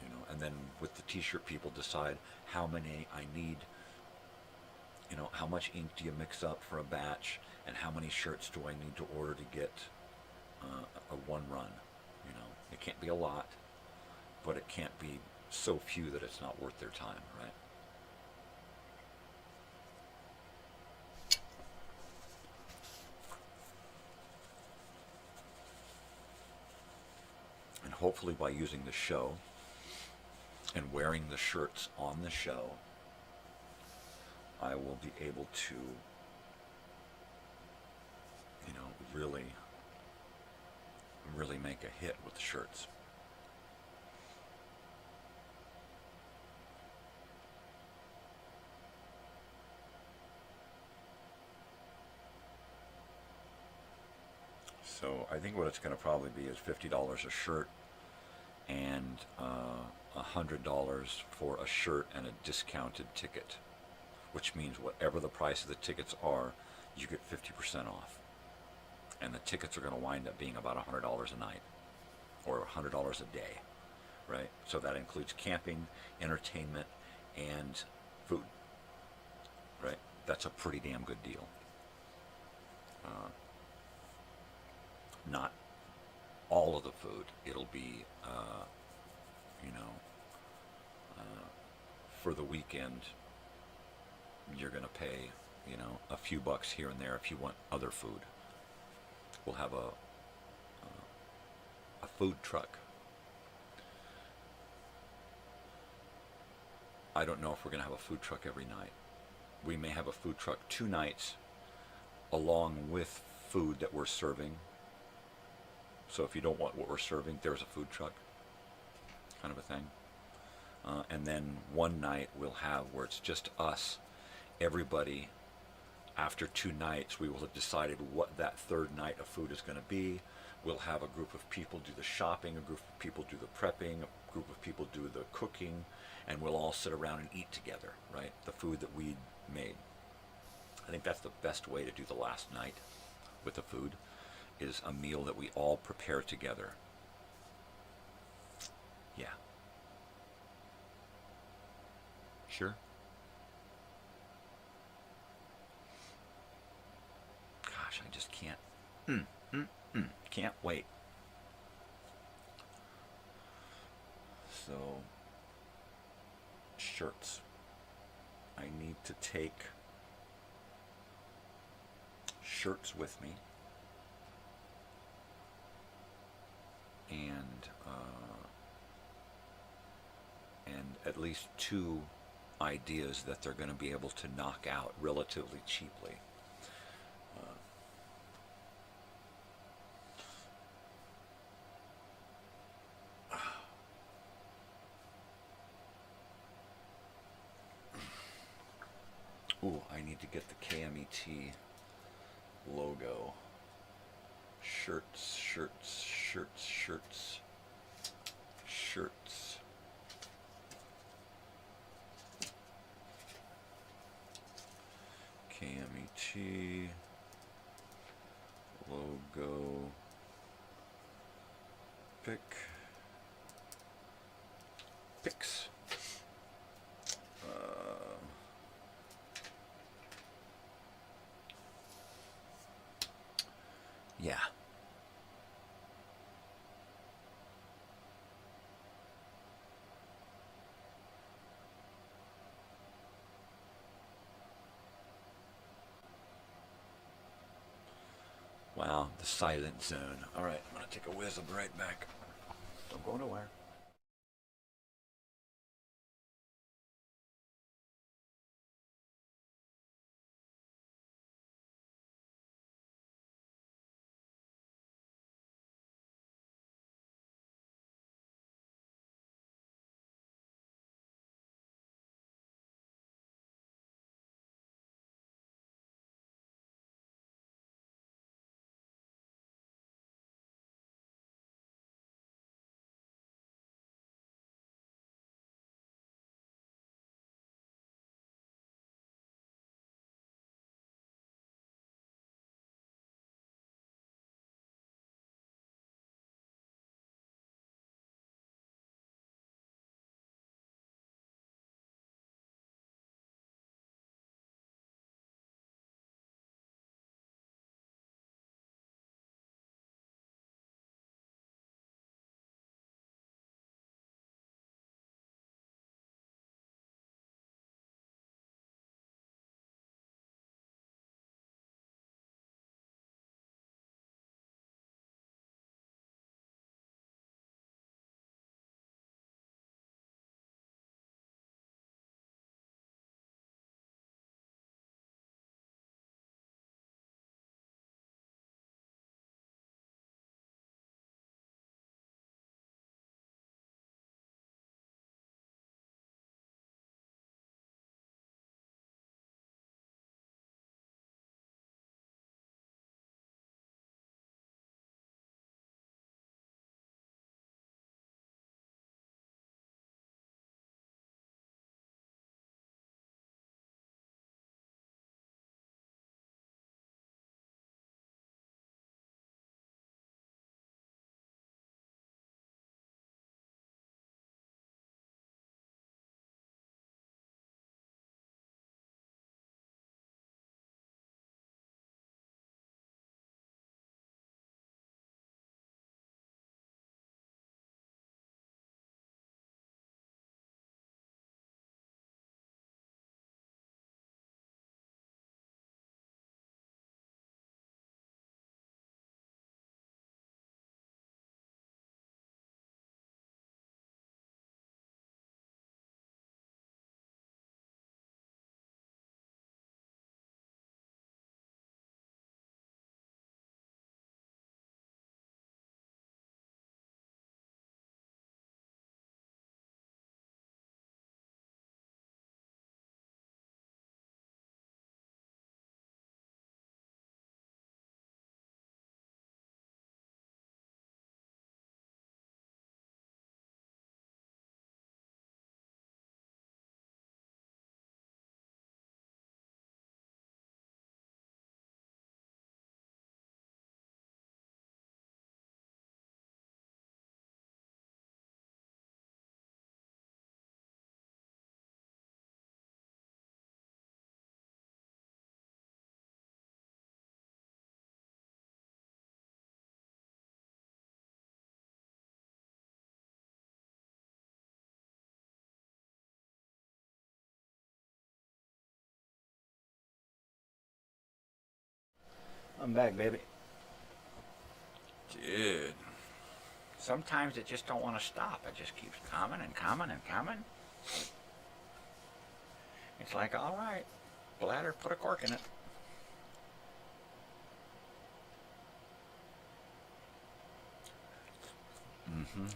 You know, and then with the t-shirt, people decide how many I need. You know, how much ink do you mix up for a batch, and how many shirts do I need to order to get a one run? You know, it can't be a lot, but it can't be so few that it's not worth their time, right? And hopefully by using the show and wearing the shirts on the show, I will be able to, you know, really make a hit with the shirts. So I think what it's going to probably be is $50 a shirt and $100 for a shirt and a discounted ticket, which means whatever the price of the tickets are, you get 50% off. And the tickets are going to wind up being about $100 a night or $100 a day, right? So that includes camping, entertainment, and food, right? That's a pretty damn good deal. Not all of the food. It'll be, for the weekend, you're going to pay, a few bucks here and there if you want other food. We'll have a food truck. I don't know if we're going to have a food truck every night. We may have a food truck 2 nights along with food that we're serving. So if you don't want what we're serving, there's a food truck, kind of a thing. And then one night we'll have where it's just us, everybody. After 2 nights, we will have decided what that 3rd night of food is going to be. We'll have a group of people do the shopping, a group of people do the prepping, a group of people do the cooking, and we'll all sit around and eat together, right? The food that we made. I think that's the best way to do the last night with the food, is a meal that we all prepare together. Yeah. Sure. Gosh, I just can't. Can't wait. So, shirts. I need to take shirts with me. And at least 2 ideas that they're going to be able to knock out relatively cheaply. Ooh, I need to get the KMET logo. Shirts. KMET logo. Picks. Yeah. Wow, the silent zone. All right, I'm going to take a whiz. I'll be right back. Don't go nowhere. I'm back, baby. Dude. Sometimes it just don't want to stop. It just keeps coming and coming and coming. It's like, all right, bladder, put a cork in it.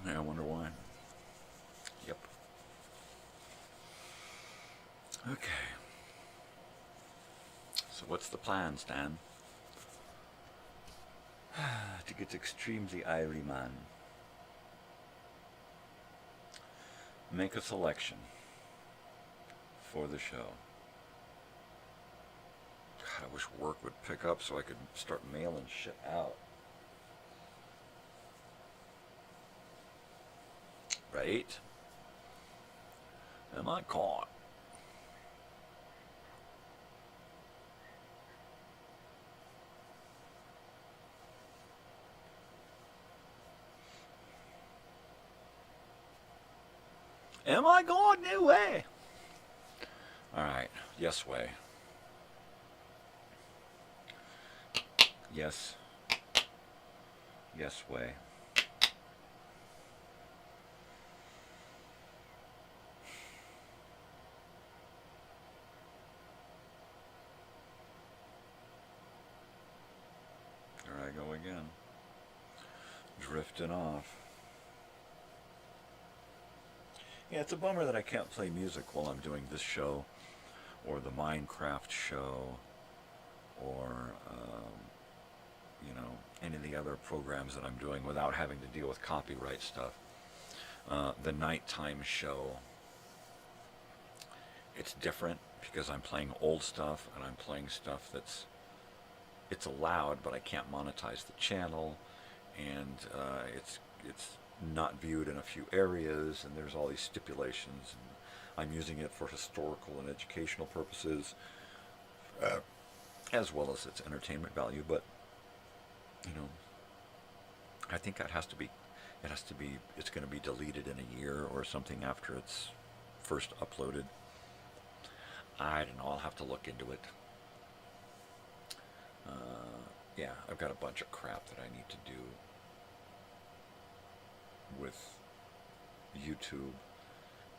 Yeah, I wonder why. Yep. Okay. So what's the plan, Stan? To get extremely irie, man. Make a selection for the show. God, I wish work would pick up so I could start mailing shit out. Right? Am I caught? Am I going new way? Alright, yes way. Yes. Yes way. There I go again. Drifting off. Yeah, it's a bummer that I can't play music while I'm doing this show, or the Minecraft show, or, you know, any of the other programs that I'm doing without having to deal with copyright stuff. The nighttime show, it's different because I'm playing old stuff and I'm playing stuff it's allowed, but I can't monetize the channel, and it's not viewed in a few areas, and there's all these stipulations, and I'm using it for historical and educational purposes, as well as its entertainment value. But you know, I think that it's going to be deleted in a year or something after it's first uploaded. I don't know, I'll have to look into it. Yeah, I've got a bunch of crap that I need to do with YouTube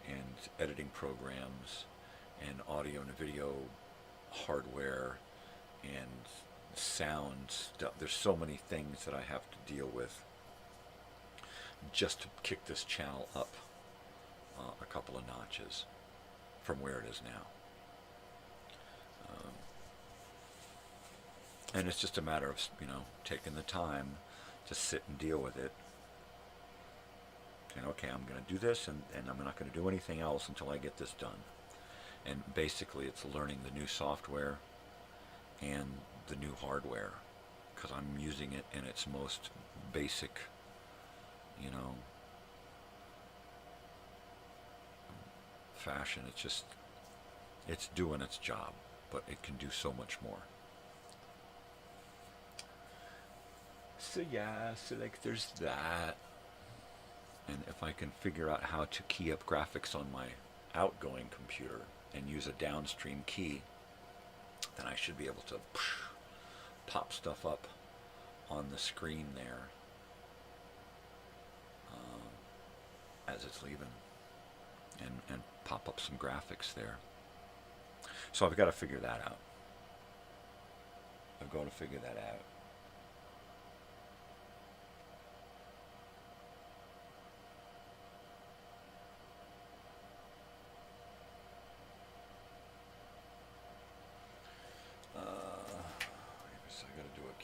and editing programs and audio and video hardware and sound stuff. There's so many things that I have to deal with just to kick this channel up a couple of notches from where it is now. And it's just a matter of, you know, taking the time to sit and deal with it. And okay, I'm going to do this, and I'm not going to do anything else until I get this done. And basically it's learning the new software and the new hardware, because I'm using it in its most basic, you know, fashion. It's doing its job, but it can do so much more. So yeah, so like there's that. And if I can figure out how to key up graphics on my outgoing computer and use a downstream key, then I should be able to pop stuff up on the screen there as it's leaving, and pop up some graphics there. So I've got to figure that out. I've got to figure that out.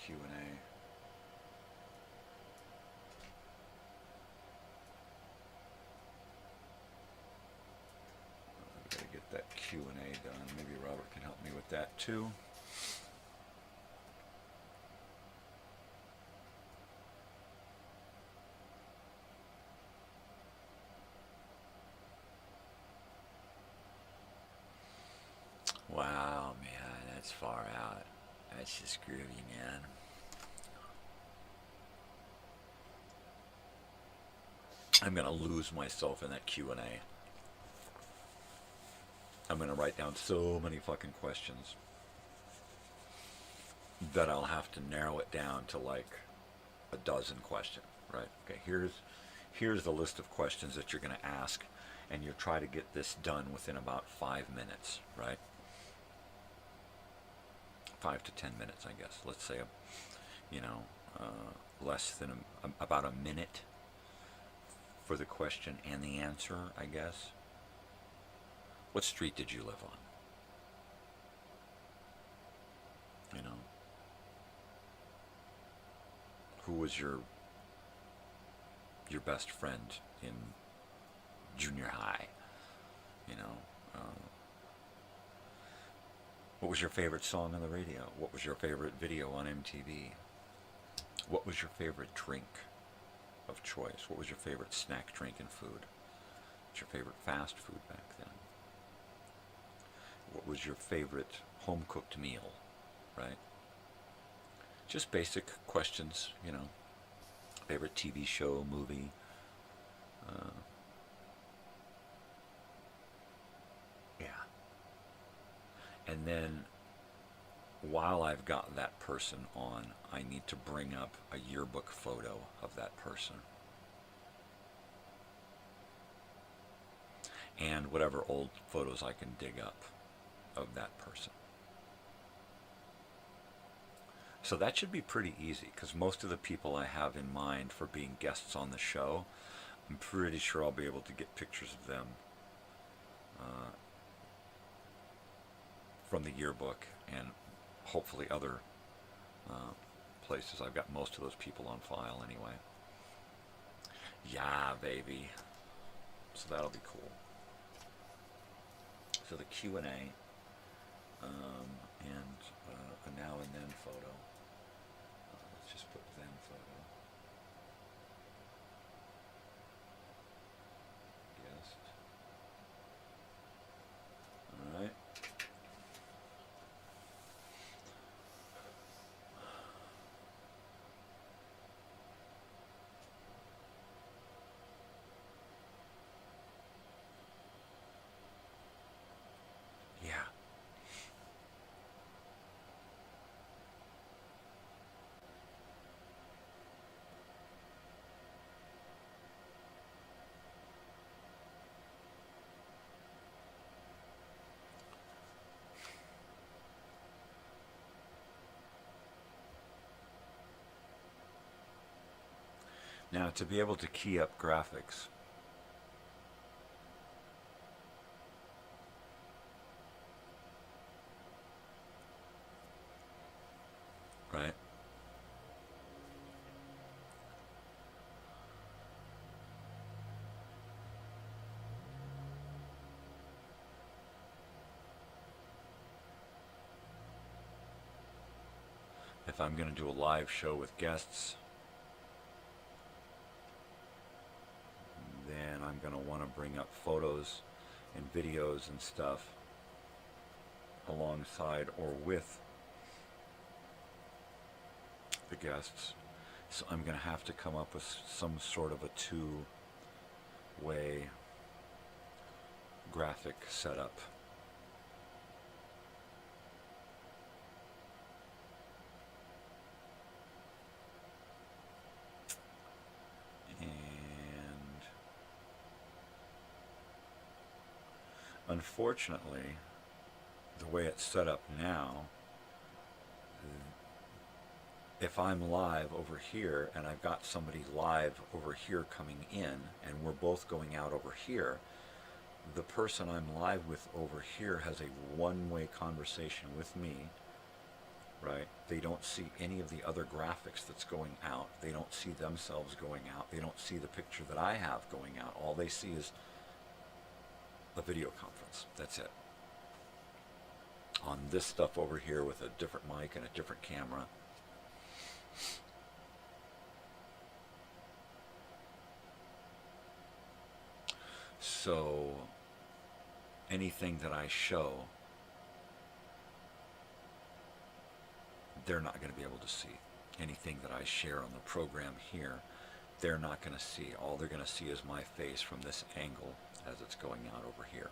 Q&A. I've got to get that Q&A done. Maybe Robert can help me with that too. Wow, man, that's far out. That's just groovy, man. I'm going to lose myself in that Q&A. I'm going to write down so many fucking questions. that I'll have to narrow it down to like a dozen questions, right? Okay, here's the list of questions that you're going to ask, and you try to get this done within about 5 minutes, right? 5 to 10 minutes, I guess. Let's say, less than about a minute for the question and the answer, I guess. What street did you live on? You know, who was your best friend in junior high? You know, what was your favorite song on the radio? What was your favorite video on MTV? What was your favorite drink of choice? What was your favorite snack, drink, and food? What's your favorite fast food back then? What was your favorite home-cooked meal, right? Just basic questions, you know. Favorite TV show, movie. Yeah. And then, while I've got that person on, I need to bring up a yearbook photo of that person. And whatever old photos I can dig up of that person. So that should be pretty easy, because most of the people I have in mind for being guests on the show, I'm pretty sure I'll be able to get pictures of them from the yearbook and hopefully other places. I've got most of those people on file anyway. Yeah, baby. So that'll be cool. So the Q&A and a now and then photo. Let's just put then photo. Guest. All right. Yeah. Now, to be able to key up graphics, right? If I'm going to do a live show with guests, then I'm going to want to bring up photos and videos and stuff alongside or with the guests. So I'm going to have to come up with some sort of a two-way graphic setup. Unfortunately, the way it's set up now, if I'm live over here and I've got somebody live over here coming in and we're both going out over here, the person I'm live with over here has a one-way conversation with me, right? They don't see any of the other graphics that's going out. They don't see themselves going out. They don't see the picture that I have going out. All they see is a video conference. That's it. On this stuff over here with a different mic and a different camera. So anything that I show, they're not going to be able to see. Anything that I share on the program here, they're not going to see. All they're going to see is my face from this angle as it's going out over here.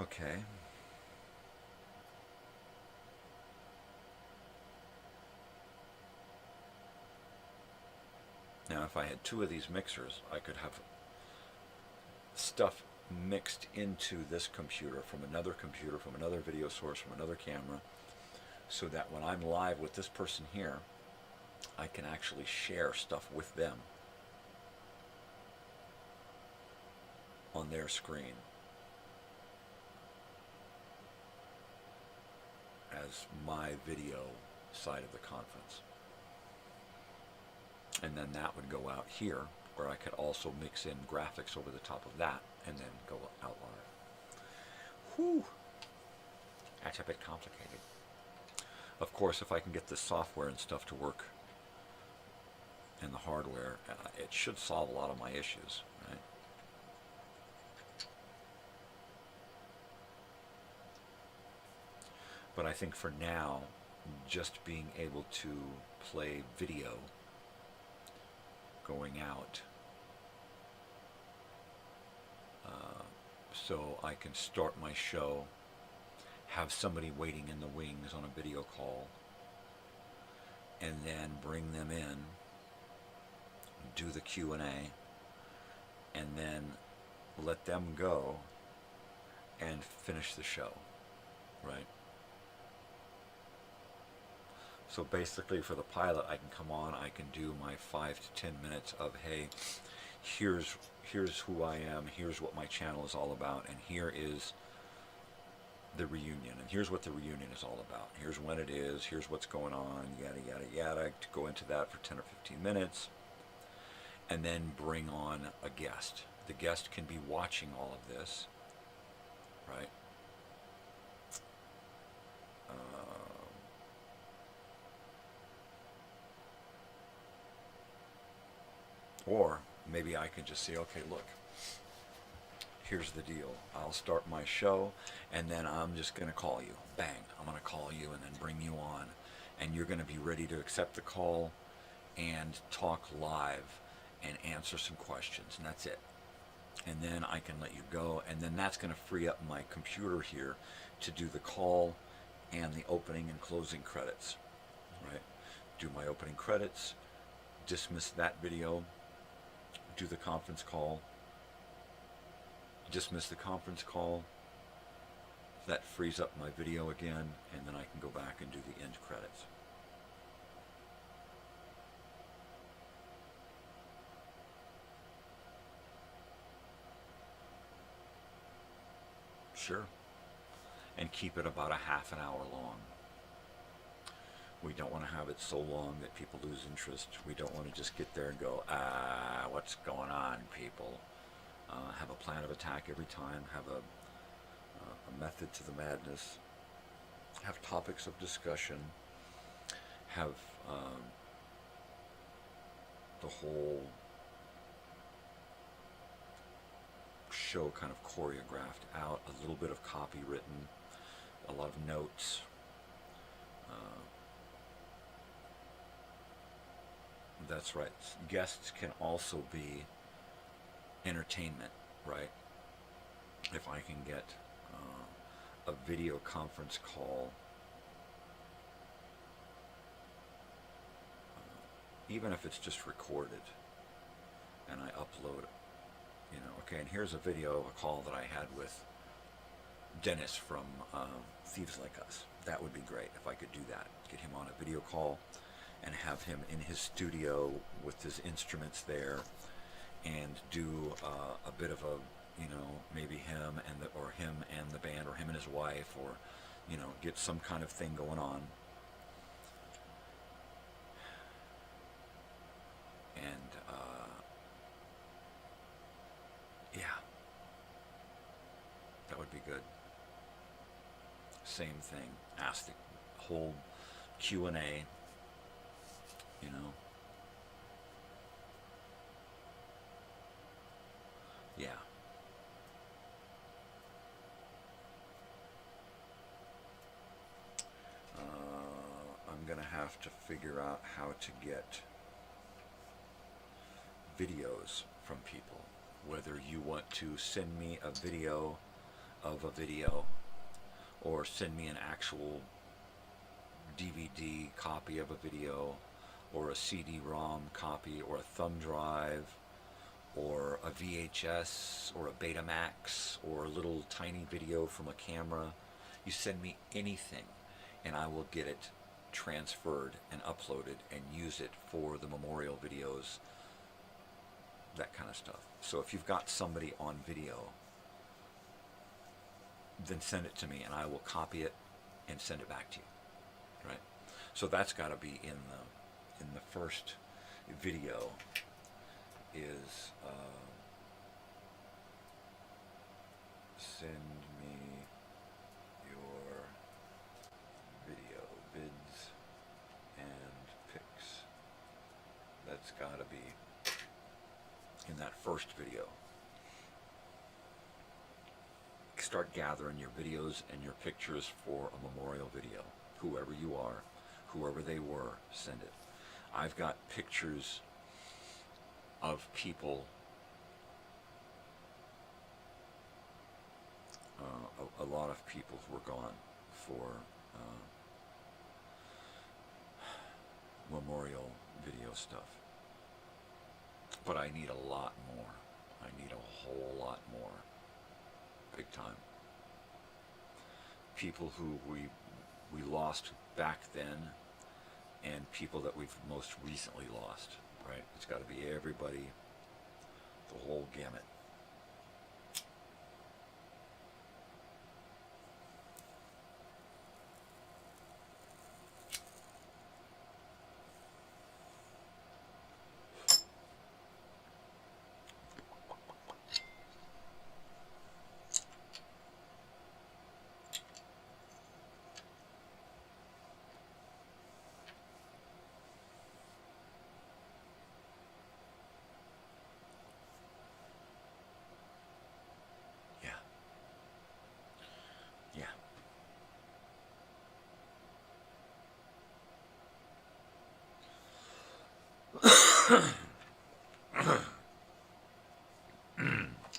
Okay. Now, if I had two of these mixers, I could have stuff mixed into this computer from another video source, from another camera, so that when I'm live with this person here, I can actually share stuff with them on their screen as my video side of the conference. And then that would go out here, where I could also mix in graphics over the top of that and then go out live. Whew! That's a bit complicated. Of course, if I can get the software and stuff to work and the hardware, it should solve a lot of my issues, right? But I think for now, just being able to play video going out, so I can start my show, have somebody waiting in the wings on a video call, and then bring them in, do the Q&A, and then let them go and finish the show, right? So basically for the pilot, I can come on, I can do my 5 to 10 minutes of, hey, here's who I am, here's what my channel is all about, and here is the reunion, and here's what the reunion is all about. Here's when it is, here's what's going on, yada, yada, yada, to go into that for 10 or 15 minutes, and then bring on a guest. The guest can be watching all of this, right? Or maybe I can just say, okay, look, here's the deal. I'll start my show, and then I'm just going to call you. Bang, I'm going to call you and then bring you on. And you're going to be ready to accept the call and talk live and answer some questions, and that's it. And then I can let you go, and then that's going to free up my computer here to do the call and the opening and closing credits, right? Do my opening credits, dismiss that video, do the conference call, dismiss the conference call. That frees up my video again, and then I can go back and do the end credits. Sure. And keep it about a half an hour long. We don't want to have it so long that people lose interest. We don't want to just get there and go, what's going on, people? Have a plan of attack every time. Have a method to the madness. Have topics of discussion. Have the whole show kind of choreographed out. A little bit of copy written. A lot of notes. That's right. Guests can also be entertainment, right? If I can get a video conference call, even if it's just recorded, and I upload it, okay, and here's a video, a call that I had with Dennis from Thieves Like Us. That would be great if I could do that. Get him on a video call and have him in his studio with his instruments there, and do a bit of a, maybe him and the band, or him and his wife, or, get some kind of thing going on. And, yeah, that would be good. Same thing. Ask the whole Q&A, Yeah. I'm going to have to figure out how to get videos from people. Whether you want to send me a video of a video, or send me an actual DVD copy of a video, or a CD-ROM copy, or a thumb drive, or a VHS, or a Betamax, or a little tiny video from a camera. You send me anything, and I will get it transferred and uploaded and use it for the memorial videos, that kind of stuff. So if you've got somebody on video, then send it to me, and I will copy it and send it back to you, right? So that's got to be in the first video. Is send me your video, vids, and pics. That's got to be in that first video. Start gathering your videos and your pictures for a memorial video. Whoever you are, whoever they were, send it. I've got pictures of people, a lot of people who are gone for memorial video stuff. But I need a lot more. I need a whole lot more. Big time. People who we lost back then, and people that we've most recently lost, right? It's got to be everybody, the whole gamut.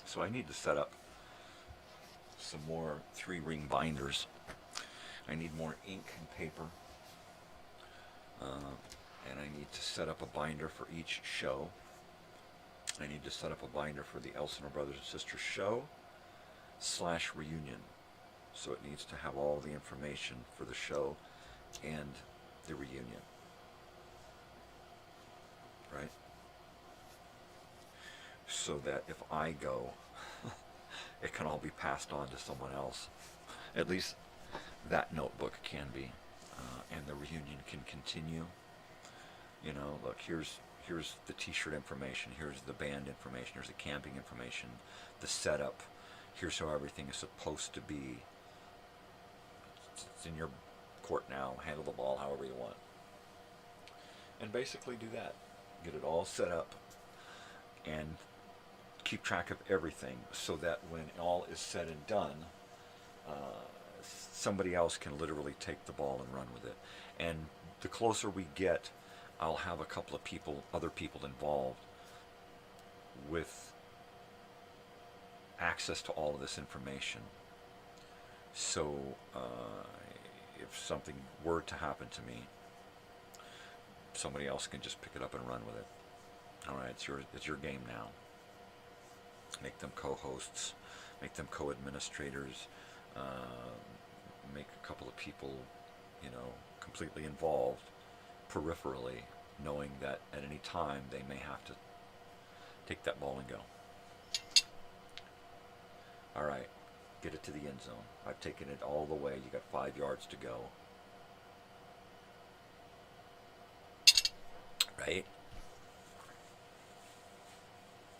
So I need to set up some more 3-ring binders. I need more ink and paper. And I need to set up a binder for each show. I need to set up a binder for the Elsinore Brothers and Sisters show / reunion. So it needs to have all the information for the show and the reunion. Right? So that if I go, it can all be passed on to someone else. At least that notebook can be. And the reunion can continue. You know, look, here's the t-shirt information, here's the band information, here's the camping information, the setup, here's how everything is supposed to be. It's in your court now, handle the ball however you want. And basically do that. Get it all set up and keep track of everything so that when all is said and done, somebody else can literally take the ball and run with it. And the closer we get, I'll have a couple of people, other people involved with access to all of this information. So if something were to happen to me, somebody else can just pick it up and run with it. All right, it's your game now. Make them co-hosts, make them co-administrators, make a couple of people, you know, completely involved peripherally, knowing that at any time they may have to take that ball and go. All right, get it to the end zone. I've taken it all the way. You got 5 yards to go. Right?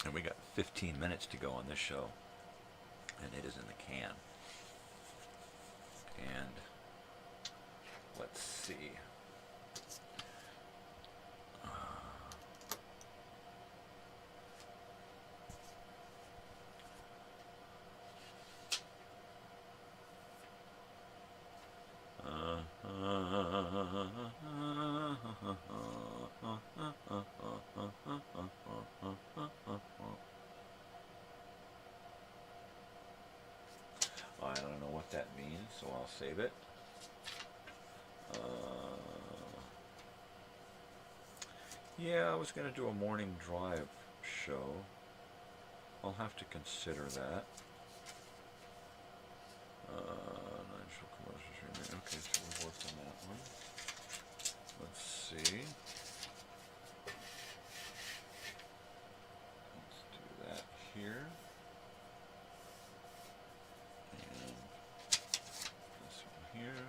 And we got 15 minutes to go on this show, and it is in the can. And let's see. so I'll save it. Yeah, I was going to do a morning drive show. I'll have to consider that. Okay, so we worked on that one. Let's see. Let's do that here. And this one here.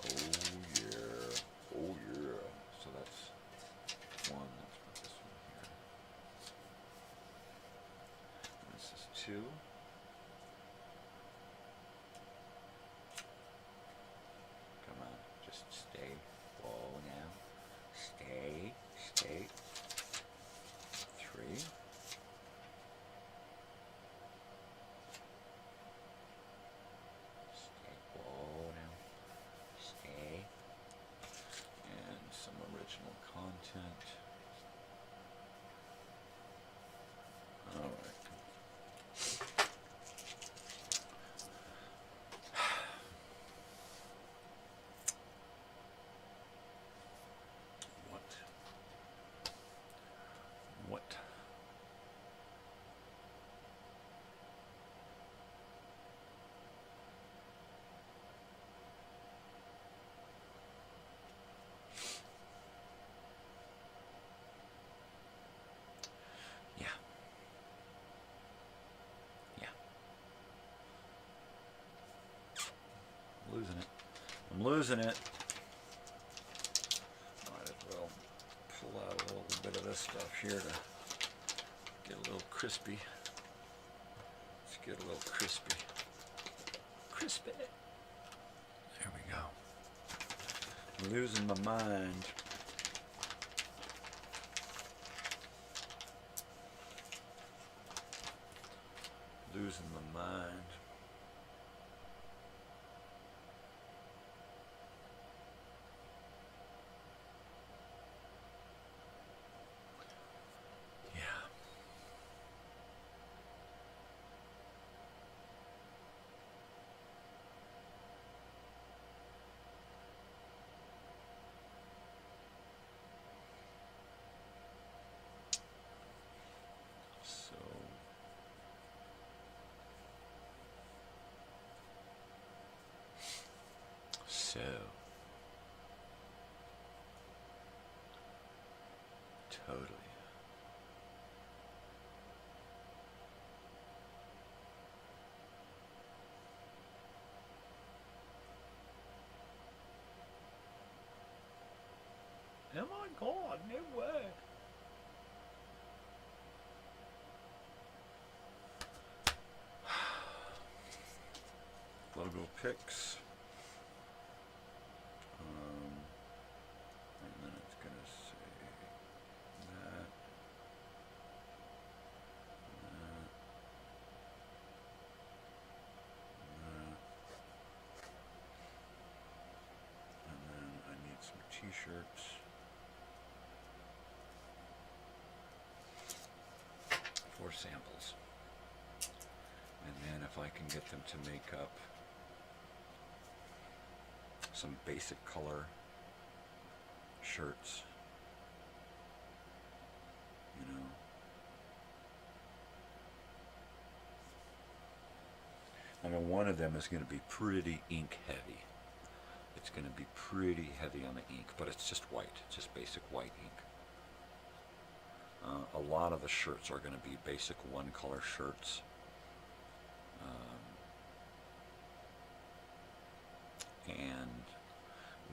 Oh yeah. Oh yeah. So that's one. Let's put this one here. This is two. Come on, just stay. Whoa now. Stay. Stay. Three. Stay. Whoa now. Stay. And some original content. All right. What? Yeah. Yeah. I'm losing it. I'm losing it. Might as well pull out a little bit of this stuff here to get a little crispy. Let's get a little crispy. Crispy. There we go. I'm losing my mind. Losing my mind. Yeah. So totally. Oh my God, no way. Logo picks. And then it's going to say that. And then I need some t-shirts. For samples. And then if I can get them to make up some basic color shirts, you know. I mean, one of them is going to be pretty ink heavy. It's going to be pretty heavy on the ink, but it's just white, just basic white ink. A lot of the shirts are going to be basic one-color shirts. And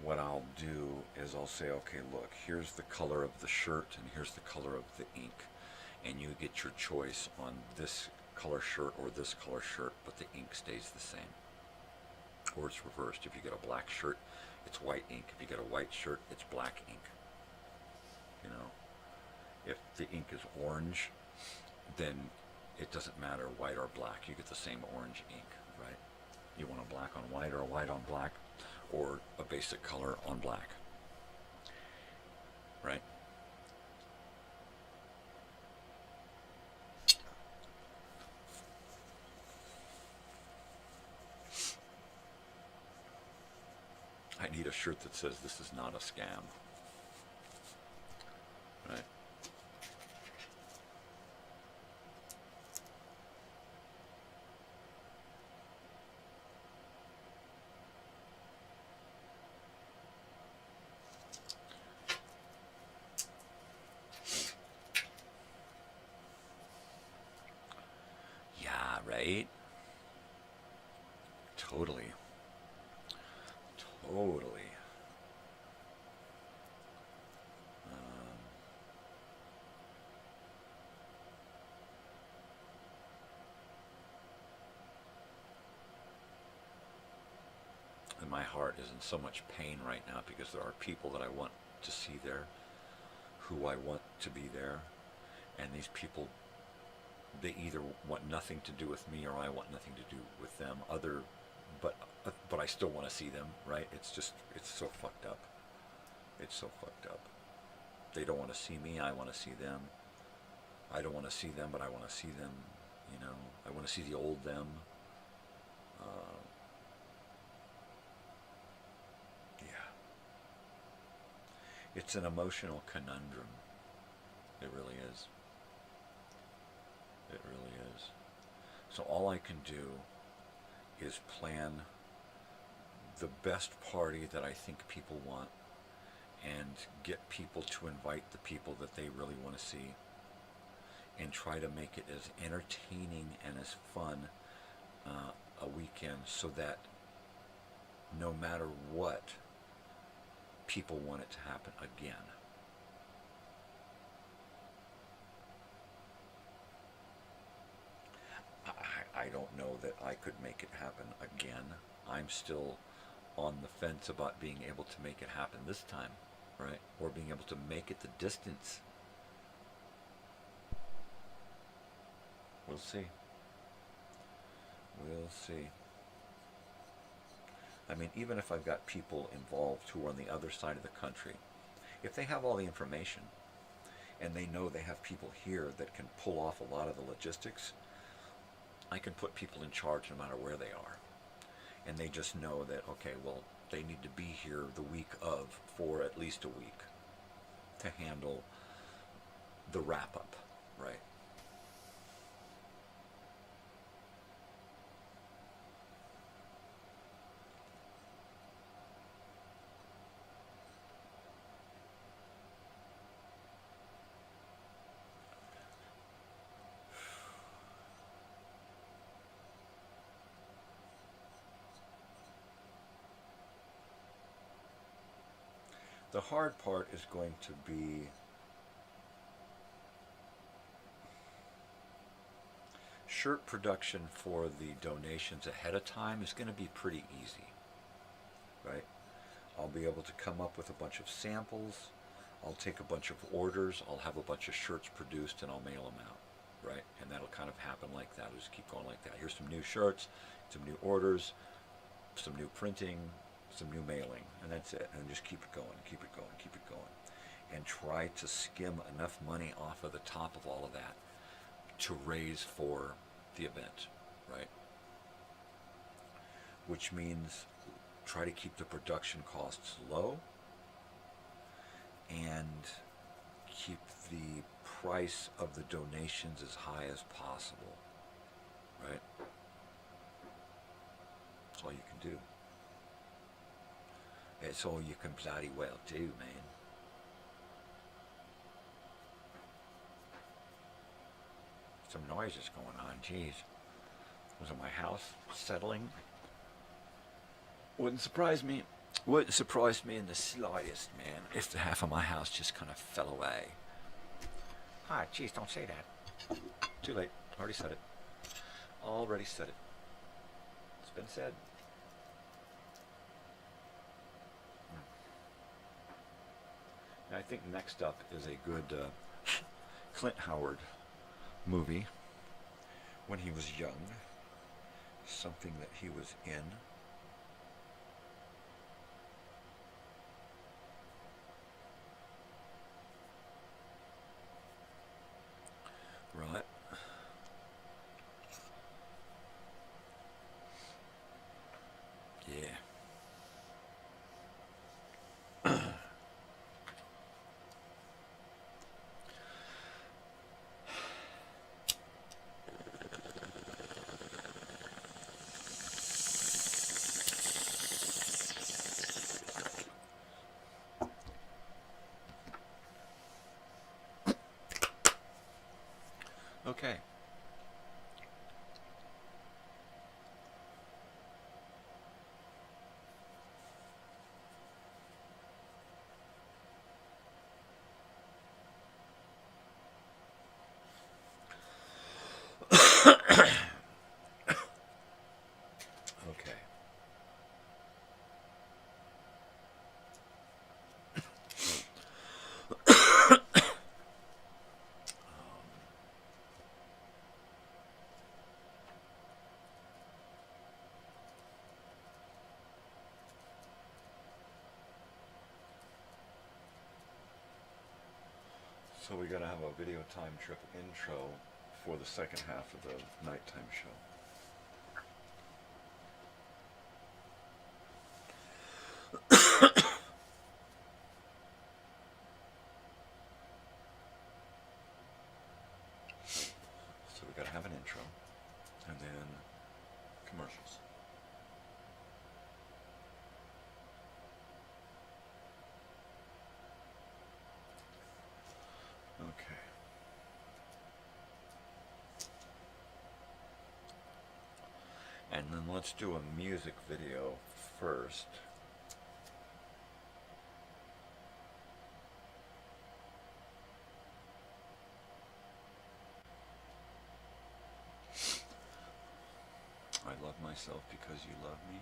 what I'll do is I'll say, okay, look, here's the color of the shirt and here's the color of the ink. And you get your choice on this color shirt or this color shirt, but the ink stays the same. Or it's reversed. If you get a black shirt, it's white ink. If you get a white shirt, it's black ink. You know, if the ink is orange, then it doesn't matter white or black. You get the same orange ink, right? You want a black on white or a white on black, or a basic color on black, right? I need a shirt that says this is not a scam. Right? Yeah, right? Totally. Totally. And my heart is in so much pain right now because there are people that I want to see there, who I want to be there, and these people, they either want nothing to do with me or I want nothing to do with them. But I still want to see them, right? It's so fucked up. It's so fucked up. They don't want to see me, I want to see them. I don't want to see them, but I want to see them, you know. I want to see the old them. Yeah. It's an emotional conundrum. It really is. It really is. So all I can do is plan the best party that I think people want and get people to invite the people that they really want to see and try to make it as entertaining and as fun a weekend so that no matter what, people want it to happen again. I don't know that I could make it happen again. I'm still on the fence about being able to make it happen this time, right? Or being able to make it the distance. We'll see. We'll see. I mean, even if I've got people involved who are on the other side of the country, if they have all the information and they know they have people here that can pull off a lot of the logistics, I can put people in charge no matter where they are. And they just know that, okay, well, they need to be here the week of for at least a week to handle the wrap-up, right? The hard part is going to be shirt production for the donations ahead of time is going to be pretty easy, right? I'll be able to come up with a bunch of samples, I'll take a bunch of orders, I'll have a bunch of shirts produced, and I'll mail them out, right? And that'll kind of happen like that. I'll just keep going like that. Here's some new shirts, some new orders, some new printing, some new mailing, and that's it. And just keep it going, keep it going, keep it going. And try to skim enough money off of the top of all of that to raise for the event, right? Which means try to keep the production costs low and keep the price of the donations as high as possible, right? That's all you can do. It's all you can bloody well do, man. Some noises going on, jeez. Was it my house settling? Wouldn't surprise me. Wouldn't surprise me in the slightest, man, if the half of my house just kind of fell away. Ah, jeez, don't say that. Too late. Already said it. Already said it. It's been said. I think next up is a good Clint Howard movie when he was young, something that he was in. Right. Yeah. Okay. Okay. So we gotta have a video time trip intro for the second half of the nighttime show. So we gotta have an intro and then commercials. Okay. And then let's do a music video first. I love myself because you love me.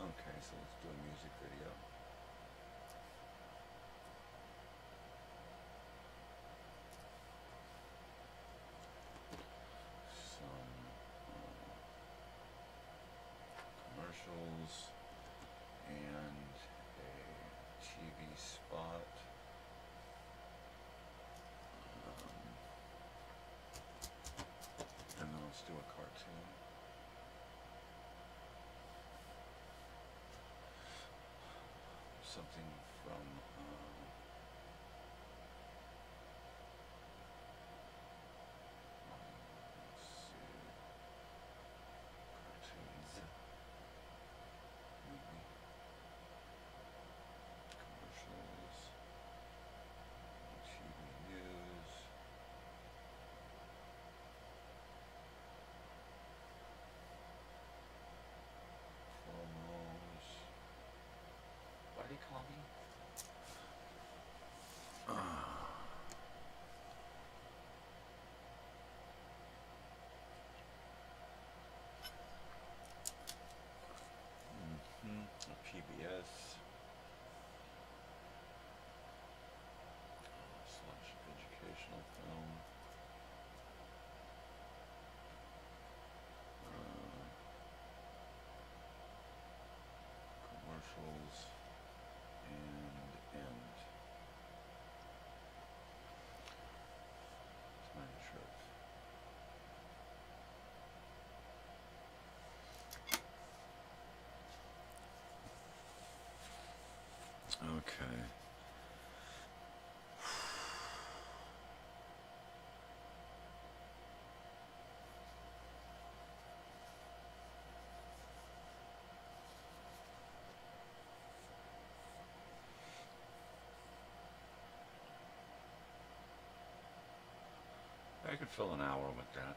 Okay, so let's do a music video. Some commercials and a TV spot. And then let's do a cartoon. Something from let's see, cartoons, movie, commercials, TV news, promos. What do they call me? PBS / educational film. Commercials and end. It's my shirt. Okay. I could fill an hour with that.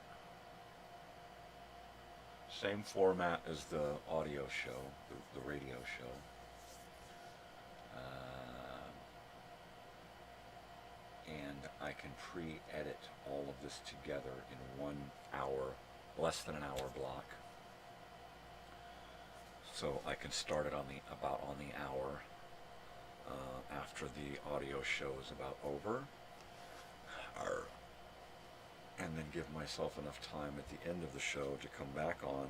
Same format as the audio show, the radio show. And I can pre-edit all of this together in 1 hour, less than an hour block. So I can start it on the hour after the audio show is about over, and then give myself enough time at the end of the show to come back on,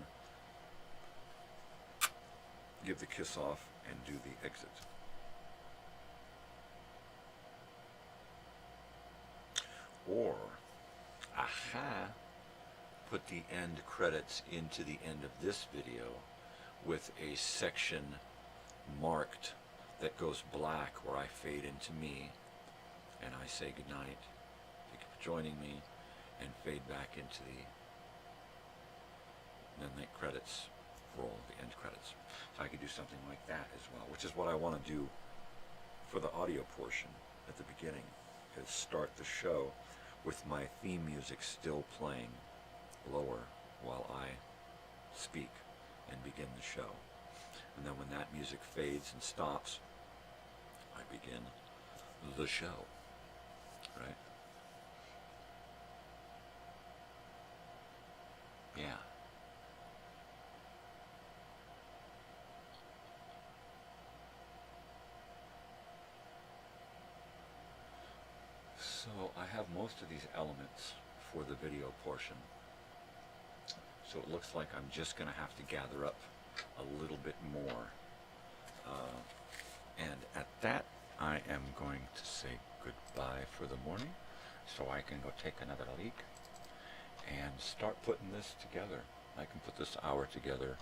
give the kiss off, and do the exit. Or, put the end credits into the end of this video with a section marked that goes black where I fade into me and I say goodnight, thank you for joining me, and fade back into the then the credits roll, the end credits. So I could do something like that as well, which is what I want to do for the audio portion at the beginning, is start the show with my theme music still playing lower while I speak and begin the show. And then when that music fades and stops, I begin the show, right? Yeah. So I have most of these elements for the video portion. So it looks like I'm just going to have to gather up a little bit more. And at that, I am going to say goodbye for the morning so I can go take another leak and start putting this together. I can put this hour together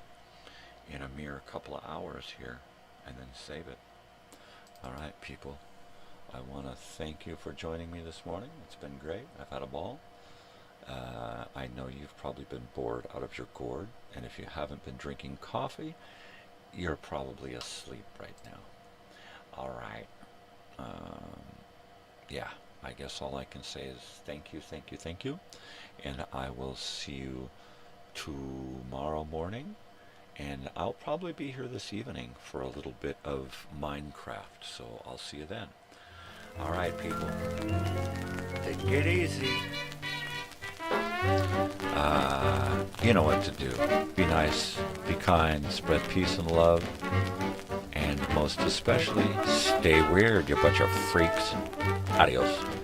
in a mere couple of hours here and then save it. All right, people. I want to thank you for joining me this morning. It's been great. I've had a ball. I know you've probably been bored out of your gourd, and if you haven't been drinking coffee, you're probably asleep right now. All right. Yeah, I guess all I can say is thank you, thank you, thank you, and I will see you tomorrow morning, and I'll probably be here this evening for a little bit of Minecraft, so I'll see you then. All right, people. Take it easy. You know what to do. Be nice, be kind, spread peace and love, and most especially, stay weird, you bunch of freaks. Adios.